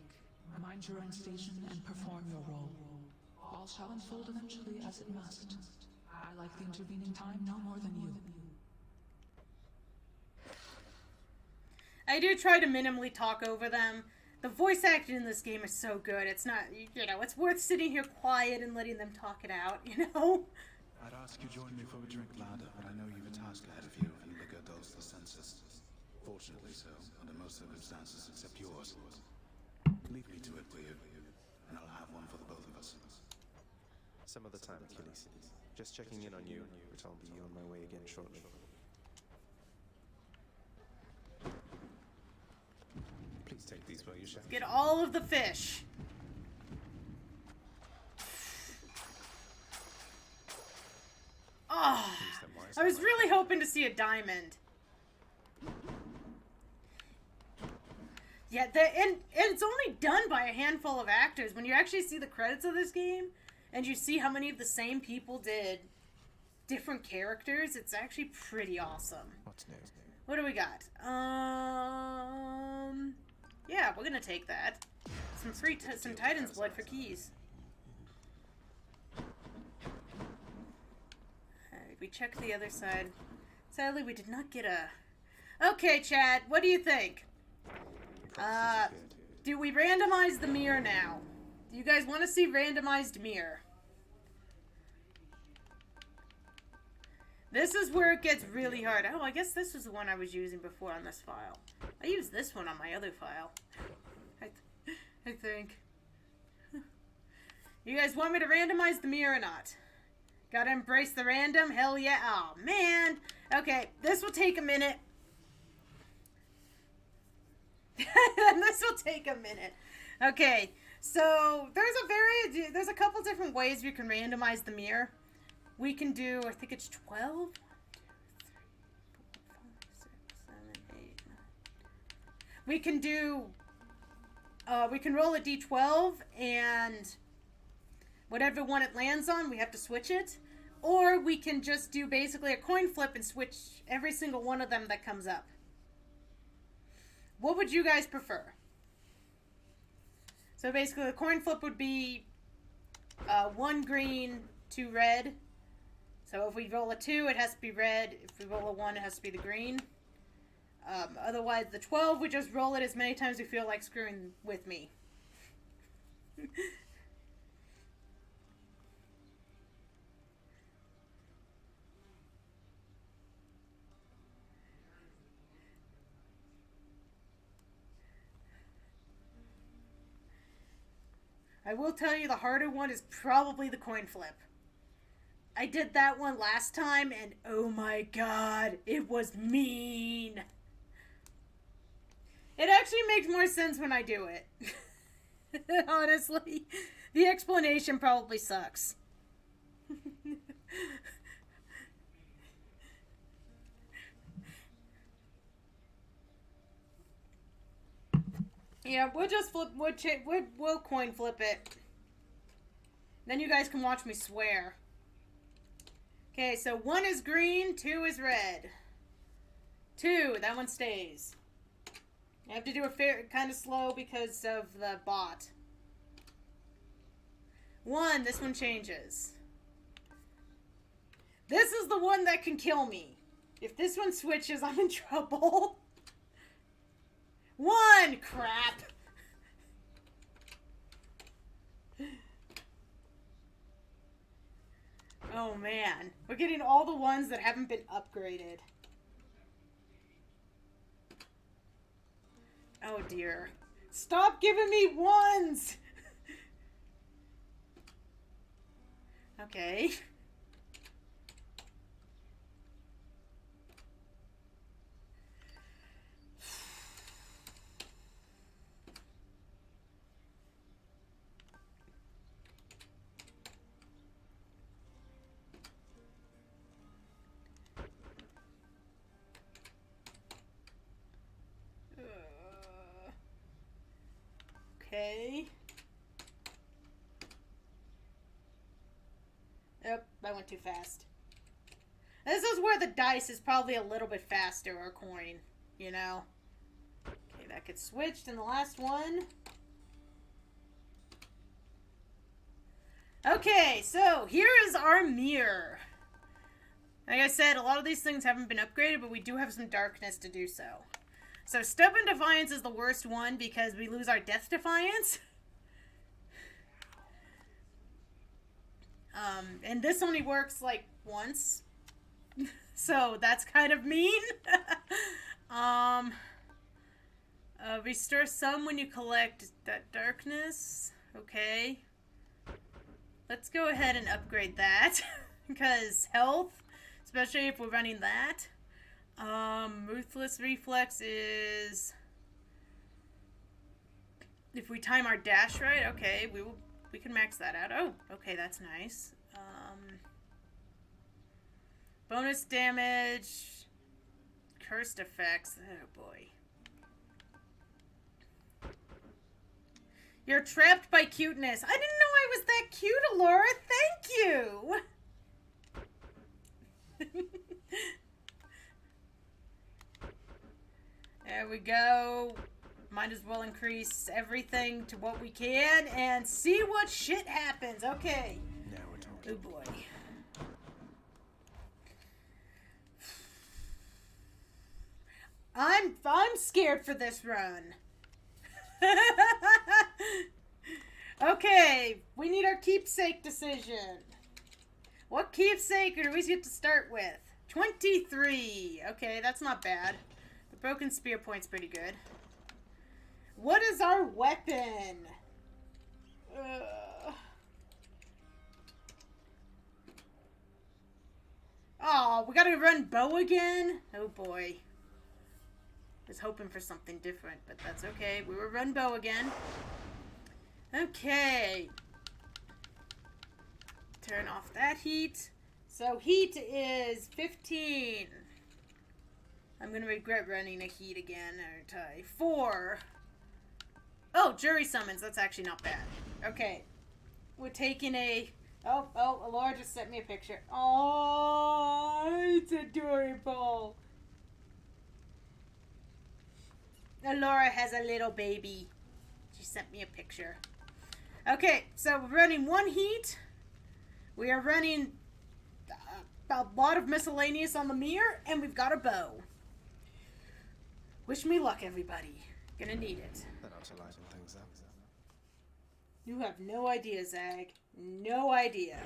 Mind your own station and perform your role. All shall unfold eventually as it must. I like the intervening time no more than you. do try to minimally talk over them. The voice acting in this game is so good. It's not, you know, it's worth sitting here quiet and letting them talk it out, you know? I'd ask you join me for a drink, Lada, but I know you've a task ahead of you, and liquor dulls the senses. Fortunately so, under most circumstances except yours. Leave me to it, will you? And I'll have one for the both of us. Some other time, Achilles. Just checking in on you, but I'll be on my way again shortly. Please take these while you shall. Get all of the fish. Oh, I was really hoping to see a diamond. Yeah, and it's only done by a handful of actors. When you actually see the credits of this game, and you see how many of the same people did different characters, it's actually pretty awesome. What's new? What do we got? Yeah, we're gonna take that. Some Titan's blood for keys. Alright, we checked the other side. Sadly, we did not get a... Okay, Chad, what do you think? Do we randomize the mirror now? Do you guys want to see randomized mirror? This is where it gets really hard. Oh, I guess this was the one I was using before on this file. I used this one on my other file. I think. You guys want me to randomize the mirror or not? Gotta embrace the random? Hell yeah. Oh, man. Okay, this will take a minute. This will take a minute. Okay, so there's a couple different ways we can randomize the mirror. We can do, I think it's 12? 1, 2, 3, 4, 5, 6, 7, 8, 9. We can do, we can roll a d12 and whatever one it lands on, we have to switch it. Or we can just do basically a coin flip and switch every single one of them that comes up. What would you guys prefer? So basically the coin flip would be 1 green, 2 red. So if we roll a 2, it has to be red. If we roll a 1, it has to be the green. Otherwise, the 12, we just roll it as many times as we feel like screwing with me. I will tell you the harder one is probably the coin flip. I did that one last time and oh my god, it was mean. It actually makes more sense when I do it. Honestly, the explanation probably sucks. Yeah, we'll just flip, we'll coin flip it. Then you guys can watch me swear. Okay, so 1 is green, 2 is red. 2, that one stays. I have to do it kind of slow because of the bot. 1, this one changes. This is the one that can kill me. If this one switches, I'm in trouble. 1! Crap! Oh man. We're getting all the ones that haven't been upgraded. Oh dear. Stop giving me 1s! Okay. Okay. Yep, I went too fast. This is where the dice is probably a little bit faster, or coin, you know? Okay, that gets switched in the last one. Okay, so here is our mirror. Like I said, a lot of these things haven't been upgraded, but we do have some darkness to do so. So Stubborn Defiance is the worst one because we lose our Death Defiance. And this only works like once. So that's kind of mean. Restore some when you collect that darkness. Okay. Let's go ahead and upgrade that. Because health, especially if we're running that. Ruthless Reflex is... If we time our dash right, okay, we can max that out. Oh, okay, that's nice. Bonus damage, cursed effects. Oh boy. You're trapped by cuteness. I didn't know I was that cute, Alora. Thank you. There we go. Might as well increase everything to what we can and see what shit happens. Okay. Now we're talking. Oh boy. I'm scared for this run. Okay, we need our keepsake decision. What keepsake do we get to start with? 23. Okay, that's not bad. The broken spear point's pretty good. What is our weapon? Oh, we gotta run bow again? Oh boy. I was hoping for something different, but that's okay. We will run bow again. Okay. Turn off that heat. So heat is 15. I'm gonna regret running a heat again, aren't I? 4. Oh, jury summons. That's actually not bad. Okay. We're taking a... Oh, Alora just sent me a picture. Oh, it's adorable. Alora has a little baby. She sent me a picture. Okay, so we're running 1 heat. We are running a lot of miscellaneous on the mirror, and we've got a bow. Wish me luck, everybody. Gonna need it. That ought to lighten things up. You have no idea, Zag. No idea.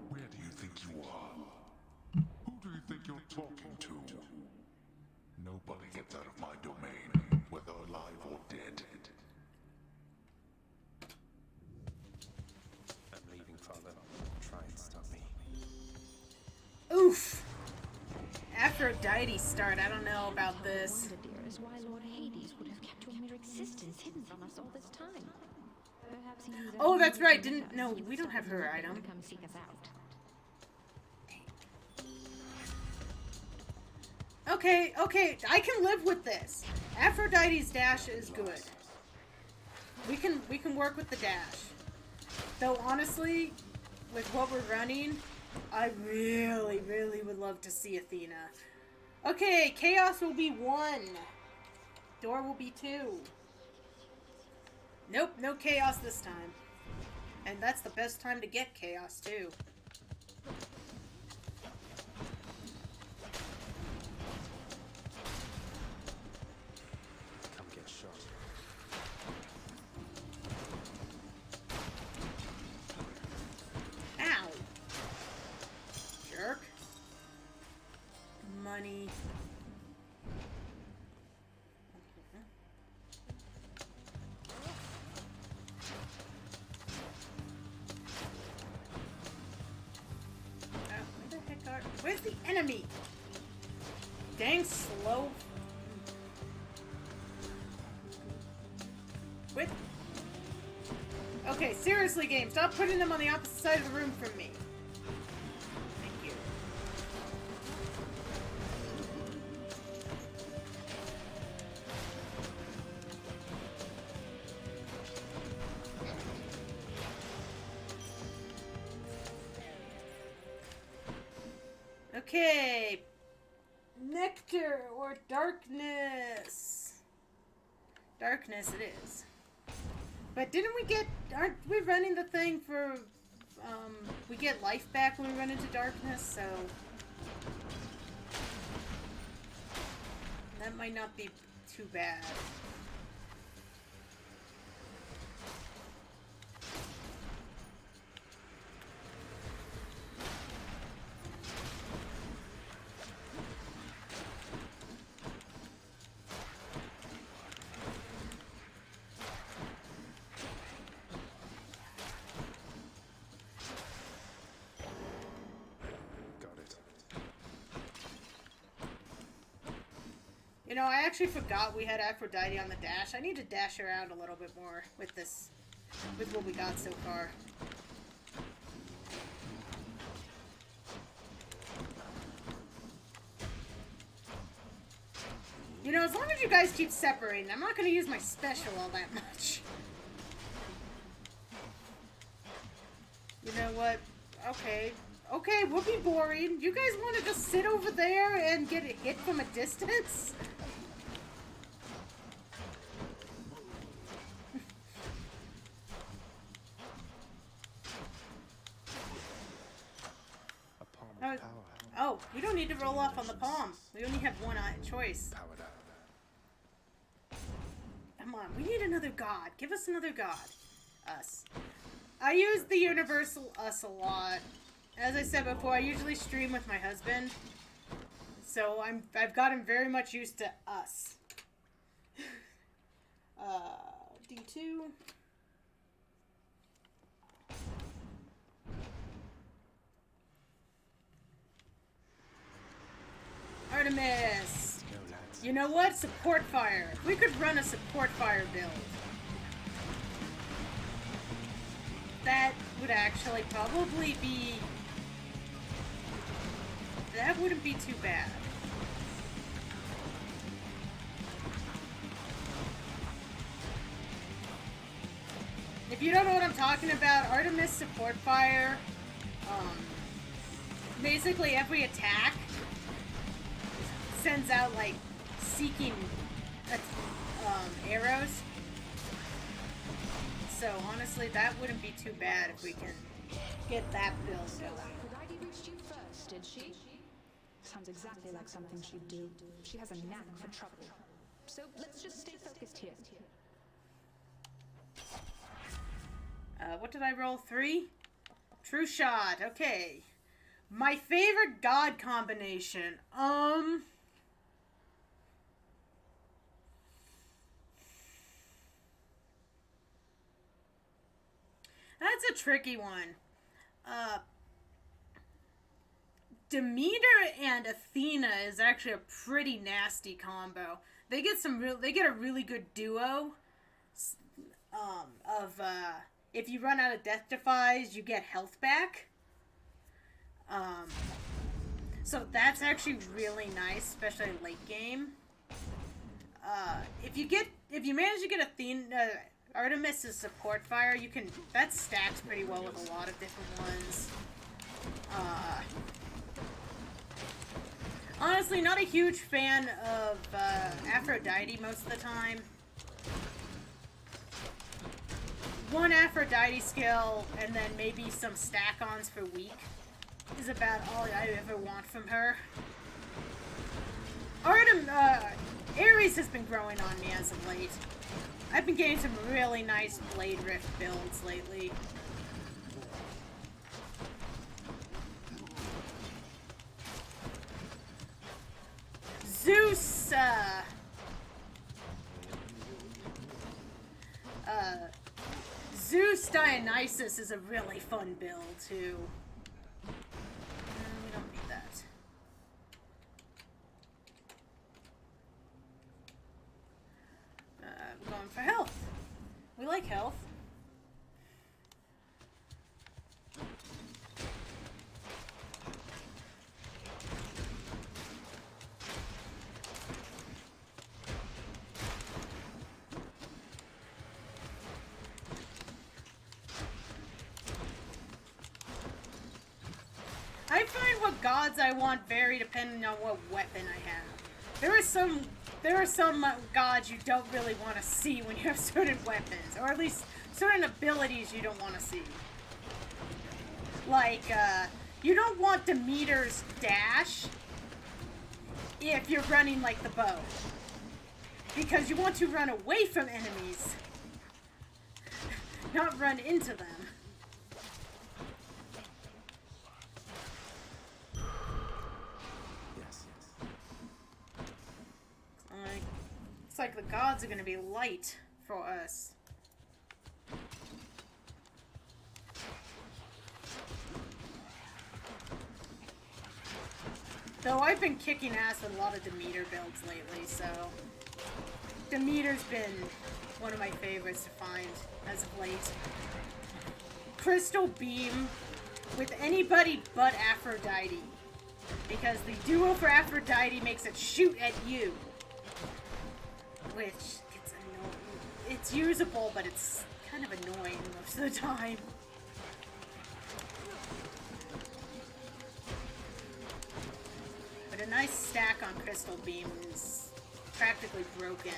Where do you think you are? Who do you think you're talking to? Nobody gets out of my domain, whether alive or dead. I'm leaving, Father. Try and stop me. Oof. Aphrodite start. I don't know about this. I wonder, dear, is why Lord Hades would have kept your mere existence hidden from us all this time. Perhaps he knew that. Oh, that's right. No, we don't have her item. To come seek us out. Okay, I can live with this. Aphrodite's dash is good. We can work with the dash. Though honestly, with what we're running, I really, really would love to see Athena. Okay, chaos will be 1. Door will be 2. Nope, no chaos this time. And that's the best time to get chaos too. Come get shot. Ow! Jerk. Money. Where's the enemy? Dang slow. Quit. Okay, seriously, game. Stop putting them on the opposite side of the room from me. Thank you. Okay. Nectar or darkness. Darkness it is. But didn't we get... Aren't we running the thing for... we get life back when we run into darkness, so... That might not be too bad. You know, I actually forgot we had Aphrodite on the dash. I need to dash around a little bit more with this, with what we got so far. You know, as long as you guys keep separating, I'm not going to use my special all that much. You know what? Okay. Okay, we'll be boring. You guys want to just sit over there and get it hit from a distance? Oh, we don't need to roll off on the palm. We only have one choice. Come on, we need another god. Give us another god. Us. I use the universal us a lot. As I said before, I usually stream with my husband. So I've gotten very much used to us. D2. Artemis! You know what? Support fire. We could run a support fire build. That would actually probably be... That wouldn't be too bad. If you don't know what I'm talking about, Artemis support fire, basically every attack sends out, like, seeking arrows. So, honestly, that wouldn't be too bad if we can get that build going. Aphrodite reached you first, did she? Sounds exactly like something she'd do. She has a knack for trouble. So, let's just stay focused here. What did I roll? 3? True shot. Okay. My favorite god combination. That's a tricky one. Demeter and Athena is actually a pretty nasty combo. They get a really good duo. If you run out of death defies, you get health back. So that's actually really nice, especially late game. If you manage to get Athena, Artemis' support fire, that stacks pretty well with a lot of different ones. Honestly, not a huge fan of Aphrodite most of the time. One Aphrodite skill, and then maybe some stack-ons for weak is about all I ever want from her. Ares has been growing on me as of late. I've been getting some really nice Blade Rift builds lately. Zeus, Zeus Dionysus is a really fun build, too. We don't need that. We're going for health. We like health. I find what gods I want vary depending on what weapon I have. There are some gods you don't really want to see when you have certain weapons, or at least certain abilities you don't want to see. Like, you don't want Demeter's dash if you're running like the bow. Because you want to run away from enemies, not run into them. Yes. Looks like the gods are going to be light for us. Though I've been kicking ass with a lot of Demeter builds lately, so Demeter's been one of my favorites to find as of late. Crystal Beam with anybody but Aphrodite, because the duo for Aphrodite makes it shoot at you, which gets annoying. It's usable, but it's kind of annoying most of the time. But a nice stack on Crystal Beam is practically broken.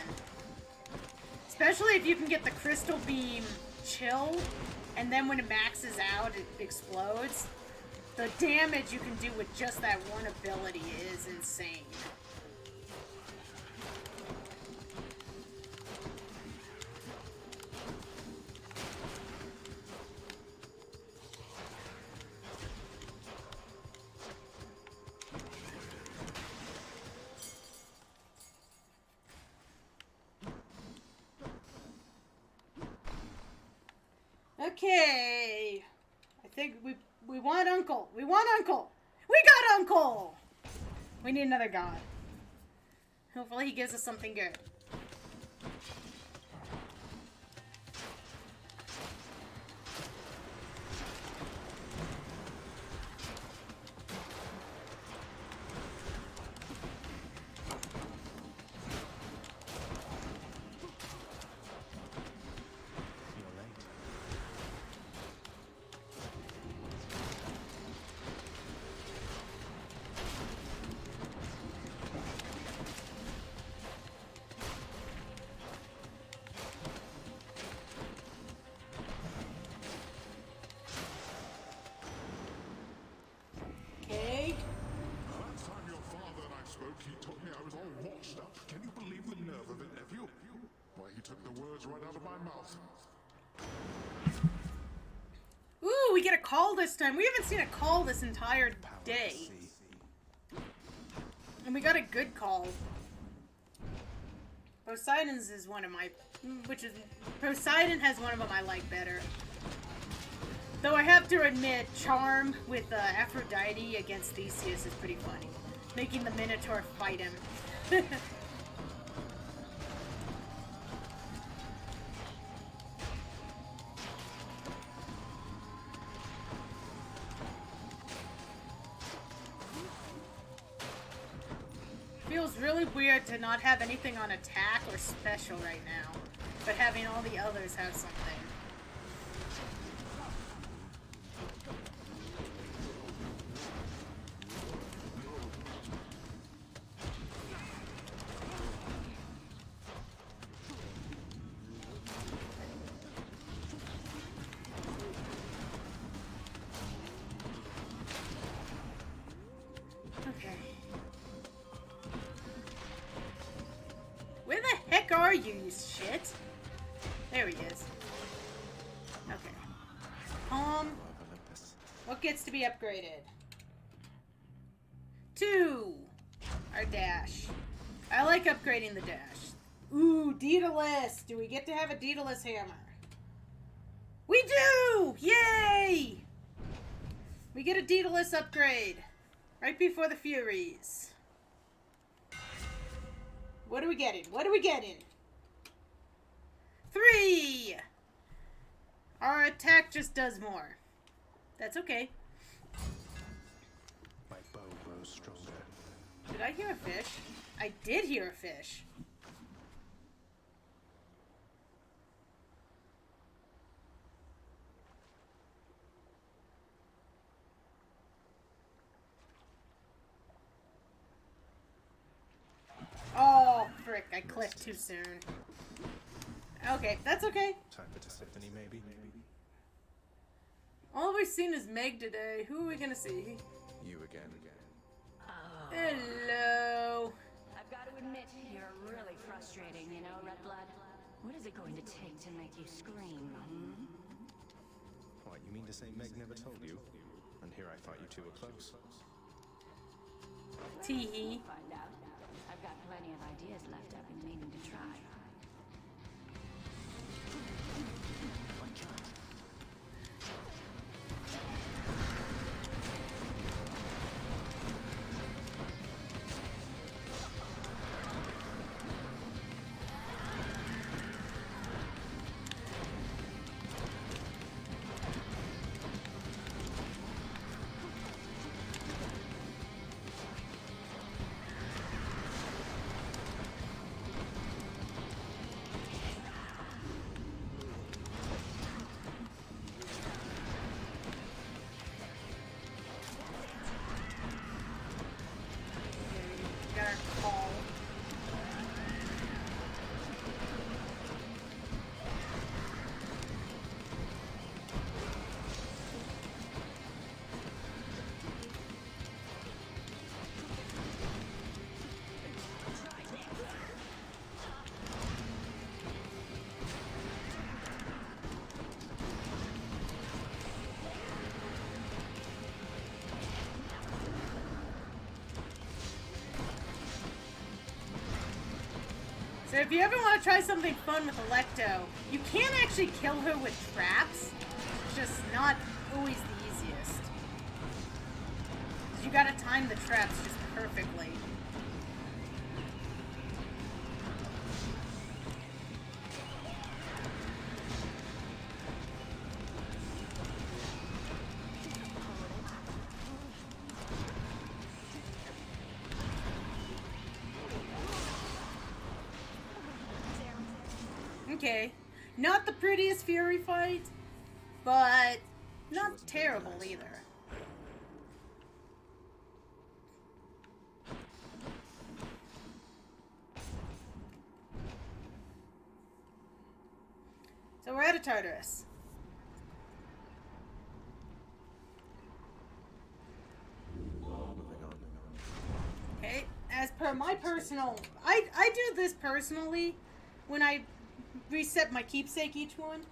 Especially if you can get the Crystal Beam chill, and then when it maxes out, it explodes. The damage you can do with just that one ability is insane. Okay, I think we want Uncle. We want Uncle. We got Uncle. We need another god. Hopefully he gives us something good. He told me I was all washed up. Can you believe the nerve of it, nephew? Why, he took the words right out of my mouth. Ooh, we get a call this time. We haven't seen a call this entire day. And we got a good call. Poseidon's is one of my... Poseidon has one of them I like better. Though I have to admit, Charm with Aphrodite against Theseus is pretty funny. Making the Minotaur fight him. Feels really weird to not have anything on attack or special right now, but having all the others have something. Are you shit? There he is. Okay. What gets to be upgraded? 2. Our dash. I like upgrading the dash. Ooh, Daedalus. Do we get to have a Daedalus hammer? We do! Yay! We get a Daedalus upgrade. Right before the Furies. What are we getting? What are we getting? 3! Our attack just does more. That's okay. My bow grows stronger. Did I hear a fish? I did hear a fish. Oh, frick, I clicked too soon. Okay, that's okay. Time for Tiffany, maybe? All we've seen is Meg today. Who are we gonna see? You again. Hello. I've got to admit, you're really frustrating. What is it going to take to make you scream, hmm? What, you mean to say Meg never told you? And here I thought you two were close. Tee-hee. Find out. I've got plenty of ideas left I've been meaning to try. So if you ever want to try something fun with Electo, you can actually kill her with traps. It's just not always the easiest. 'Cause you gotta time the traps just perfectly. Okay, not the prettiest Fury fight, but not terrible either. So we're at a Tartarus. Okay, as per my personal, I do this personally when I reset my keepsake each one.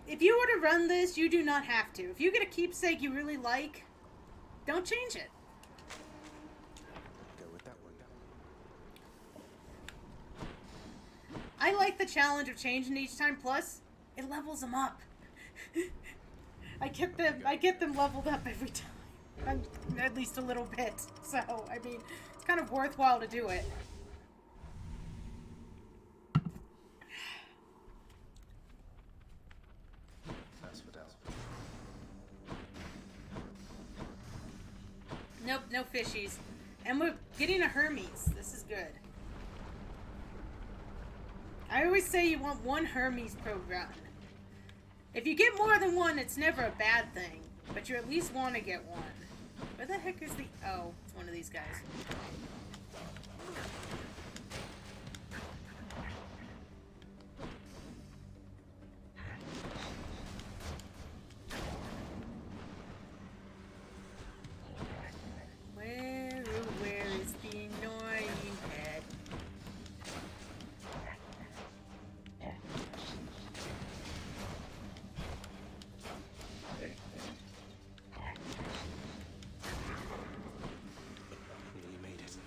If you were to run this, you do not have to. If you get a keepsake you really like, don't change it. Go with that one. I like the challenge of changing each time, plus it levels them up. I get them leveled up every time. At least a little bit. So, I mean, it's kind of worthwhile to do it. Nope, no fishies. And we're getting a Hermes. This is good. I always say you want one Hermes per run. If you get more than one, it's never a bad thing. But you at least want to get one. Where the heck is the... Oh, it's one of these guys. Where is the annoying head? You made it.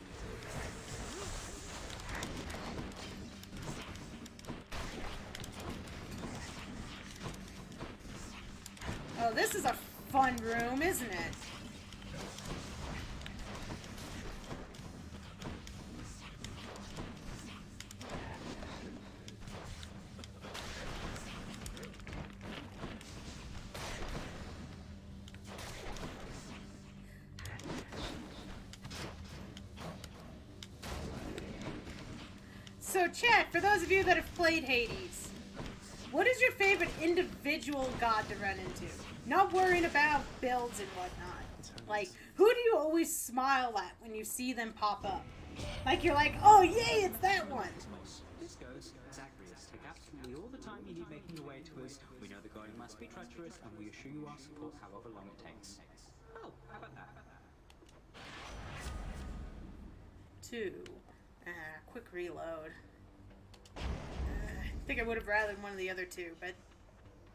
Oh, this is a fun room, isn't it? So chat, for those of you that have played Hades, what is your favorite individual god to run into? Not worrying about builds and whatnot. Like, who do you always smile at when you see them pop up? Like, you're like, oh yay, it's that one! This goes, Zagreus, take absolutely all the time you need making your way to us. We know the going must be treacherous, and we assure you our support however long it takes. Oh, how about that? 2. Quick reload. I think I would have rather one of the other two, but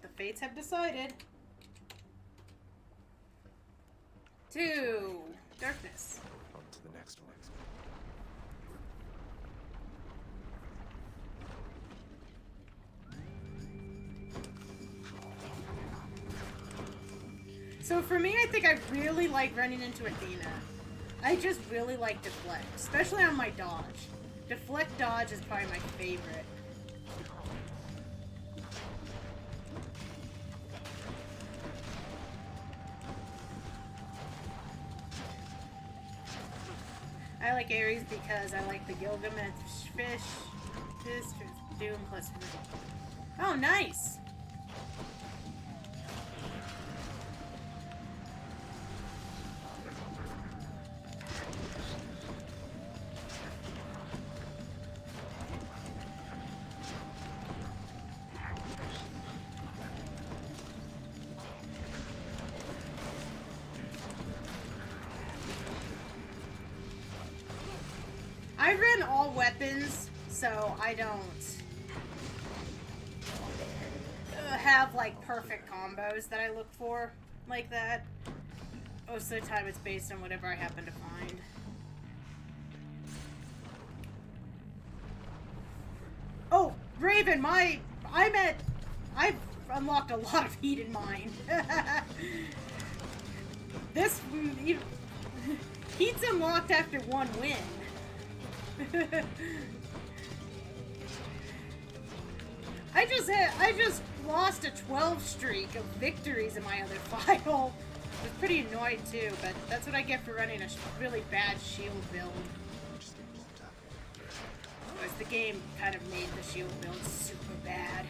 the fates have decided. 2. Darkness. On to the next one. So for me, I think I really like running into Athena. I just really like Deflect, especially on my dodge. Deflect dodge is probably my favorite. I like Ares because I like the Gilgamesh fish. This Doom plus. Oh, nice! I run all weapons, so I don't have like perfect combos that I look for like that. Most of the time it's based on whatever I happen to find. Oh, Raven, I've unlocked a lot of heat in mine. Heat's unlocked after one win. I just lost a 12 streak of victories in my other file. I was pretty annoyed too, but that's what I get for running a really bad shield build. Because the game kind of made the shield build super bad.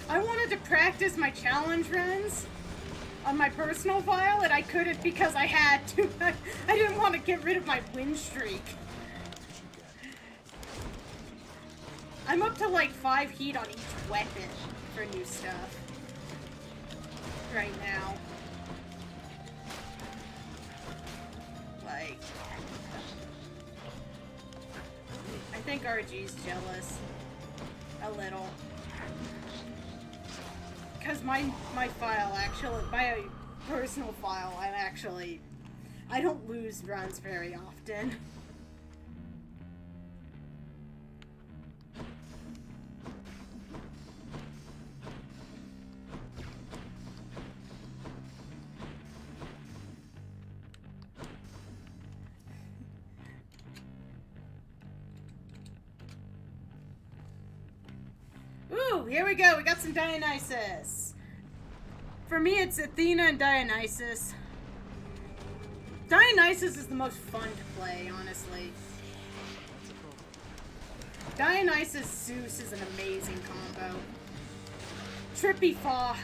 I wanted to practice my challenge runs on my personal file, and I couldn't because I had to. I didn't want to get rid of my win streak. I'm up to like 5 heat on each weapon for new stuff right now. Like, I think RG's jealous a little. Because my file actually, my personal file, I don't lose runs very often. Ooh, here we go. We got some Dionysus. For me, it's Athena and Dionysus. Dionysus is the most fun to play, honestly. Dionysus Zeus is an amazing combo. Trippy Fog.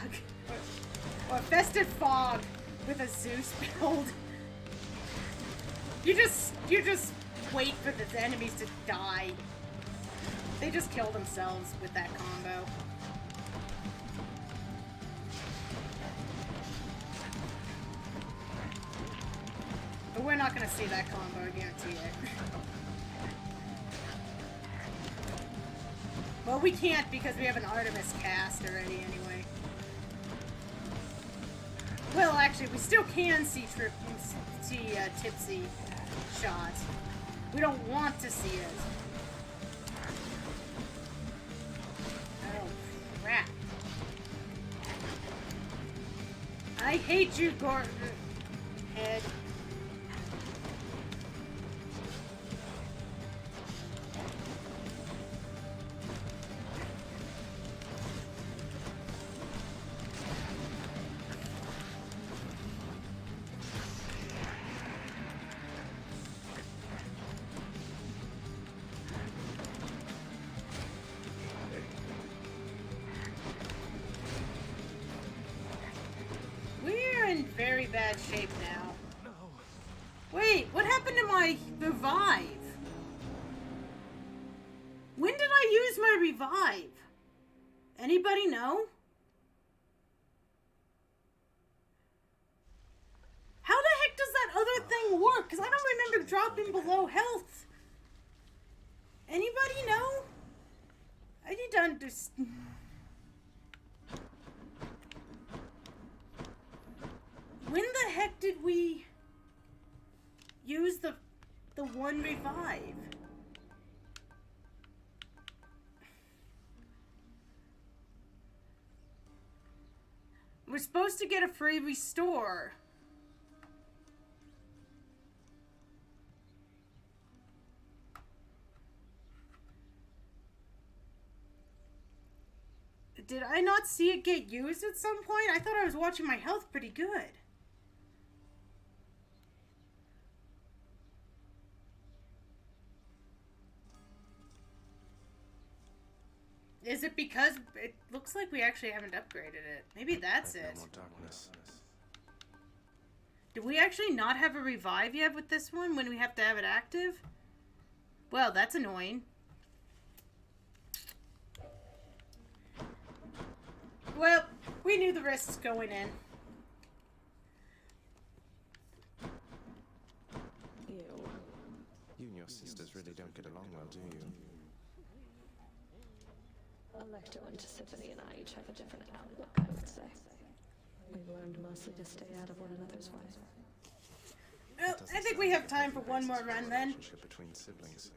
Or Festive Fog with a Zeus build. You just wait for the enemies to die. They just kill themselves with that combo. But we're not gonna see that combo, I guarantee it. Well, we can't because we have an Artemis cast already anyway. Well, actually, we still can see Tipsy shot. We don't want to see it. Crap. I hate you, Gordon. Head. Very bad shape now. No. Wait, what happened to my revive? When did I use my revive? Anybody know? other thing work? Because I don't remember dropping below health. Anybody know? I need to understand. When the heck did we use the one revive? We're supposed to get a free restore. Did I not see it get used at some point? I thought I was watching my health pretty good. Is it because it looks like we actually haven't upgraded it? Maybe that's it. No more darkness. Do we actually not have a revive yet with this one when we have to have it active? Well, that's annoying. Well, we knew the risks going in. Ew. You and your sisters really don't get along well, do you? Electo and Tisiphone and I each have a different outlook, I would say. We've learned mostly to stay out of one another's way. Well, I think we have time for one more run then. Between siblings.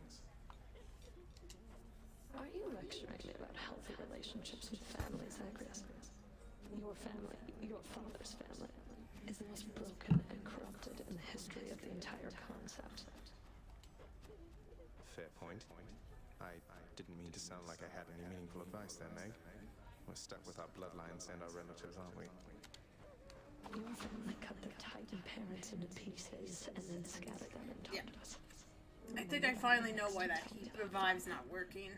Are you lecturing me about healthy relationships with family, Zagreus? Your family, your father's family, is the most broken and corrupted in the history of the entire concept. Fair point. I didn't mean to sound like I had any meaningful advice there, Meg. We're stuck with our bloodlines and our relatives, aren't we? Your family cut their Titan parents into pieces and then scattered them and taught us. I think I finally know why that revive's not working.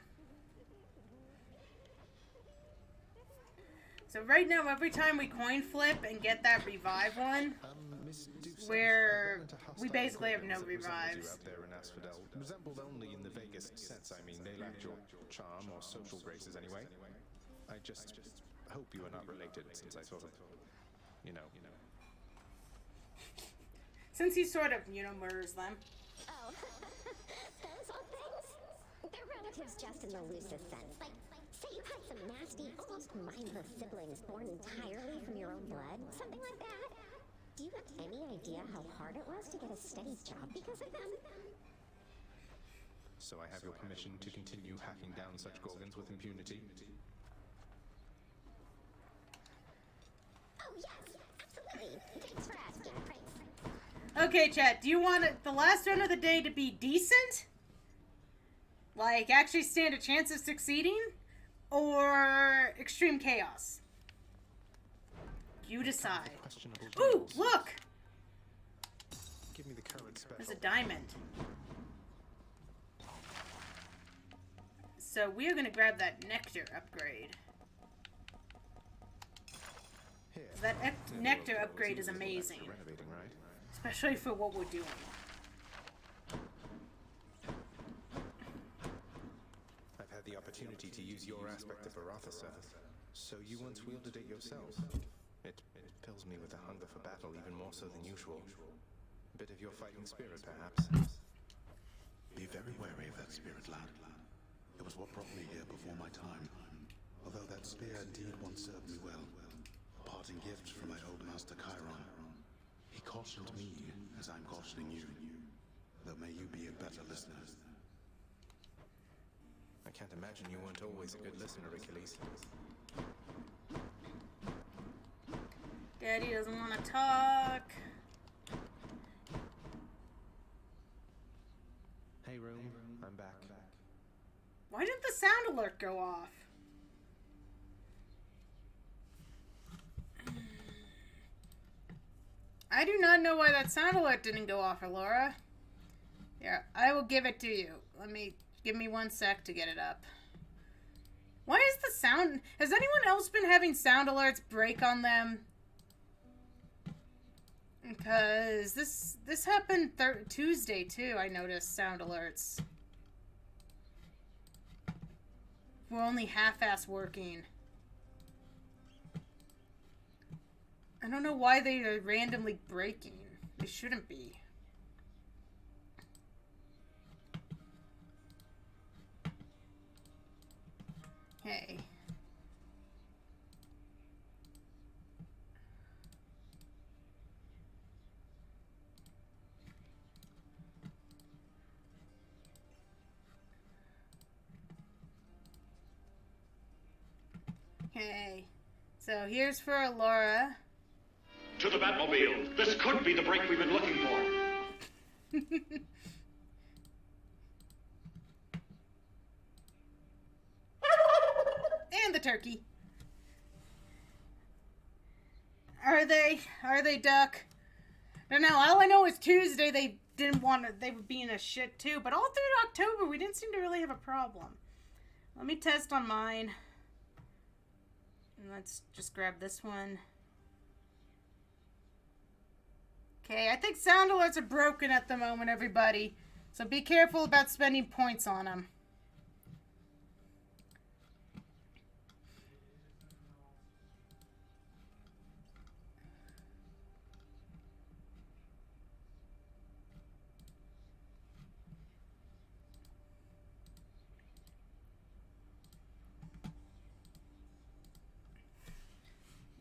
So right now, every time we coin flip and get that revive one, where we basically have no revives. Out there in Asphodel resembled only in the vaguest sense. I mean, they lacked your charm or social graces anyway. I just hope you are not related, since I sort of, you know. Since he sort of, murders them. Oh, those old things? They're relatives just in the loosest sense. Like, say you had some nasty, almost mindless siblings born entirely from your own blood, something like that. Do you have any idea how hard it was to get a steady job because of them? So I have your permission to continue hacking down such gorgons with impunity? Oh yes, absolutely. Thanks for asking, Prince. Okay, chat, do you want the last run of the day to be decent? Like, actually stand a chance of succeeding? Or extreme chaos? You decide. Ooh, look! Give me the current special. There's a diamond. So we are going to grab that nectar upgrade. That nectar upgrade is amazing. Especially for what we're doing. I've had the opportunity to use your aspect of Arathasa, so you once wielded it yourself. It fills me with a hunger for battle, even more so than usual. A bit of your fighting spirit, perhaps. Be very wary of that spirit, lad. It was what brought me here before my time. Although that spear indeed once served me well. A parting gift from my old master Chiron. He cautioned me as I'm cautioning you. Though may you be a better listener. I can't imagine you weren't always a good listener, Achilles. Daddy doesn't want to talk. Hey, room. I'm back. Why didn't the sound alert go off? I do not know why that sound alert didn't go off, Laura. Here, I will give it to you. Give me 1 sec to get it up. Why is the sound... Has anyone else been having sound alerts break on them? Because this happened Tuesday too, I noticed sound alerts. We're only half-ass working. I don't know why they are randomly breaking. They shouldn't be. Okay. Okay. So here's for Laura. To the Batmobile. This could be the break we've been looking for. And the turkey. Are they, Duck? I don't know. All I know is Tuesday they didn't want to, they were being a shit too. But all through October we didn't seem to really have a problem. Let me test on mine. And let's just grab this one. Okay, I think sound alerts are broken at the moment, everybody. So be careful about spending points on them.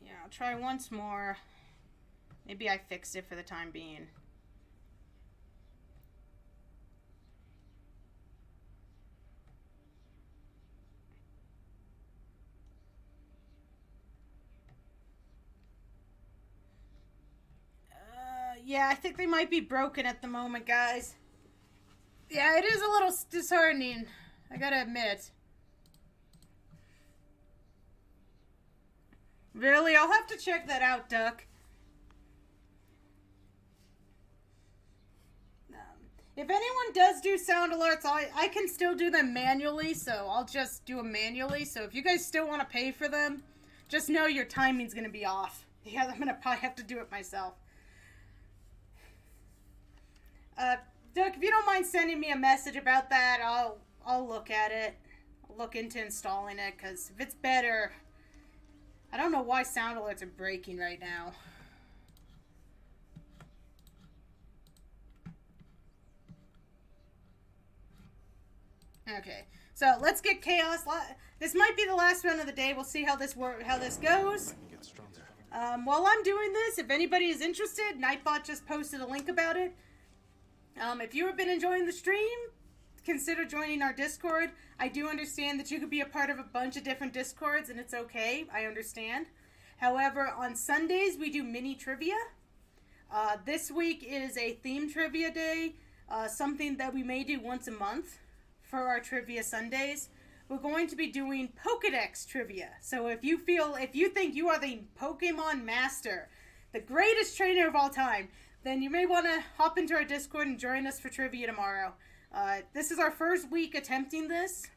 Yeah, I'll try once more. Maybe I fixed it for the time being. Yeah, I think they might be broken at the moment, guys. Yeah, it is a little disheartening, I gotta admit. Really? I'll have to check that out, Duck. If anyone does do sound alerts, I can still do them manually, so I'll just do them manually. So if you guys still want to pay for them, just know your timing's going to be off. Yeah, I'm going to probably have to do it myself. Duck, if you don't mind sending me a message about that, I'll look at it. I'll look into installing it, because if it's better... I don't know why sound alerts are breaking right now. Okay, so let's get Chaos. This might be the last run of the day. We'll see how this goes. While I'm doing this, if anybody is interested, Nightbot just posted a link about it. If you have been enjoying the stream, consider joining our Discord. I do understand that you could be a part of a bunch of different Discords, and it's okay. I understand. However, on Sundays, we do mini trivia. This week is a theme trivia day, something that we may do once a month for our Trivia Sundays. We're going to be doing Pokedex trivia. So if you think you are the Pokemon master, the greatest trainer of all time, then you may want to hop into our Discord and join us for trivia tomorrow. This is our first week attempting this.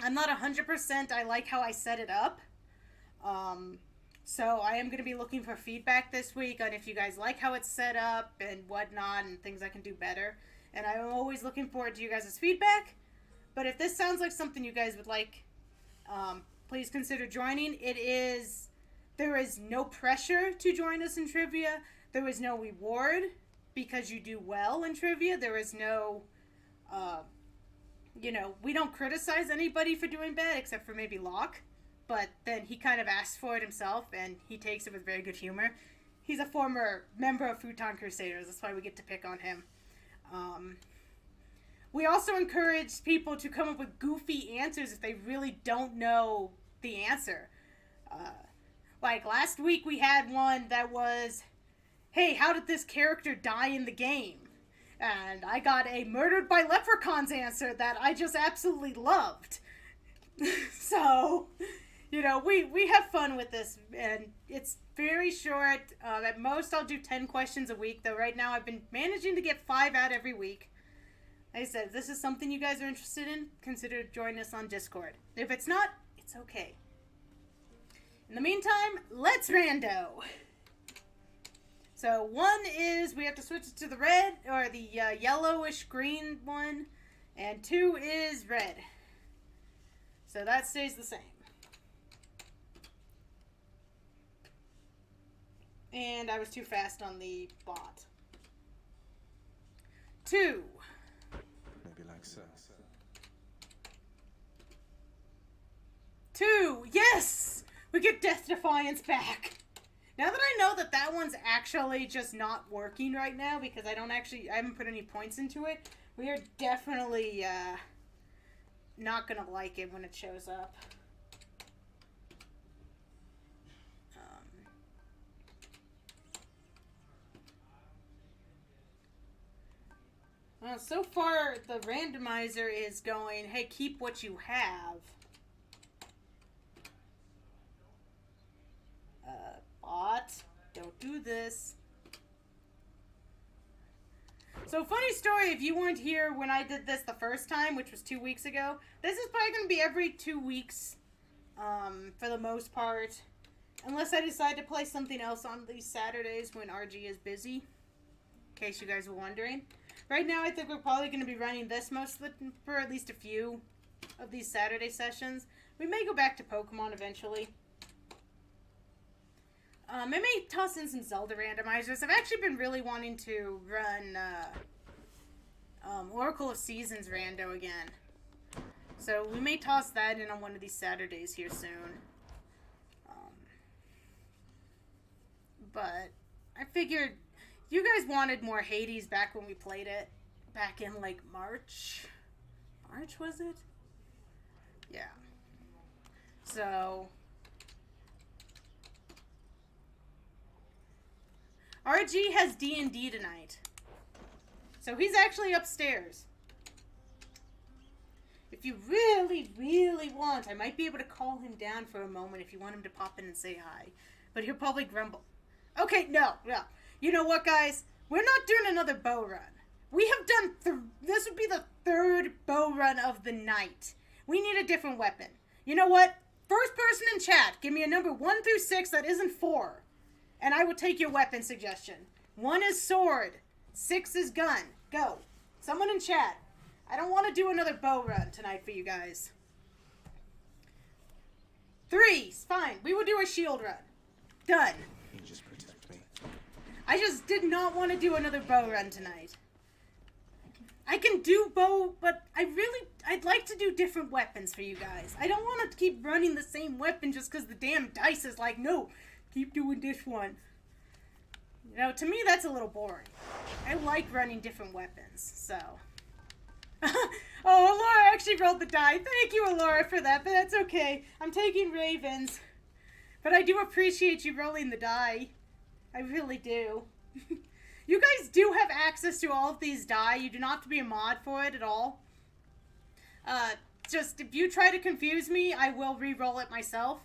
I'm not 100% I like how I set it up. So I am going to be looking for feedback this week on if you guys like how it's set up and whatnot and things I can do better. And I'm always looking forward to you guys' feedback. But if this sounds like something you guys would like, please consider joining. There is no pressure to join us in trivia. There is no reward because you do well in trivia. There is no, we don't criticize anybody for doing bad except for maybe Locke. But then he kind of asks for it himself and he takes it with very good humor. He's a former member of Futon Crusaders. That's why we get to pick on him. We also encourage people to come up with goofy answers if they really don't know the answer. Like last week we had one that was, hey, how did this character die in the game? And I got a murdered by leprechauns answer that I just absolutely loved. So, we have fun with this, and it's very short. At most I'll do 10 questions a week, though right now I've been managing to get 5 out every week. Like I said, if this is something you guys are interested in, consider joining us on Discord. If it's not, it's okay. In the meantime, let's rando. So one is we have to switch it to the red, or the yellowish green one, and 2 is red. So that stays the same. And I was too fast on the bot. 2. Maybe like so. 2. Yes! We get Death Defiance back. Now that I know that that one's actually just not working right now because I haven't put any points into it, we are definitely not gonna like it when it shows up. Well, so far the randomizer is going, hey, keep what you have. Bot, don't do this. So, funny story, if you weren't here when I did this the first time, which was 2 weeks ago, this is probably going to be every 2 weeks, for the most part. Unless I decide to play something else on these Saturdays when RG is busy. In case you guys were wondering. Right now, I think we're probably going to be running this for at least a few of these Saturday sessions. We may go back to Pokemon eventually. I may toss in some Zelda randomizers. I've actually been really wanting to run Oracle of Seasons rando again. So we may toss that in on one of these Saturdays here soon. But I figured you guys wanted more Hades back when we played it. Back in like March. March, was it? Yeah. So RG has D&D tonight. So he's actually upstairs. If you really, really want, I might be able to call him down for a moment if you want him to pop in and say hi. But he'll probably grumble. Okay, no. You know what, guys? We're not doing another bow run. We have done, this would be the 3rd bow run of the night. We need a different weapon. You know what? First person in chat, give me a number 1 through 6 that isn't 4. And I will take your weapon suggestion. 1 is sword. 6 is gun. Go. Someone in chat. I don't want to do another bow run tonight for you guys. 3. Fine. We will do a shield run. Done. You just protect me. I just did not want to do another bow run tonight. I can do bow, but I'd like to do different weapons for you guys. I don't want to keep running the same weapon just because the damn dice is like, no, keep doing this one. You know, to me, that's a little boring. I like running different weapons, so. Oh, Alora actually rolled the die. Thank you, Alora, for that, but that's okay. I'm taking Ravens. But I do appreciate you rolling the die. I really do. You guys do have access to all of these die. You do not have to be a mod for it at all. Just, if you try to confuse me, I will re-roll it myself.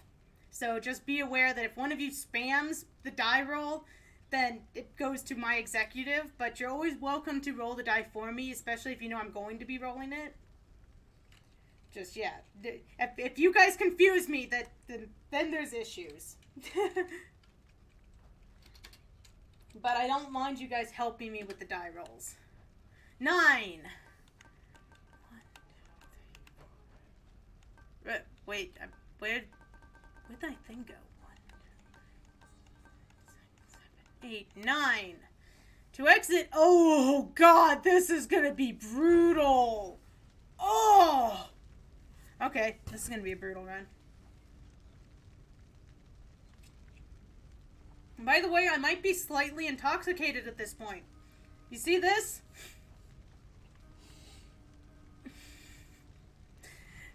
So just be aware that if one of you spams the die roll, then it goes to my executive. But you're always welcome to roll the die for me, especially if you know I'm going to be rolling it. Just, yeah. If you guys confuse me, then there's issues. But I don't mind you guys helping me with the die rolls. 9. 1, 2, 3, 4. Wait, where'd that thing go? 1, 2, 6, 7, 8, 9. To exit. Oh, God, this is gonna be brutal. Oh! Okay, this is gonna be a brutal run. By the way, I might be slightly intoxicated at this point. You see this?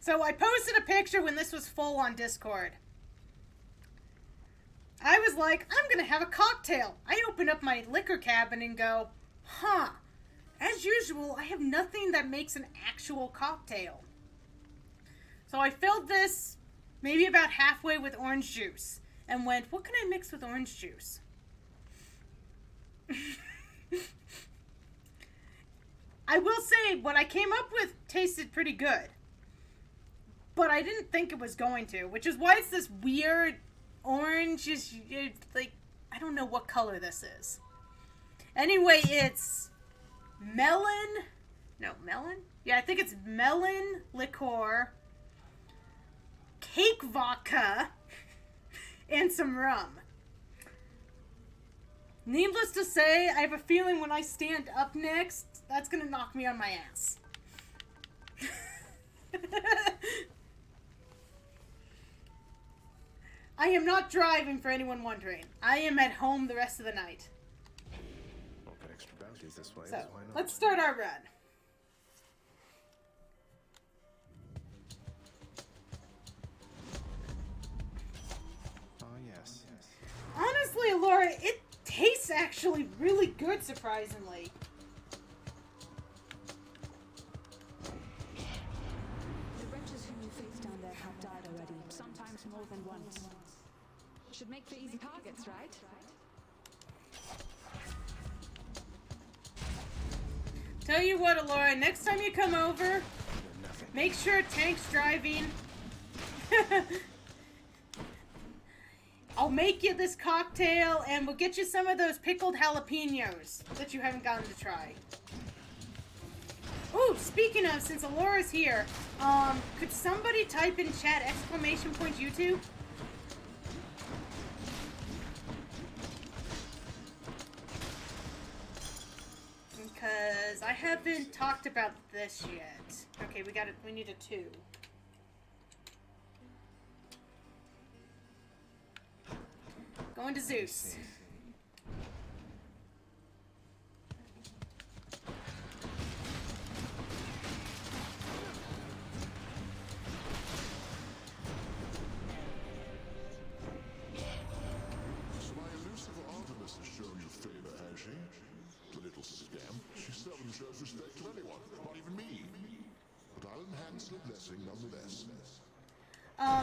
So I posted a picture when this was full on Discord. I was like, I'm gonna have a cocktail. I open up my liquor cabinet and go, huh. As usual, I have nothing that makes an actual cocktail. So I filled this maybe about halfway with orange juice. And went, what can I mix with orange juice? I will say, what I came up with tasted pretty good. But I didn't think it was going to. Which is why it's this weird orange. Like, I don't know what color this is. Anyway, it's melon. No, melon? Yeah, I think it's melon liqueur, cake vodka, and some rum. Needless to say, I have a feeling when I stand up next, that's gonna knock me on my ass. I am not driving, for anyone wondering. I am at home the rest of the night. I'll get extra bounties this way, So, why not? let's start our run. Oh, yes. Honestly, Laura, it tastes actually really good, surprisingly. The wretches whom you face down there have died already, sometimes more than once. Should make for easy targets, right? Tell you what, Alora, next time you come over, make sure Tank's driving. I'll make you this cocktail, and we'll get you some of those pickled jalapenos that you haven't gotten to try. Ooh, speaking of, since Alora's here, could somebody type in chat !YouTube? Because I haven't talked about this yet. Okay, we need a 2. Going to Zeus. So my elusive Artemis has shown you favor, has she? The little scamp. She seldom shows respect to anyone, not even me. But I'll enhance her blessing nonetheless.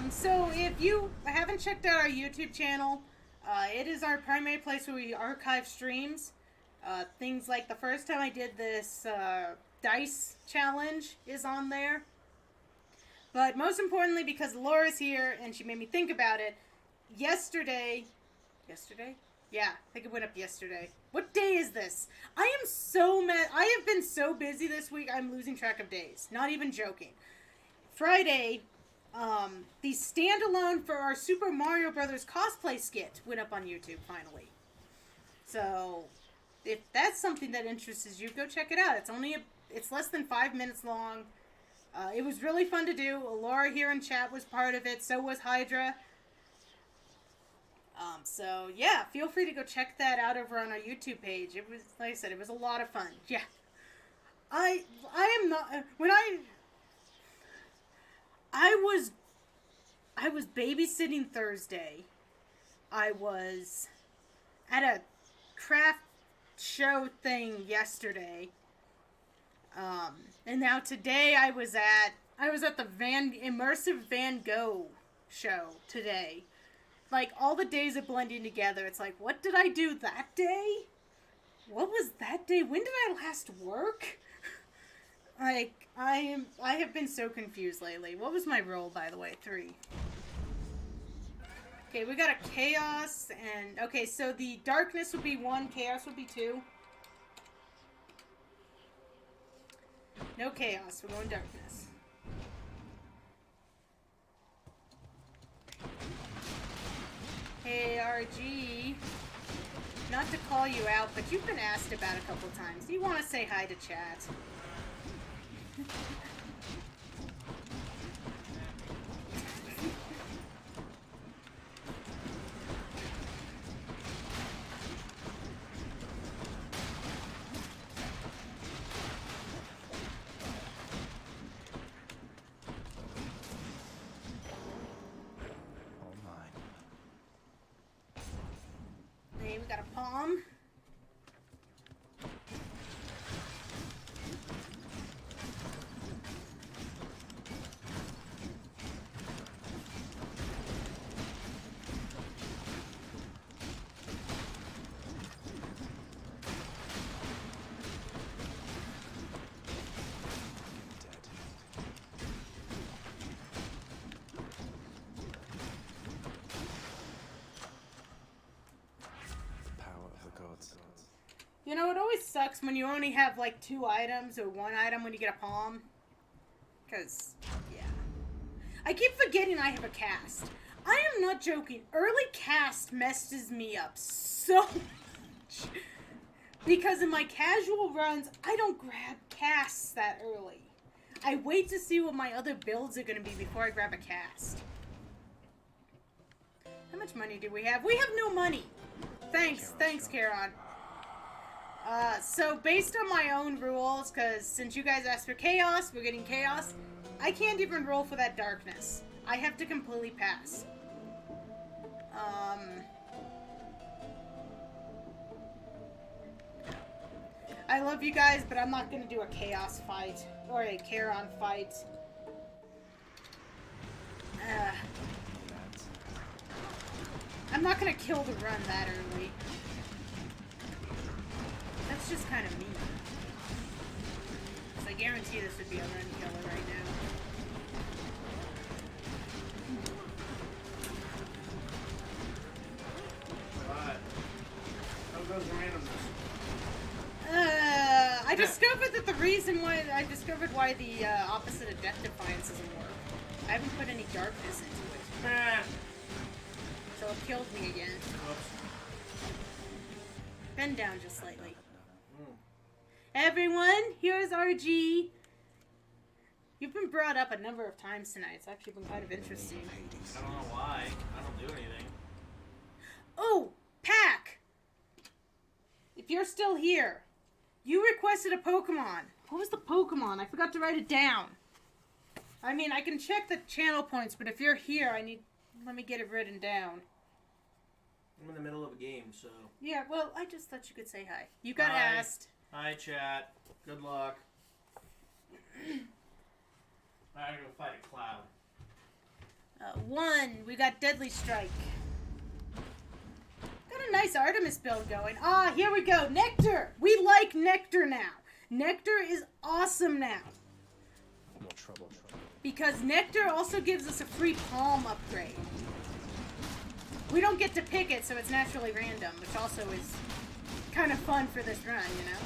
So if you haven't checked out our YouTube channel, it is our primary place where we archive streams. Things like the first time I did this dice challenge is on there. But most importantly, because Laura's here and she made me think about it, yesterday? Yeah, I think it went up yesterday. What day is this? I am so mad. I have been so busy this week, I'm losing track of days. Not even joking. Friday, the standalone for our Super Mario Brothers cosplay skit went up on YouTube, finally. So, if that's something that interests you, go check it out. It's less than 5 minutes long. It was really fun to do. Laura here in chat was part of it. So was Hydra. So yeah, feel free to go check that out over on our YouTube page. It was, like I said, it was a lot of fun. Yeah. I am not, when I was babysitting Thursday. I was at a craft show thing yesterday. And now today I was at the Immersive Van Gogh show today. Like, all the days are blending together. It's like, what did I do that day? What was that day? When did I last work? Like, I have been so confused lately. What was my roll, by the way? 3. Okay, we got a chaos, and... Okay, so the darkness would be 1, chaos would be 2. No chaos, we're going darkness. Hey, RG. Not to call you out, but you've been asked about a couple times. Do you want to say hi to chat? Hey, we got a palm. You know, it always sucks when you only have, like, 2 items or 1 item when you get a palm. Because, yeah. I keep forgetting I have a cast. I am not joking. Early cast messes me up so much. Because in my casual runs, I don't grab casts that early. I wait to see what my other builds are going to be before I grab a cast. How much money do we have? We have no money. Thanks, Charon. So based on my own rules, because since you guys asked for chaos, we're getting chaos, I can't even roll for that darkness. I have to completely pass. I love you guys, but I'm not going to do a chaos fight or a Charon fight. I'm not going to kill the run that early. That's just kind of mean. So I guarantee this would be a run killer right now. How goes the randomness? I discovered that the reason why the opposite of Death Defiance doesn't work. I haven't put any darkness into it. So it killed me again. Bend down just slightly. Everyone, here's RG. You've been brought up a number of times tonight. It's actually been kind of interesting. I don't know why. I don't do anything. Oh, Pack! If you're still here, you requested a Pokemon. What was the Pokemon? I forgot to write it down. I mean, I can check the channel points, but if you're here, let me get it written down. I'm in the middle of a game, so... Yeah, well, I just thought you could say hi. You got asked. Hi, chat. Good luck. I'm gonna go fight a cloud. 1, we got Deadly Strike. Got a nice Artemis build going. Ah, here we go. Nectar! We like Nectar now. Nectar is awesome now. More trouble. Because Nectar also gives us a free palm upgrade. We don't get to pick it, so it's naturally random, which also is kind of fun for this run, you know?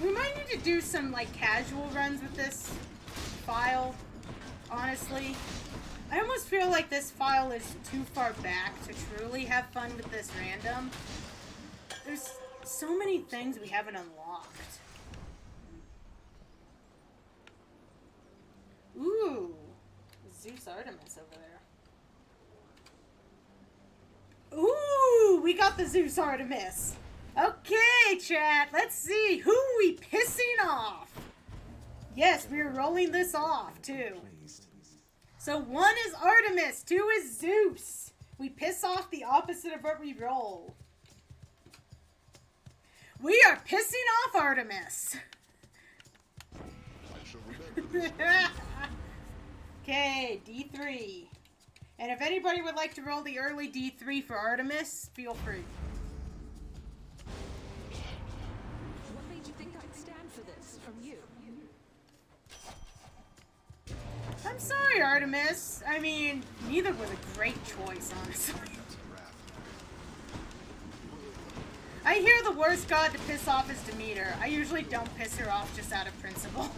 We might need to do some, like, casual runs with this file, honestly. I almost feel like this file is too far back to truly have fun with this random. There's so many things we haven't unlocked. Ooh, Zeus Artemis over there. Ooh, we got the Zeus Artemis. Okay, chat, let's see. Who are we pissing off? Yes, we're rolling this off, too. So 1 is Artemis, 2 is Zeus. We piss off the opposite of what we roll. We are pissing off Artemis. Okay, D3. And if anybody would like to roll the early D3 for Artemis, feel free. What made you think I'd stand for this from you? I'm sorry, Artemis. I mean, neither was a great choice, honestly. I hear the worst god to piss off is Demeter. I usually don't piss her off just out of principle.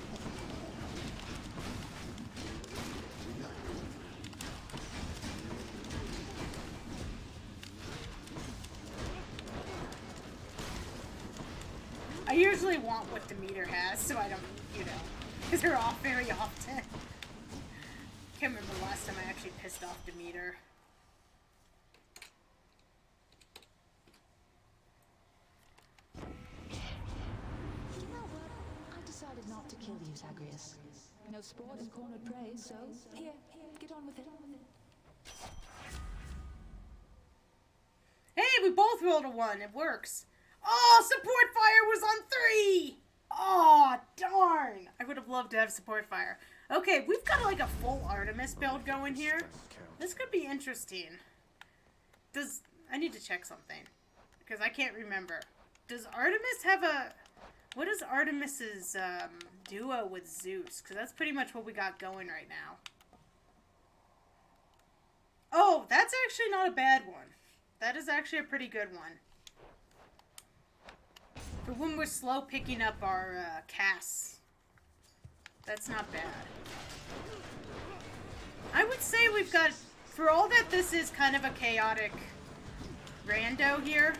I usually want what Demeter has, so I don't, piss her off very often. Can't remember the last time I actually pissed off Demeter. You know what? I decided not to kill you, Zagreus. No sport in cornered prey, so here, get on with it. Hey, we both rolled a 1. It works. Oh, support fire was on 3! Oh, darn. I would have loved to have support fire. Okay, we've got like a full Artemis build going here. This could be interesting. I need to check something. Because I can't remember. Does Artemis have a... What is Artemis's duo with Zeus? Because that's pretty much what we got going right now. Oh, that's actually not a bad one. That is actually a pretty good one. For when we're slow picking up our casts. That's not bad. I would say we've got for all that this is kind of a chaotic rando here,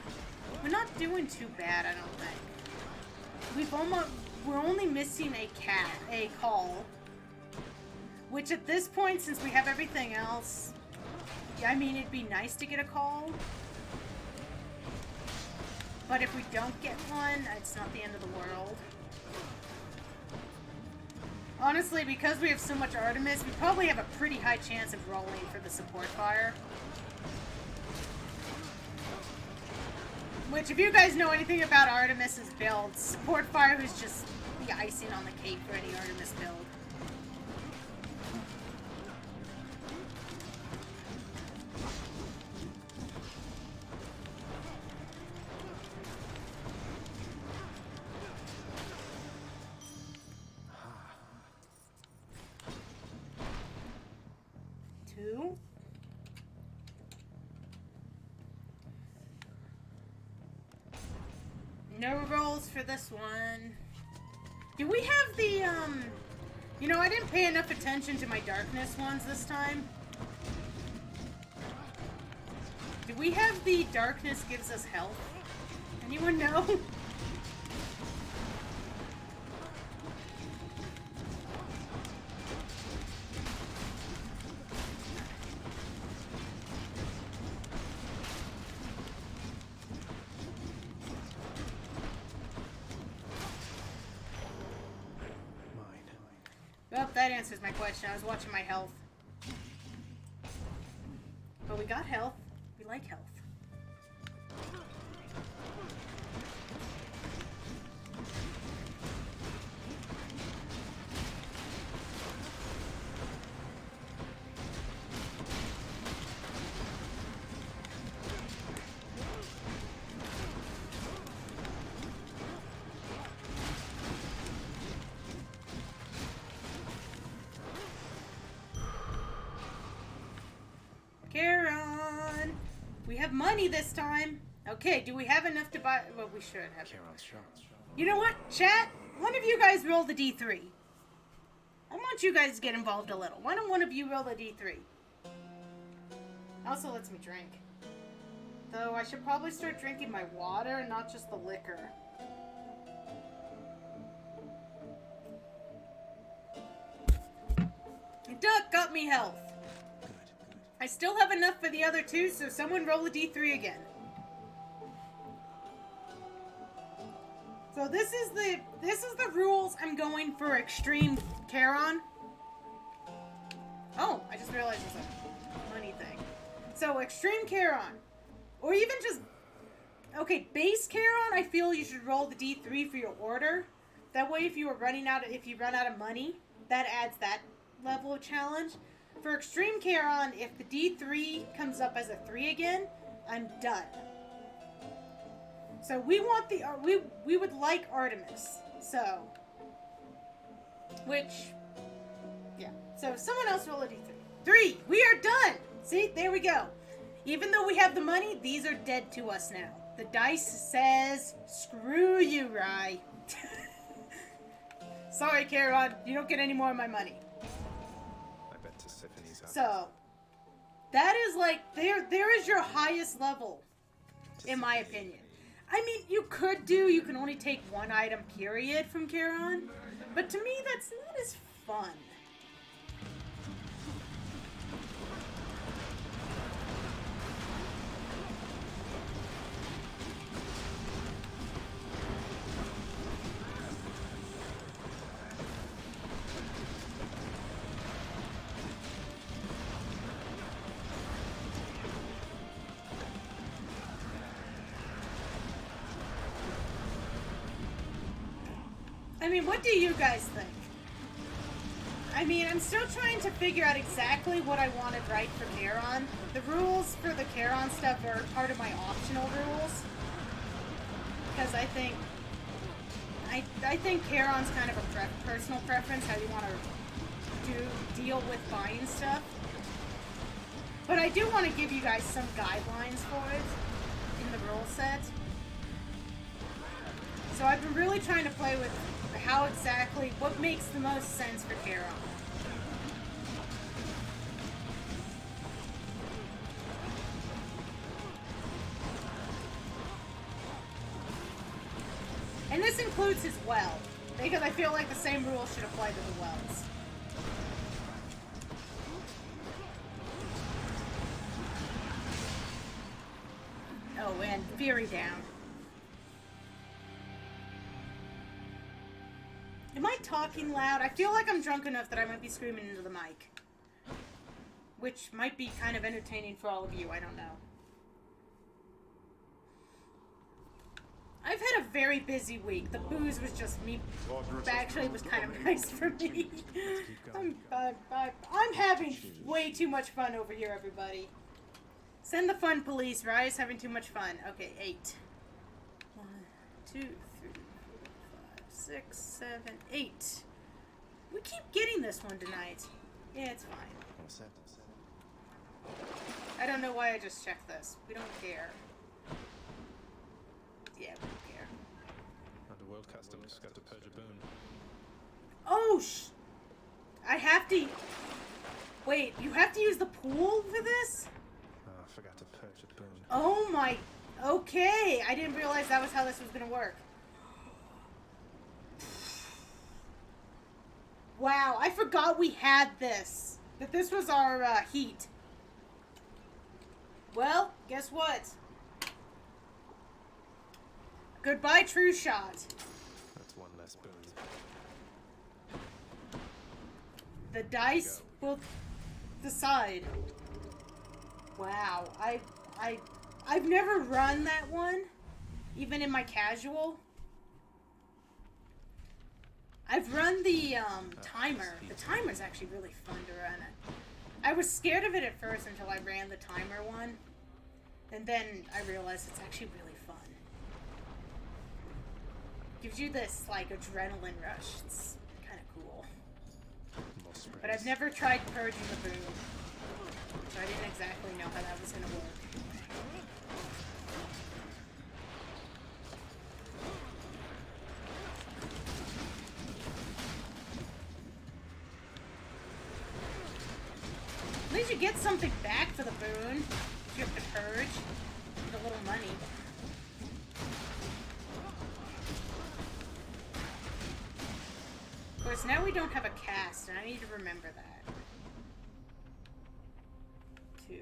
we're not doing too bad, I don't think. We're only missing a call. Which at this point, since we have everything else, yeah, I mean, it'd be nice to get a call. But if we don't get one, it's not the end of the world. Honestly, because we have so much Artemis, we probably have a pretty high chance of rolling for the support fire. Which, if you guys know anything about Artemis's build, support fire is just the icing on the cake for any Artemis build. No rolls for this one. Do we have the, you know, I didn't pay enough attention to my darkness ones this time. Do we have the darkness gives us health? Anyone know? Well, that answers my question. I was watching my health. But we got health. We like health. Charon! We have money this time. Okay, do we have enough to buy? Well, we should have. Charon's strong. You know what, chat? One of you guys roll the D3. I want you guys to get involved a little. Why don't one of you roll the D3? Also lets me drink. Though I should probably start drinking my water and not just the liquor. Duck got me health. I still have enough for the other two, so someone roll a D3 again. So this is the rules I'm going for Extreme Charon. Oh, I just realized there's a money thing. So Extreme Charon, or even just base Charon. I feel you should roll the D3 for your order. That way, if you run out of money, that adds that level of challenge. For Extreme Charon, if the D3 comes up as a 3 again, I'm done. So we want we would like Artemis. So, so someone else roll a D3. 3! We are done! See, there we go. Even though we have the money, these are dead to us now. The dice says, screw you, Rye. Sorry, Charon, you don't get any more of my money. So, that is like, there is your highest level, in my opinion. I mean, you can only take one item, period, from Charon, but to me, that's not as fun. I mean, what do you guys think? I mean, I'm still trying to figure out exactly what I wanted right for Charon. The rules for the Charon stuff are part of my optional rules. Because I think Charon's kind of a personal preference, how you want to deal with buying stuff. But I do want to give you guys some guidelines for it in the rule set. So I've been really trying to play with what makes the most sense for Charon. this includes his well, because I feel like the same rules should apply to the wells. Oh, and Fury down. Am I talking loud? I feel like I'm drunk enough that I might be screaming into the mic. Which might be kind of entertaining for all of you, I don't know. I've had a very busy week. The booze was just me. Actually, it was kind of nice for me. I'm having way too much fun over here, everybody. Send the fun police. Raya's having too much fun. Okay, 8. 1, 2, 3, 4, 5, 6, 7, 8. We keep getting this one tonight. Yeah, it's fine. I don't know why I just checked this. We don't care. Yeah, we don't care. Underworld Customs got to purge a boon. Oh, I have to... Wait, you have to use the pool for this? Oh, I forgot to purge a boon. Oh my... Okay, I didn't realize that was how this was gonna work. Wow, I forgot we had this. That this was our heat. Well, guess what? Goodbye, True Shot. That's one less boon. The dice will decide. Wow, I've never run that one, even in my casual. I've run the timer. The timer's actually really fun to run it. I was scared of it at first until I ran the timer one, and then I realized it's actually really fun. Gives you this like adrenaline rush. It's kind of cool. But I've never tried purging the boon, so I didn't exactly know how that was gonna work. At least you get something back for the boon. You have to purge. With a little money. Of course, now we don't have a cast, and I need to remember that. 2.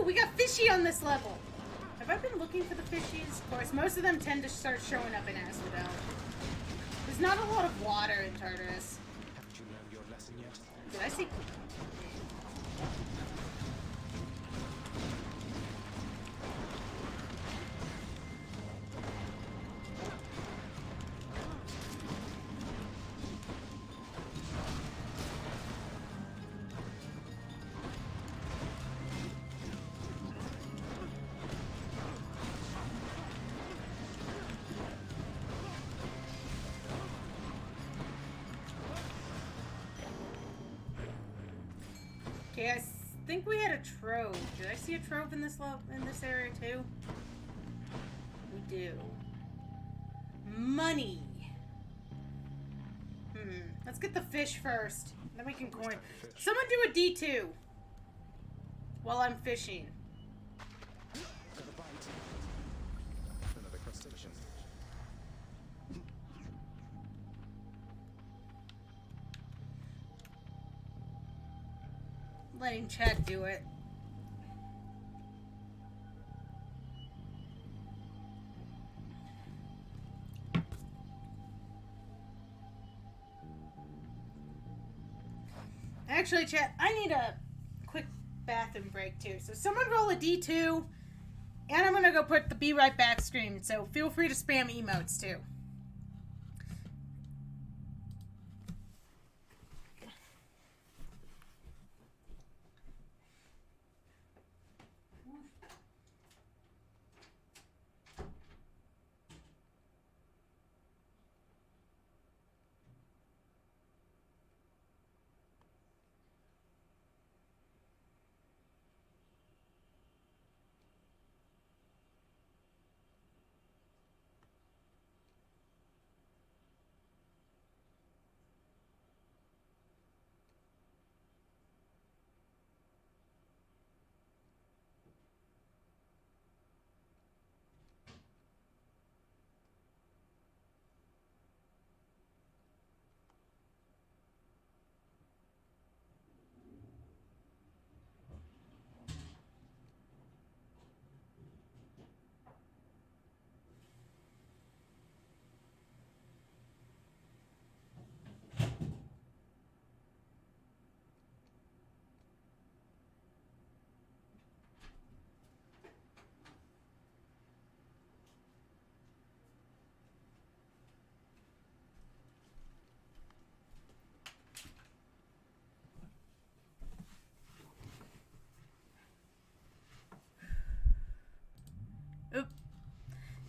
We got fishy on this level. Have I been looking for the fishies? Of course, most of them tend to start showing up in Asphodel. There's not a lot of water in Tartarus. Haven't you learned your lesson yet? Did I see? Okay, I think we had a trove. Did I see a trove in this area too? We do. Money. Let's get the fish first. Then we can coin. Someone do a D2 while I'm fishing. Got a bite. Another crustacean. Letting Chad do it. Actually, Chad, I need a quick bathroom break too. So someone roll a D2, and I'm gonna go put the be right back screen. So feel free to spam emotes too.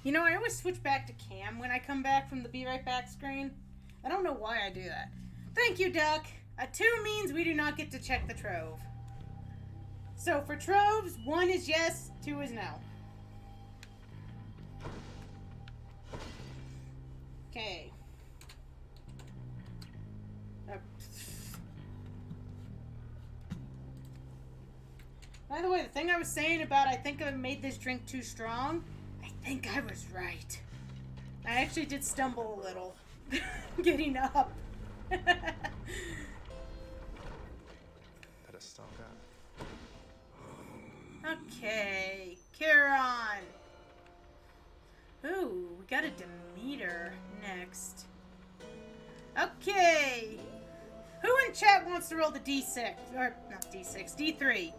You know, I always switch back to cam when I come back from the Be Right Back screen. I don't know why I do that. Thank you, Duck. A 2 means we do not get to check the trove. So for troves, 1 is yes, 2 is no. Okay. By the way, the thing I was saying about I think I made this drink too strong, I think I was right. I actually did stumble a little getting up. Better stock up. Okay, Charon. Ooh, we got a Demeter next. Okay. Who in chat wants to roll the D6? Or, not D6, D3.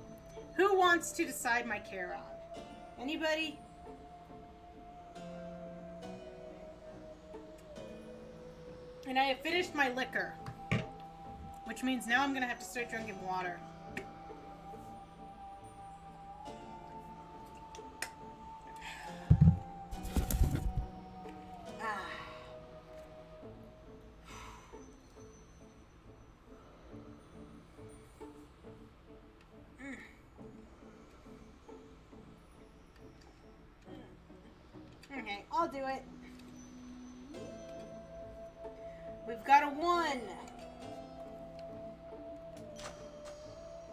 Who wants to decide my Charon? Anybody? And I have finished my liquor. Which means now I'm gonna have to start drinking water. Okay, I'll do it. We've got a 1.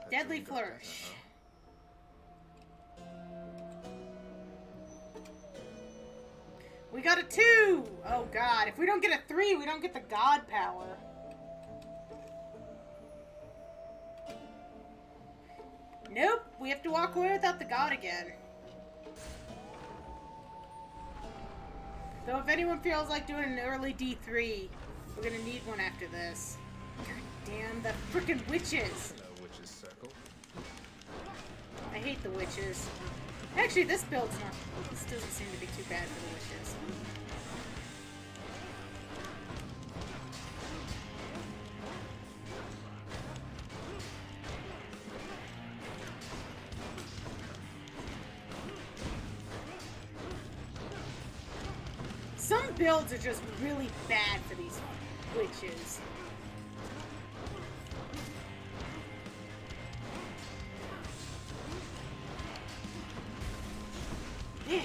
Deadly Flourish. We got a 2! Oh god, if we don't get a 3, we don't get the god power. Nope, we have to walk away without the god again. So if anyone feels like doing an early D3, we're gonna need one after this. God damn, the frickin' witches! Hello, witches circle. I hate the witches. Actually, this build's not... This doesn't seem to be too bad for the witches. Some builds are just really bad for these witches. Yeah.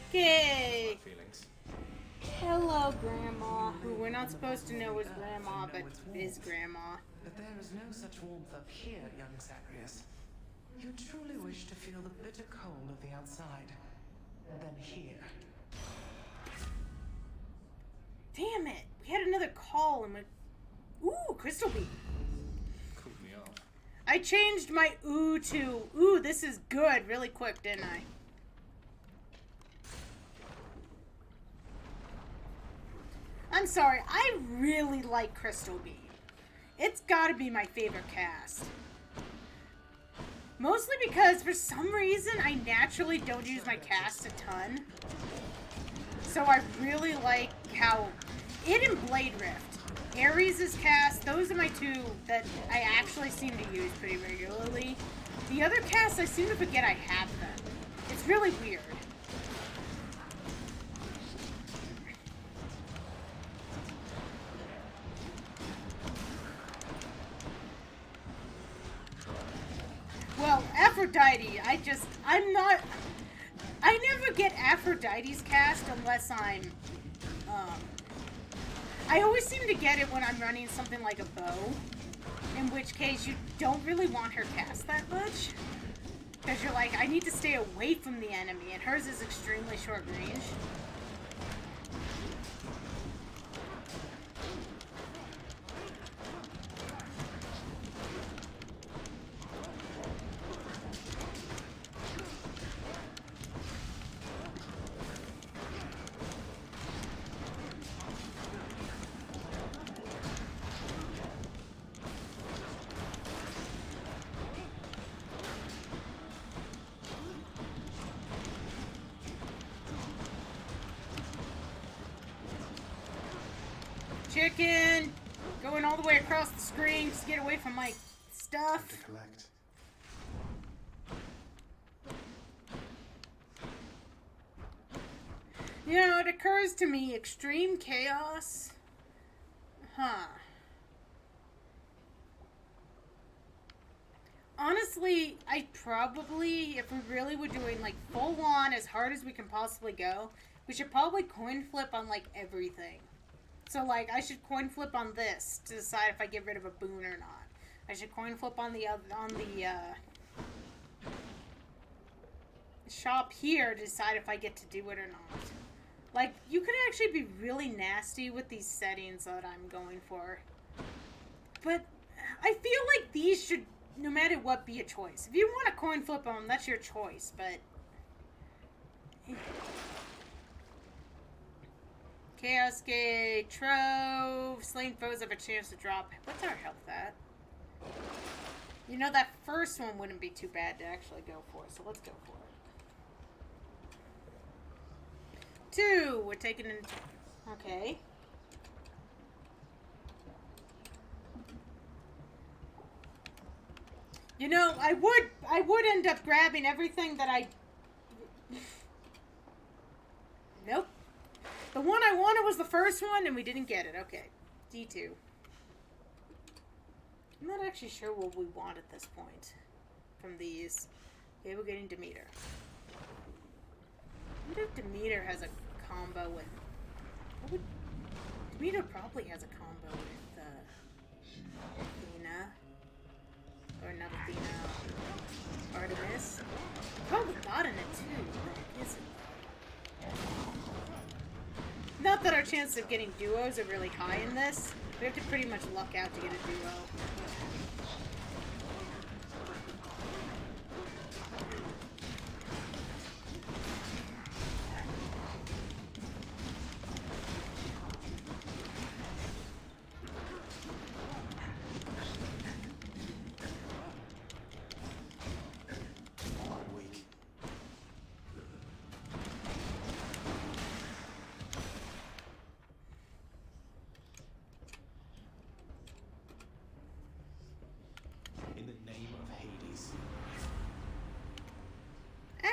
Okay. Hello, Grandma. Who we're not supposed to know is Grandma, but is Grandma. But there is no such warmth up here, young Zagreus. You truly wish to feel the bitter cold of the outside. Then here. Damn it! We had another call and ooh, Crystal Beam. Cooled me off. I changed my ooh to ooh, this is good really quick, didn't I? I'm sorry, I really like Crystal Beam. It's gotta be my favorite cast. Mostly because for some reason I naturally don't use my cast a ton. So I really like how it and Blade Rift. Ares' cast, those are my 2 that I actually seem to use pretty regularly. The other casts I seem to forget I have them. It's really weird. Well, Aphrodite, I never get Aphrodite's cast unless I'm, I always seem to get it when I'm running something like a bow, in which case you don't really want her cast that much, because you're like, I need to stay away from the enemy, and hers is extremely short range. frickin' going all the way across the screen to get away from my stuff. To collect. You know, it occurs to me, extreme chaos. Huh. Honestly, I probably, if we really were doing like full on as hard as we can possibly go, we should probably coin flip on like everything. So like, I should coin flip on this to decide if I get rid of a boon or not. I should coin flip on the shop here to decide if I get to do it or not. Like, you could actually be really nasty with these settings that I'm going for. But I feel like these should, no matter what, be a choice. If you want to coin flip them, that's your choice, but... Chaos Gate, Trove, slain foes have a chance to drop. What's our health at? You know, that first one wouldn't be too bad to actually go for, so let's go for it. 2, we're taking in... Okay. You know, I would end up grabbing everything that I... Nope. The one I wanted was the first one, and we didn't get it. Okay. D2. I'm not actually sure what we want at this point from these. Okay, we're getting Demeter. I wonder if Demeter has a combo with... Demeter probably has a combo with Athena. Or not Athena. Artemis. Probably got in it too, but it isn't. Not that our chances of getting duos are really high in this. We have to pretty much luck out to get a duo.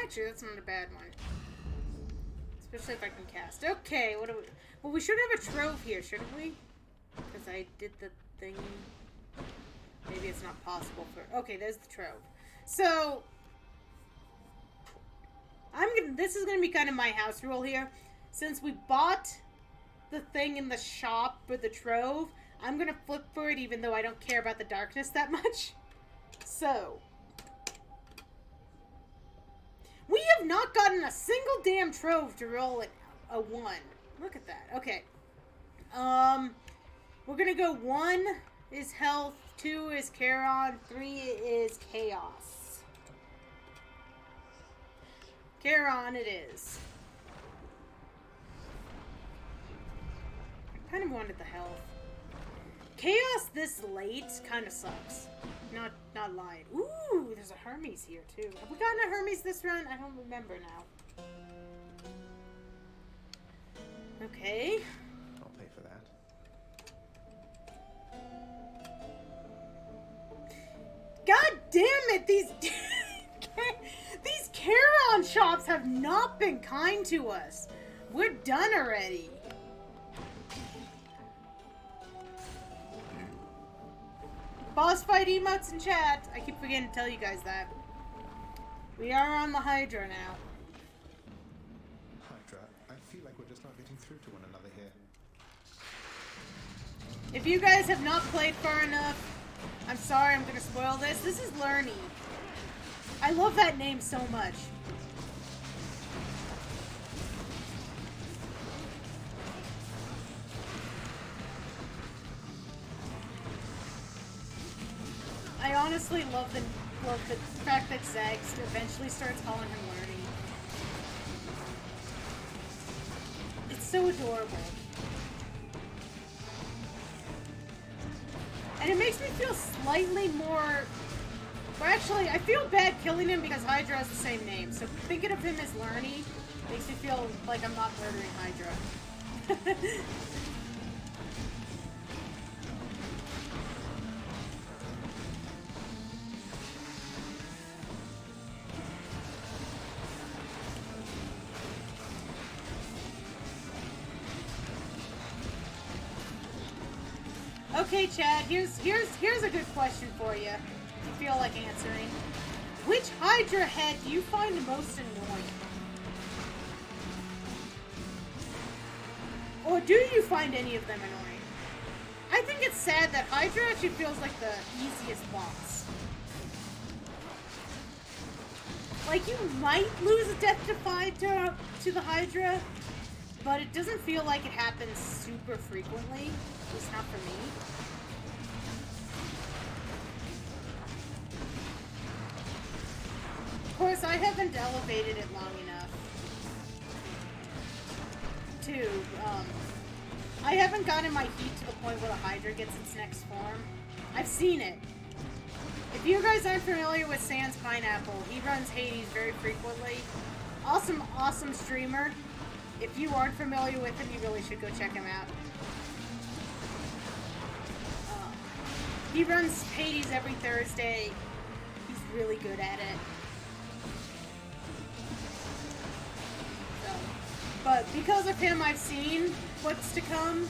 Actually, that's not a bad one. Especially if I can cast. Okay, what do we... Well, we should have a trove here, shouldn't we? Because I did the thing... Maybe it's not possible for... Okay, there's the trove. So... This is gonna be kind of my house rule here. Since we bought the thing in the shop for the trove, I'm gonna flip for it even though I don't care about the darkness that much. So... We have not gotten a single damn trove to roll at a 1. Look at that. Okay. We're gonna go 1 is health, 2 is Charon, 3 is chaos. Charon it is. I kind of wanted the health. Chaos this late kind of sucks. Not lying. Ooh, there's a Hermes here too. Have we gotten a Hermes this run? I don't remember now. Okay. I'll pay for that. God damn it! These Charon shops have not been kind to us. We're done already. Boss fight emotes in chat. I keep forgetting to tell you guys that. We are on the Hydra now. Hydra, I feel like we're just not getting through to one another here. If you guys have not played far enough, I'm sorry, I'm gonna spoil this. This is Lerny. I love that name so much. I honestly love the fact that Zags eventually starts calling him Lerny. It's so adorable. And it makes me feel slightly more... Well, actually, I feel bad killing him because Hydra has the same name. So thinking of him as Lerny makes me feel like I'm not murdering Hydra. Okay, Chad, here's a good question for you. If you feel like answering. Which Hydra head do you find the most annoying? Or do you find any of them annoying? I think it's sad that Hydra actually feels like the easiest boss. Like, you might lose a Death Defy to the Hydra, but it doesn't feel like it happens super frequently. At least not for me. Of course, I haven't elevated it long enough to, I haven't gotten my heat to the point where the Hydra gets its next form. I've seen it. If you guys aren't familiar with Sans Pineapple, he runs Hades very frequently. Awesome, awesome streamer. If you aren't familiar with him, you really should go check him out. He runs Hades every Thursday. He's really good at it. So, but because of him, I've seen what's to come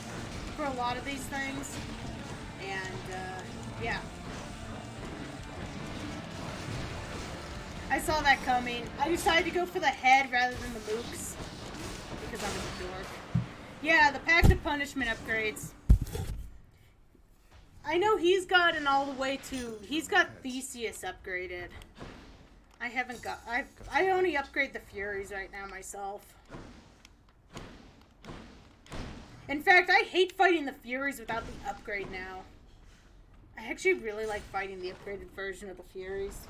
for a lot of these things. And, yeah. I saw that coming. I decided to go for the head rather than the mooks. Because I'm a dork. Yeah, the Pact of Punishment upgrades. I know he's gotten all the way to... He's got Theseus upgraded. I haven't got... I only upgrade the Furies right now myself. In fact, I hate fighting the Furies without the upgrade now. I actually really like fighting the upgraded version of the Furies.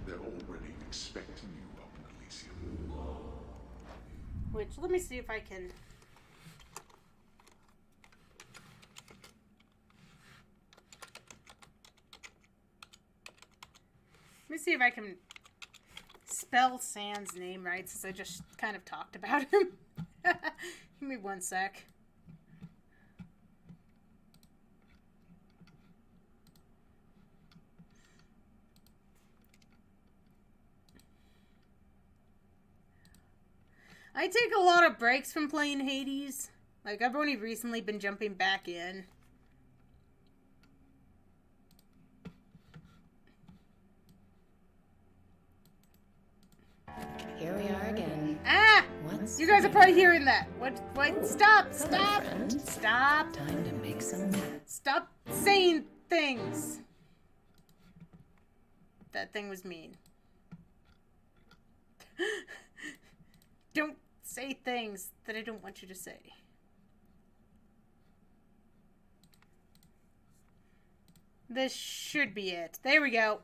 They're already expecting you up in Elysium. Which, let me see if I can... Let me see if I can spell Sans' name right, since I just kind of talked about him. Give me one sec. I take a lot of breaks from playing Hades. Like, I've only recently been jumping back in. Here we are again. Ah! Once You guys are probably hearing that. What? Ooh, Stop! hello, Stop! friend. Stop! Time to make some Stop saying things. That thing was mean. Don't say things that I don't want you to say. This should be it. There we go.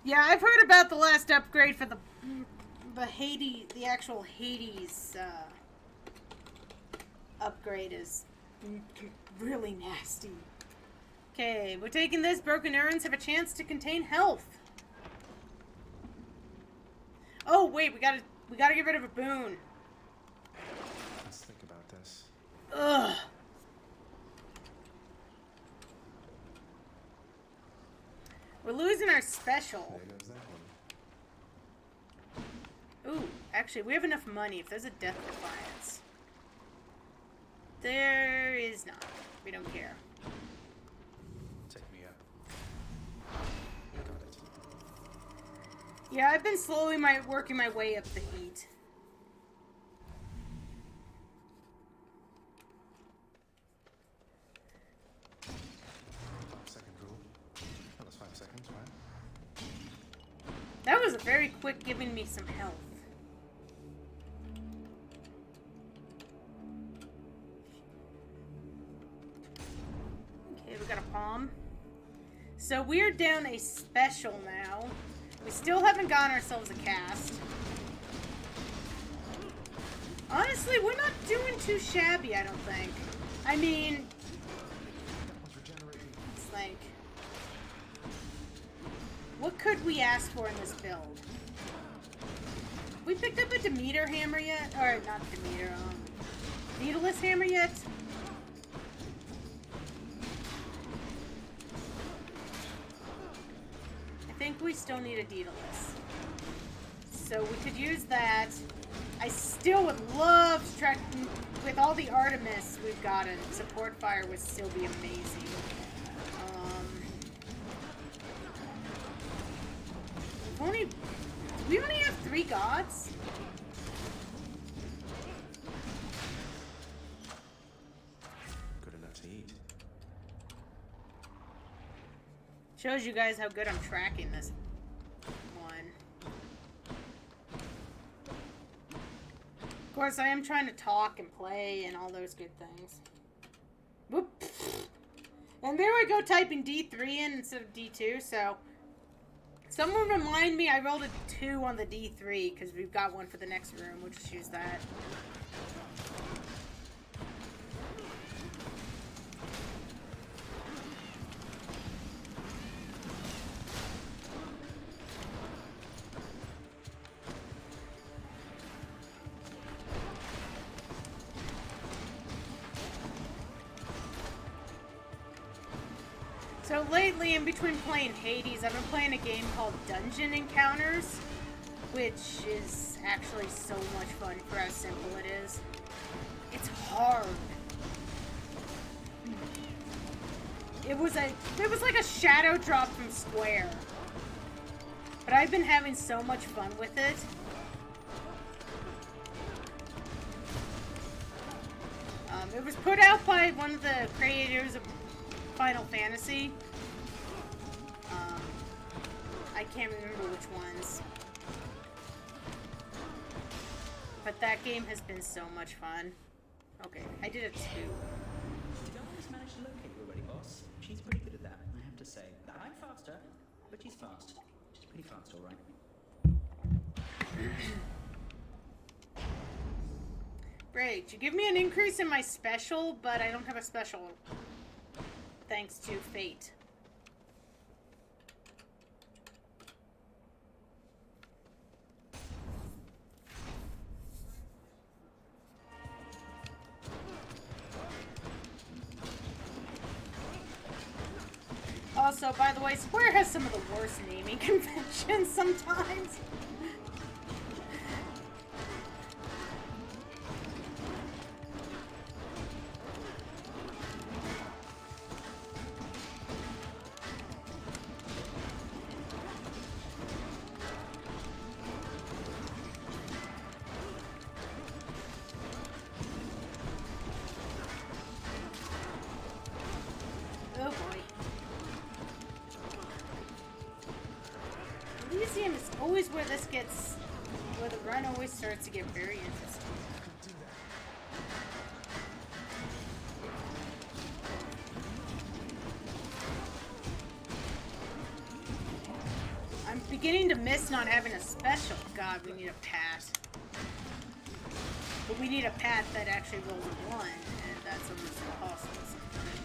Yeah, I've heard about the last upgrade for the Hades, the actual Hades upgrade is really nasty. Okay, we're taking this. Broken urns have a chance to contain health. Oh wait, we gotta get rid of a boon. Let's think about this. Ugh. We're losing our special. There goes that one. Ooh, actually, we have enough money if there's a death defiance. There is not. We don't care. Take me up. Got it. Yeah, I've been slowly working my way up the heat. That was very quick giving me some health. Okay, we got a palm. So we're down a special now. We still haven't gotten ourselves a cast. Honestly, we're not doing too shabby, I don't think. I mean, it's like... What could we ask for in this build? We picked up a Demeter hammer yet? Or, not Demeter, Daedalus hammer yet? think we still need a Daedalus. So we could use that. I still would love to track with all the Artemis we've gotten. Support fire would still be amazing. We only have 3 gods. Good enough to eat. Shows you guys how good I'm tracking this one. Of course, I am trying to talk and play and all those good things. Whoop. And there I go typing D3 in instead of D2, so... Someone remind me I rolled a 2 on the D3, because we've got one for the next room. We'll just use that. So lately, in between playing Hades, I've been playing a game called Dungeon Encounters, which is actually so much fun for how simple it is. It's hard. It was like a shadow drop from Square. But I've been having so much fun with it. It was put out by one of the creators of Final Fantasy. I can't remember which ones. But that game has been so much fun. Okay, I did a 2. You don't always manage to locate her already, boss. She's pretty good at that, I have to say. I'm faster, but she's fast. She's pretty fast, alright. Great, you give me an increase in my special, but I don't have a special. Thanks to fate. Also, by the way, Square has some of the worst naming conventions sometimes. Where the run always starts to get very interesting. I'm beginning to miss not having a special. God, we need a pat. But we need a pat that actually rolls a 1, and that's almost impossible sometimes.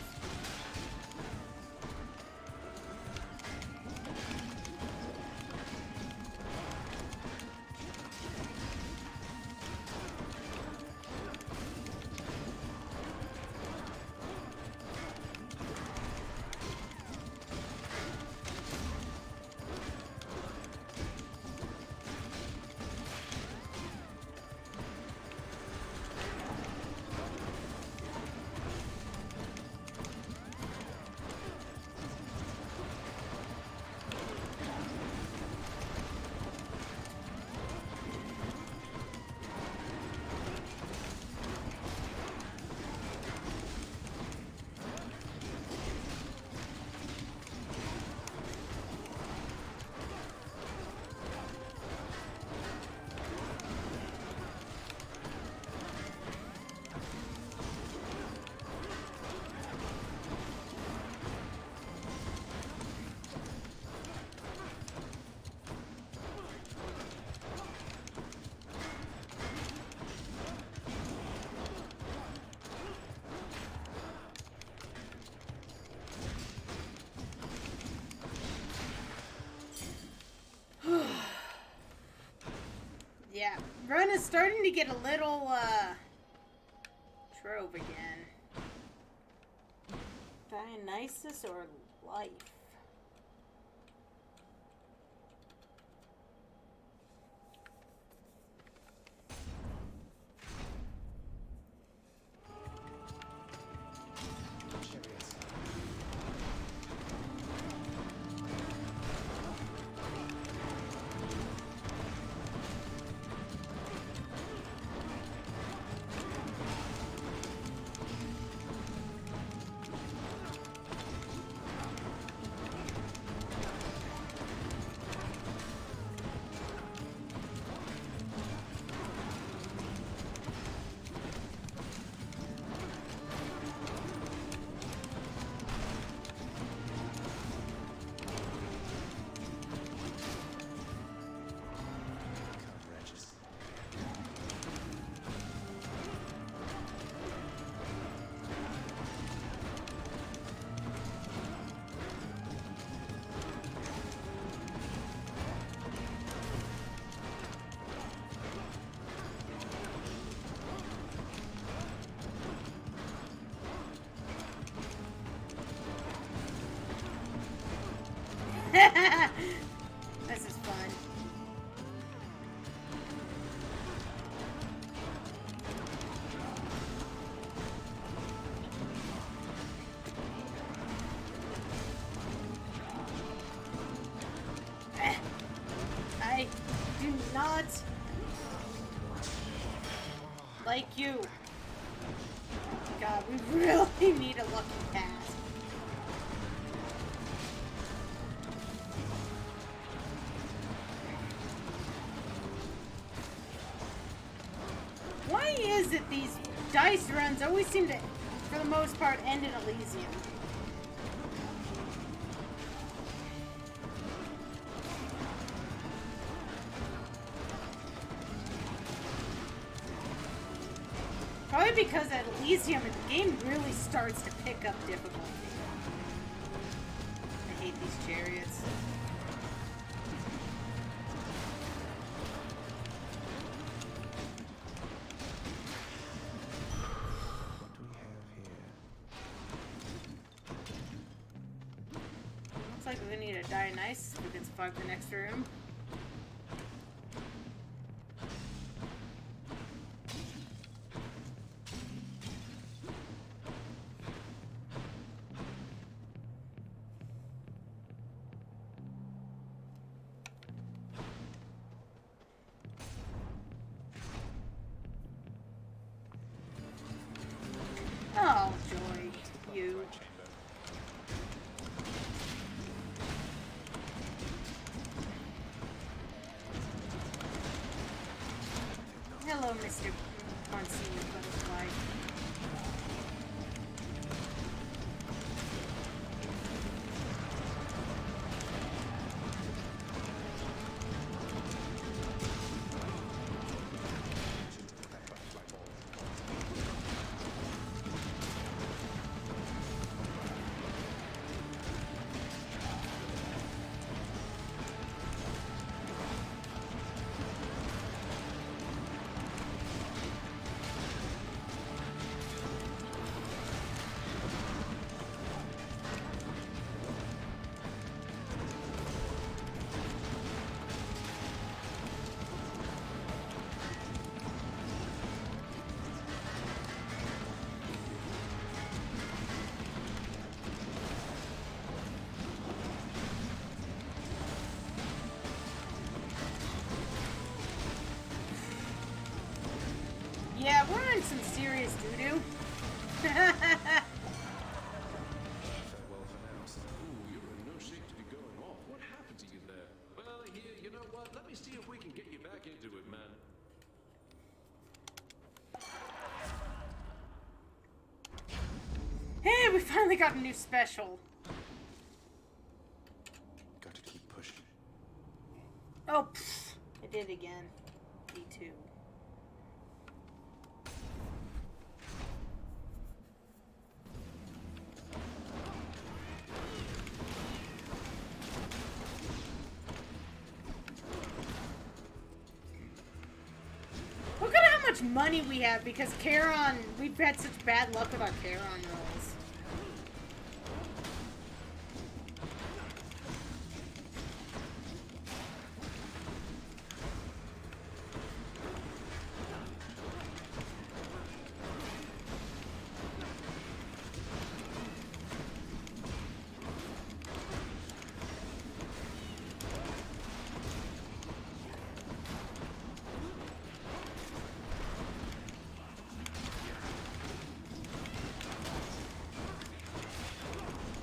Yeah, run is starting to get a little, trove again. Dionysus or life? This is fun. I do not like you. God, we really need a lucky pass. Why is it these dice runs always seem to, for the most part, end in Elysium? Probably because at Elysium, the game really starts to pick up difficulty. I hate these chariots. What do we have here? Looks like we need a Dionysus if we can survive the next room. Oh, joy, you. Hello, Mr. Monsignor Butterfly. Yeah, we're in some serious doo-doo. Farewell for now. Ooh, you're in no shape to be going off. What happened to you there? Well, here, you know what? Let me see if we can get you back into it, man. Hey, we finally got a new special. Got to keep pushing. Oh, pfft, I did it again. Me too. Look at how much money we have because Charon, we've had such bad luck with our Charon rolls.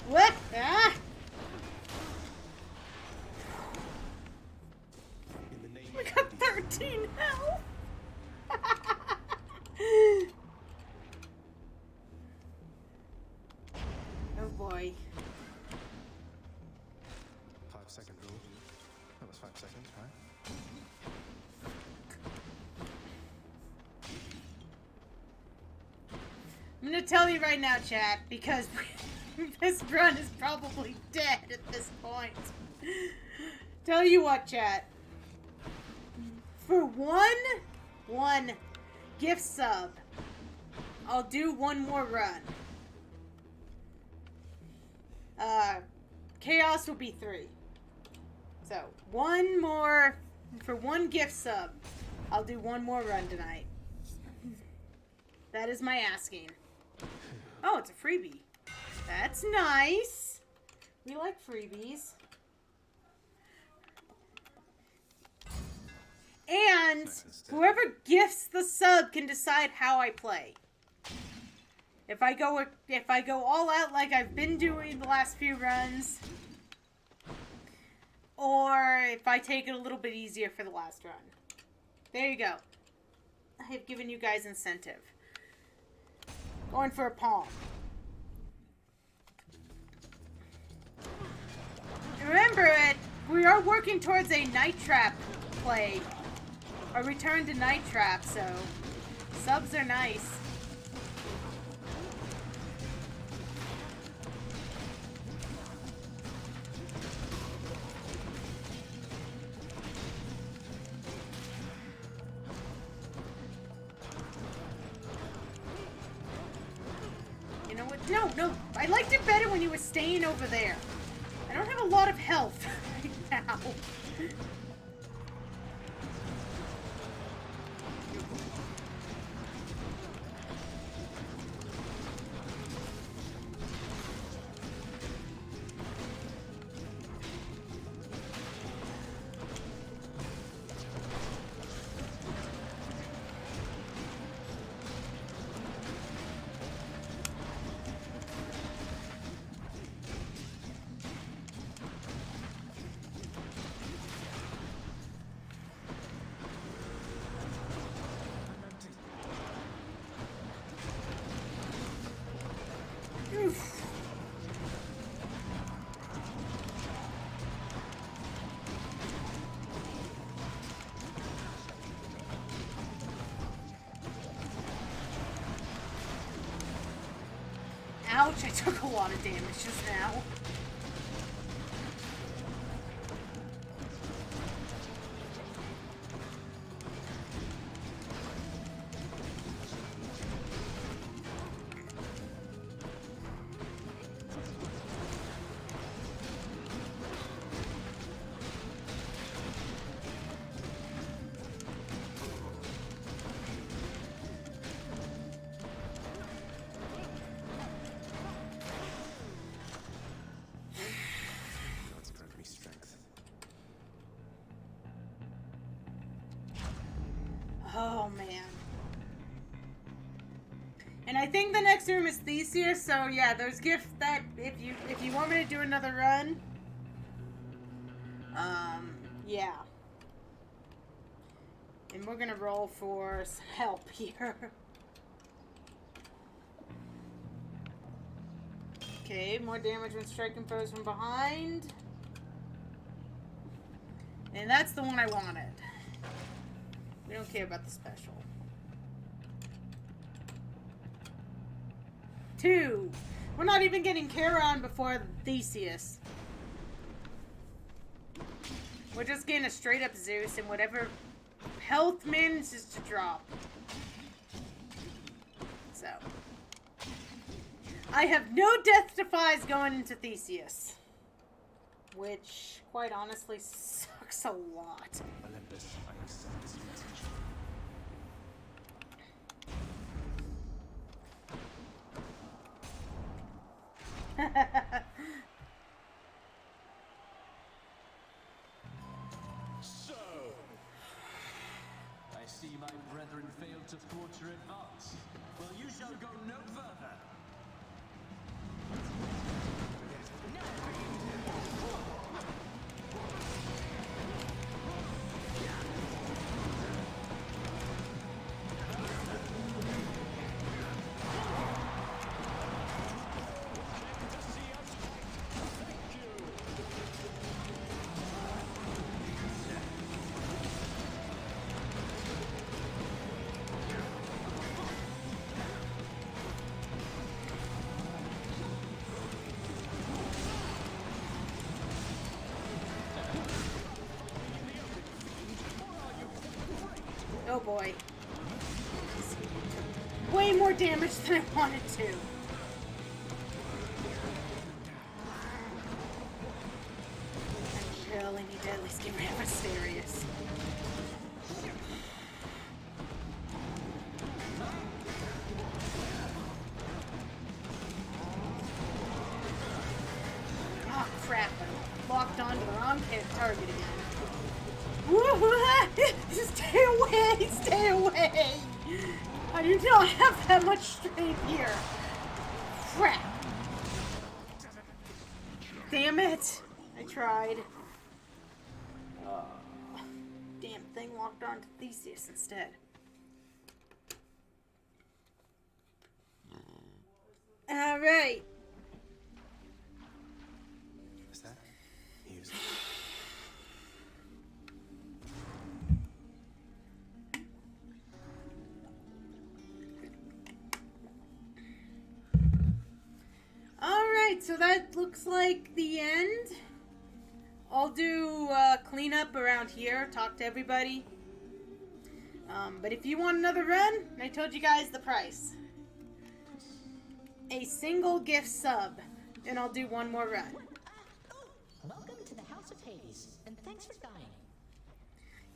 What? Ah! We got 13 health! Oh boy. 5-second rule. That was 5 seconds, right? I'm gonna tell you right now, chat, because this run is probably dead at this point. Tell you what, chat. For one gift sub, I'll do one more run. Chaos will be 3. So, one more, for one gift sub, I'll do one more run tonight. That is my asking. Oh, it's a freebie. That's nice. We like freebies. And whoever gifts the sub can decide how I play. If I go all out like I've been doing the last few runs, or if I take it a little bit easier for the last run. There you go. I have given you guys incentive. Going for a palm. Remember, we are working towards a Night Trap play. A return to Night Trap, so subs are nice. You know what? No. I liked it better when you were staying over there. I don't have a lot of health right now. Ouch, I took a lot of damage just now. Oh man. And I think the next room is Theseus, so yeah, those gifts that if you want me to do another run, yeah. And we're gonna roll for some help here. Okay, more damage when striking foes from behind. And that's the one I wanted. We don't care about the special. 2. We're not even getting Charon before Theseus. We're just getting a straight up Zeus and whatever health manages to drop. So. I have no death defies going into Theseus. Which, quite honestly, sucks a lot. Olympus, I accept this message. So, I see my brethren failed to thwart your advance. Well, you shall go no further. Oh boy. Way more damage than I wanted to. I really need to at least get rid of Asterius. Oh crap, I locked onto the wrong target again. Stay away! Stay away! I do not have that much strength here. Crap! Damn it! I tried. Damn thing locked on to Theseus instead. Alright. Is that music? Alright, so that looks like the end. I'll do cleanup around here, talk to everybody. But if you want another run, I told you guys the price. A single gift sub, and I'll do one more run. Welcome to the House of Hades, and thanks for dying.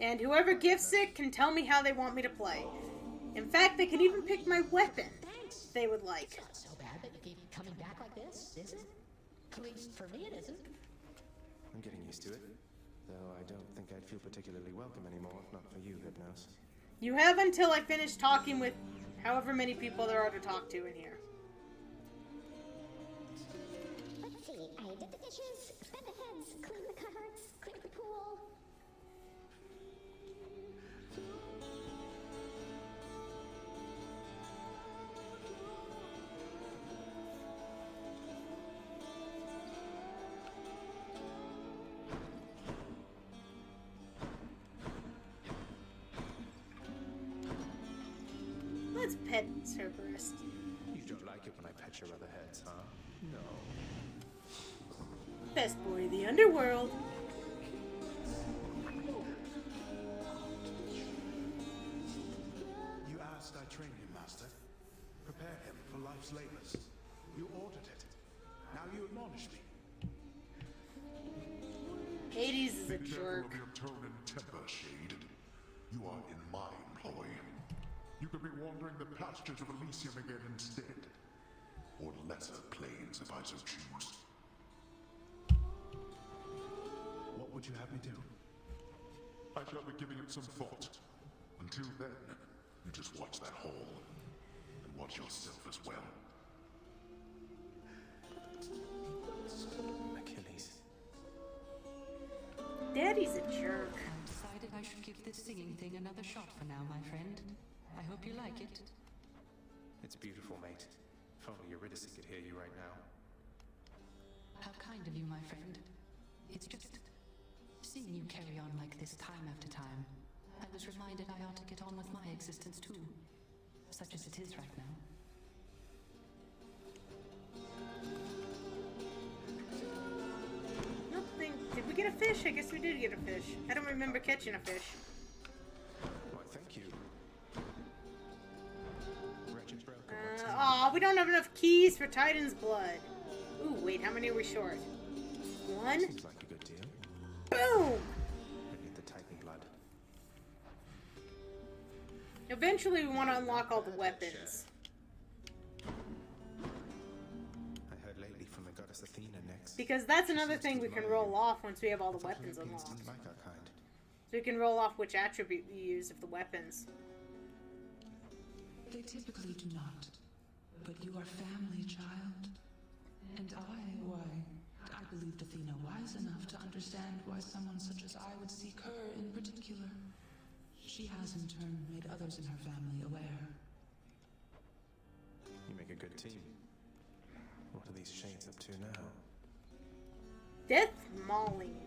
And whoever gifts it can tell me how they want me to play. In fact, they can even pick my weapon they would like. It's not so bad that you keep coming back like this, is it? At least for me it isn't. I'm getting used to it, though I don't think I'd feel particularly welcome anymore if not for you, Hypnos. You have until I finish talking with however many people there are to talk to in here. Let's see, I did the dishes, fed the heads, cleaned the cupboards, cleaned the pool. Let's pet Cerberus. You don't like it when I pet your other heads, huh? No. Best boy of the underworld. You asked, I trained him, Master. Prepare him for life's labors. You ordered it. Now you admonish me. Hades is a Be careful jerk. of your tone and temper, Shade. You are in my employ. You could be wandering the pastures of Elysium again instead. Or lesser planes if I so choose. What would you have me do? I shall be giving it some thought. Until then, you just watch that hall. And watch yourself as well. Achilles. Daddy's a jerk. I decided I should give this singing thing another shot for now, my friend. I hope you like it. It's beautiful, mate. If only Eurydice could hear you right now. How kind of you, my friend. It's just seeing you carry on like this time after time. I was reminded I ought to get on with my existence too, such as it is right now. Nothing. Did we get a fish? I guess we did get a fish. I don't remember catching a fish. Why, thank you. Wretched broken. Aw, we don't have enough keys for Titan's blood. Ooh, wait, how many are we short? One? Seems like a good deal. Boom! I need the Titan blood. Eventually, we want to unlock all the weapons. I heard lately from the goddess Athena next. Because that's another thing we can roll off once we have all the weapons unlocked. Didn't like our kind. So we can roll off which attribute we use of the weapons. They typically do not. But you are family, child. And why, I believed Athena wise enough to understand why someone such as I would seek her in particular. She has in turn made others in her family aware. You make a good team. What are these shades up to now? Death mauling.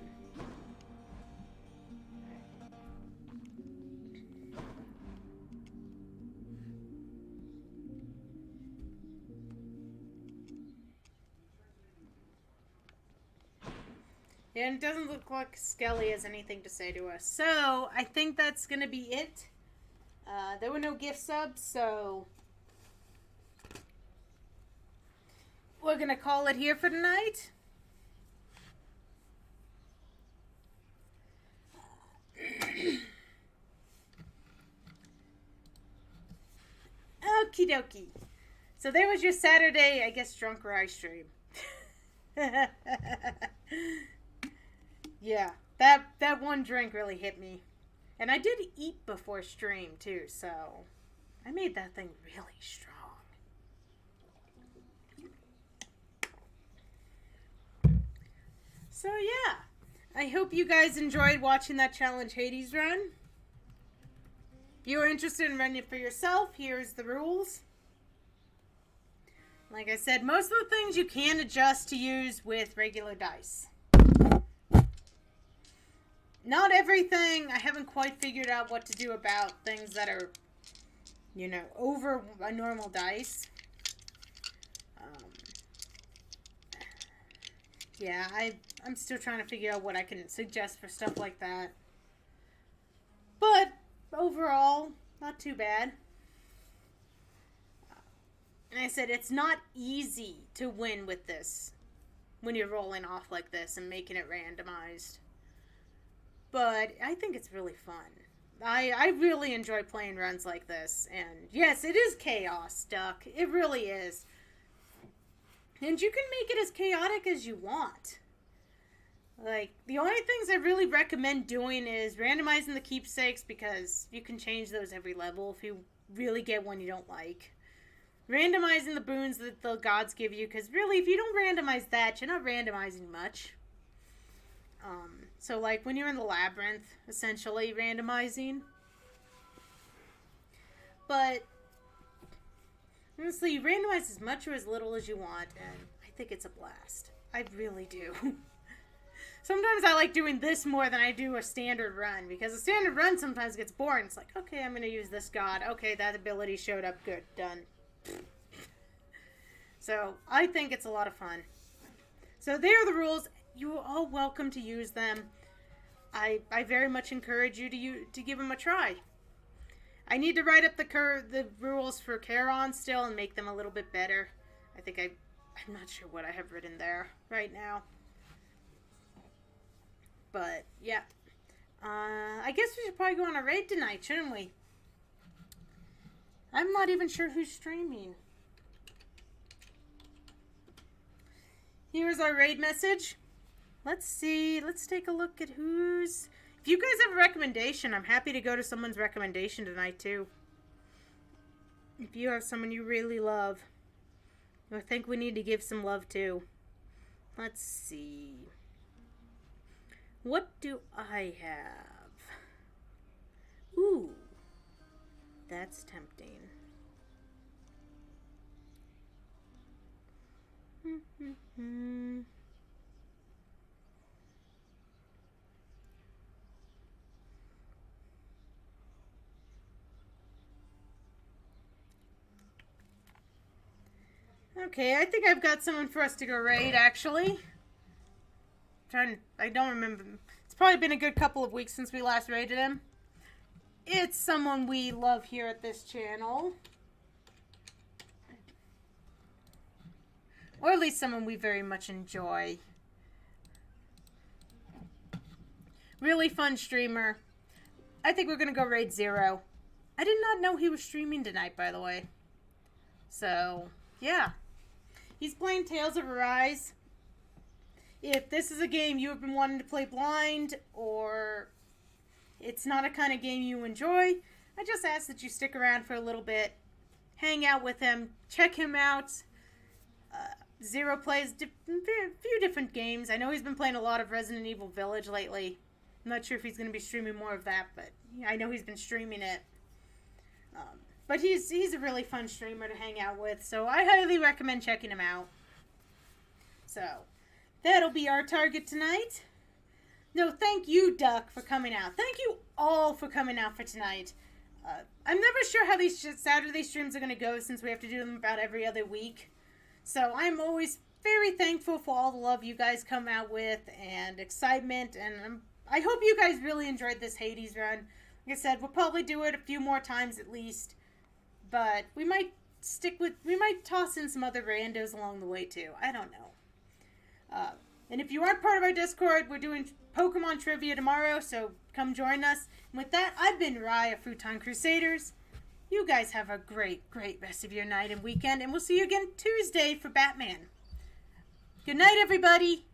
Yeah, and it doesn't look like Skelly has anything to say to us. So, I think that's going to be it. There were no gift subs, so we're going to call it here for tonight. Okie dokie. So there was your Saturday, I guess, drunk rye stream. Yeah, that one drink really hit me. And I did eat before stream, too, so I made that thing really strong. So, yeah. I hope you guys enjoyed watching that Challenge Hades run. If you are interested in running it for yourself, here's the rules. Like I said, most of the things you can adjust to use with regular dice. Not everything. I haven't quite figured out what to do about things that are, you know, over a normal dice. Yeah, I'm still trying to figure out what I can suggest for stuff like that. But overall, not too bad. And I said, it's not easy to win with this when you're rolling off like this and making it randomized. But I think it's really fun. I really enjoy playing runs like this. And yes, it is chaos, Duck. It really is. And you can make it as chaotic as you want. Like, the only things I really recommend doing is randomizing the keepsakes, because you can change those every level if you really get one you don't like. Randomizing the boons that the gods give you, because really, if you don't randomize that, you're not randomizing much. So, like, when you're in the labyrinth, essentially randomizing. But honestly, you randomize as much or as little as you want, and I think it's a blast. I really do. Sometimes I like doing this more than I do a standard run, because a standard run sometimes gets boring. It's like, okay, I'm going to use this god. Okay, that ability showed up. Good. Done. So, I think it's a lot of fun. So, there are the rules. You are all welcome to use them. I very much encourage you to give them a try. I need to write up the rules for Charon still and make them a little bit better. I think I'm not sure what I have written there right now. But, yeah. I guess we should probably go on a raid tonight, shouldn't we? I'm not even sure who's streaming. Here's our raid message. Let's see. Let's take a look at who's... If you guys have a recommendation, I'm happy to go to someone's recommendation tonight, too. If you have someone you really love, I think we need to give some love to. Let's see. What do I have? Ooh. That's tempting. Okay, I think I've got someone for us to go raid, actually. I don't remember. It's probably been a good couple of weeks since we last raided him. It's someone we love here at this channel. Or at least someone we very much enjoy. Really fun streamer. I think we're going to go raid Zero. I did not know he was streaming tonight, by the way. So, yeah. He's playing Tales of Arise. If this is a game you have been wanting to play blind, or it's not a kind of game you enjoy, I just ask that you stick around for a little bit, hang out with him, check him out. Zero plays a few different games. I know he's been playing a lot of Resident Evil Village lately. I'm not sure if he's going to be streaming more of that, but I know he's been streaming it. But he's a really fun streamer to hang out with, so I highly recommend checking him out. So, that'll be our target tonight. No, thank you, Duck, for coming out. Thank you all for coming out for tonight. I'm never sure how these Saturday streams are going to go, since we have to do them about every other week. So I'm always very thankful for all the love you guys come out with and excitement. And I hope you guys really enjoyed this Hades run. Like I said, we'll probably do it a few more times at least. But we might toss in some other randos along the way too. I don't know. And if you aren't part of our Discord, we're doing Pokemon trivia tomorrow, so come join us. And with that, I've been Rye of Futon Crusaders. You guys have a great, great rest of your night and weekend, and we'll see you again Tuesday for Batman. Good night, everybody.